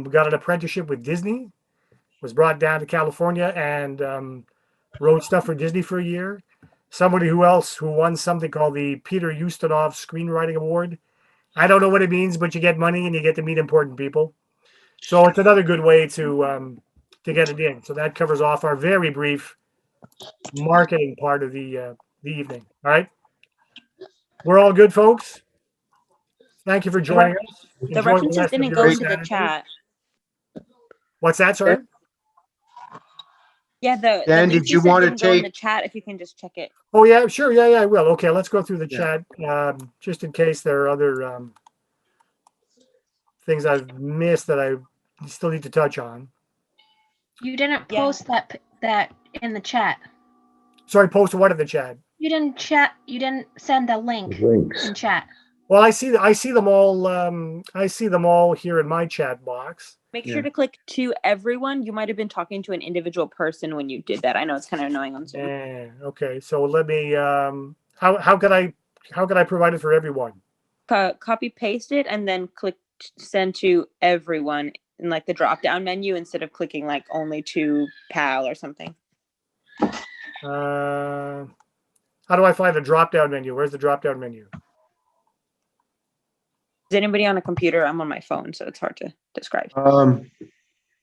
got an apprenticeship with Disney, was brought down to California and wrote stuff for Disney for a year. Somebody who won something called the Peter Ustinov Screenwriting Award. I don't know what it means, but you get money and you get to meet important people. So it's another good way to get it in. So that covers off our very brief marketing part of the evening. All right. We're all good, folks. Thank you for joining us. The Enjoy references rest of didn't your go into the Saturday. chat. What's that, sorry? Yeah, the Dan, links did you said want to didn't go in take? the chat. If you can just check it. Oh, yeah, sure. Yeah, I will. Okay, let's go through the Yeah. chat just in case there are other things I've missed that I still need to touch on. You didn't Yeah. post that in the chat. Sorry, post what in the chat? You didn't chat. You didn't send a link in chat. Well, I see them all. I see them all here in my chat box. Make Yeah. sure to click to everyone. You might have been talking to an individual person when you did that. I know it's kind of annoying on Zoom. Yeah. Okay. So let me. How could I provide it for everyone? Copy paste it and then click send to everyone in like the drop down menu instead of clicking like only to PAL or something. How do I find the drop down menu? Where's the drop down menu? Is anybody on a computer? I'm on my phone, so it's hard to describe.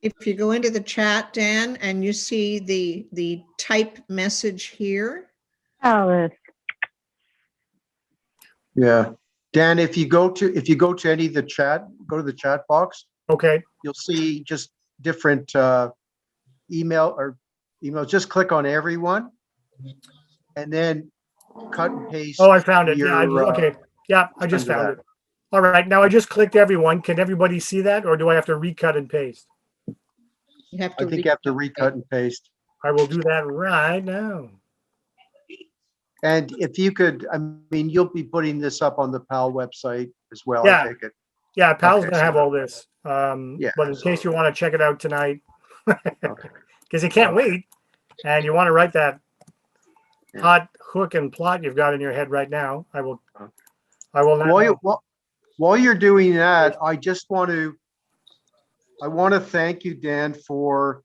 If you go into the chat, Dan, and you see the type message here. Alice. Yeah, Dan, if you go to any of the chat, go to the chat box. Okay. You'll see just different emails. Just click on everyone, and then cut and paste. Oh, I found it. your, Okay. Yeah, I just under found that. it. All right. Now I just clicked everyone. Can everybody see that, or do I have to recut and paste? You have I to think you have to recut and paste. I will do that right now. And if you could, I mean, you'll be putting this up on the PAL website as well, Yeah. I take it. Yeah, Pal's Okay, gonna have so- all this. Yeah, But in case you want to check it out tonight, Okay. because you can't wait, and you want to write that Yeah. hot hook and plot you've got in your head right now, I will. Okay. I will now. While you're doing that, I want to thank you, Dan, for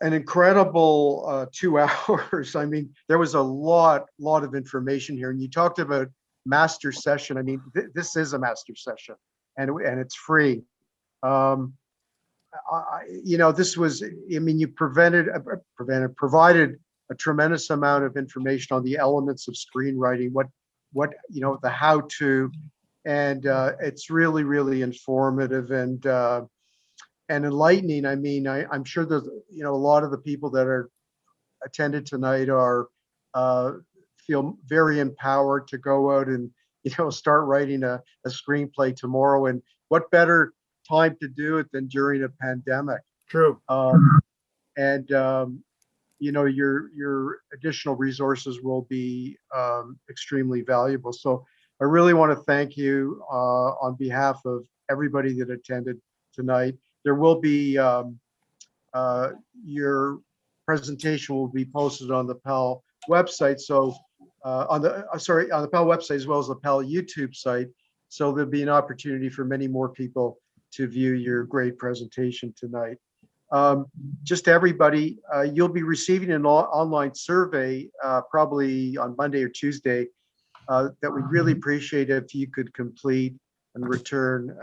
an incredible 2 hours. I mean, there was a lot of information here, and you talked about master session. I mean, this is a master session, and it's free. This was. I mean, you provided a tremendous amount of information on the elements of screenwriting, what the how to, And it's really, really informative and enlightening. I mean, I'm sure there's, you know, a lot of the people that are attended tonight are feel very empowered to go out and, you know, start writing a screenplay tomorrow. And what better time to do it than during a pandemic? True. You know, your additional resources will be extremely valuable. So I really want to thank you on behalf of everybody that attended tonight. There will be your presentation will be posted on the PAL website. So on the on the PAL website as well as the PAL YouTube site. So there'll be an opportunity for many more people to view your great presentation tonight. Just everybody, you'll be receiving an online survey probably on Monday or Tuesday that we'd really appreciate if you could complete and return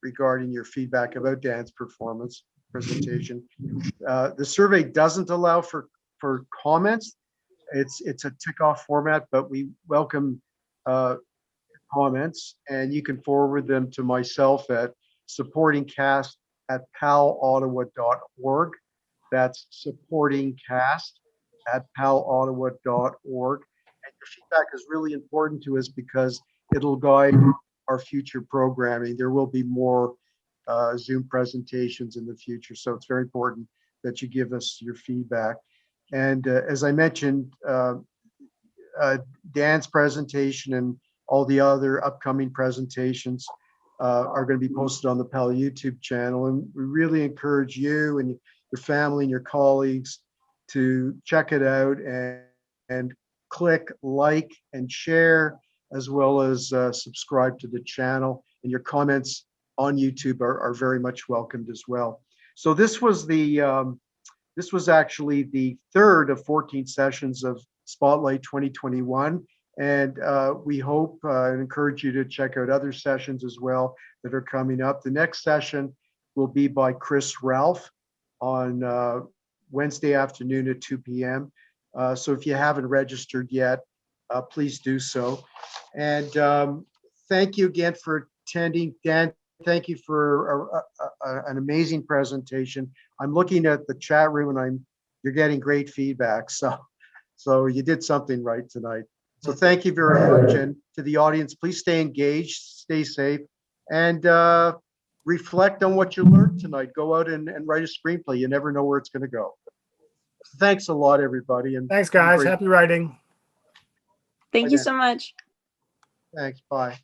regarding your feedback about Dan's performance presentation. The survey doesn't allow for comments. It's a tick-off format, but we welcome comments, and you can forward them to myself at supportingcast@palottawa.org. That's supportingcast@palottawa.org. And your feedback is really important to us because it'll guide our future programming. There will be more Zoom presentations in the future, so it's very important that you give us your feedback. And as I mentioned, Dan's presentation and all the other upcoming presentations are going to be posted on the PAL YouTube channel. And we really encourage you and your family and your colleagues to check it out and click like and share, as well as subscribe to the channel. And your comments on YouTube are very much welcomed as well. So this was actually the third of 14 sessions of Spotlight 2021. And we hope and encourage you to check out other sessions as well that are coming up. The next session will be by Chris Ralph on Wednesday afternoon at 2 p.m. So if you haven't registered yet, please do so. And thank you again for attending. Dan, thank you for an amazing presentation. I'm looking at the chat room and you're getting great feedback. So you did something right tonight. So thank you very much. And to the audience, please stay engaged, stay safe, and reflect on what you learned tonight. Go out and write a screenplay. You never know where it's going to go. Thanks a lot, everybody. And thanks, guys. Happy writing. Thank you so much. Thanks. Bye.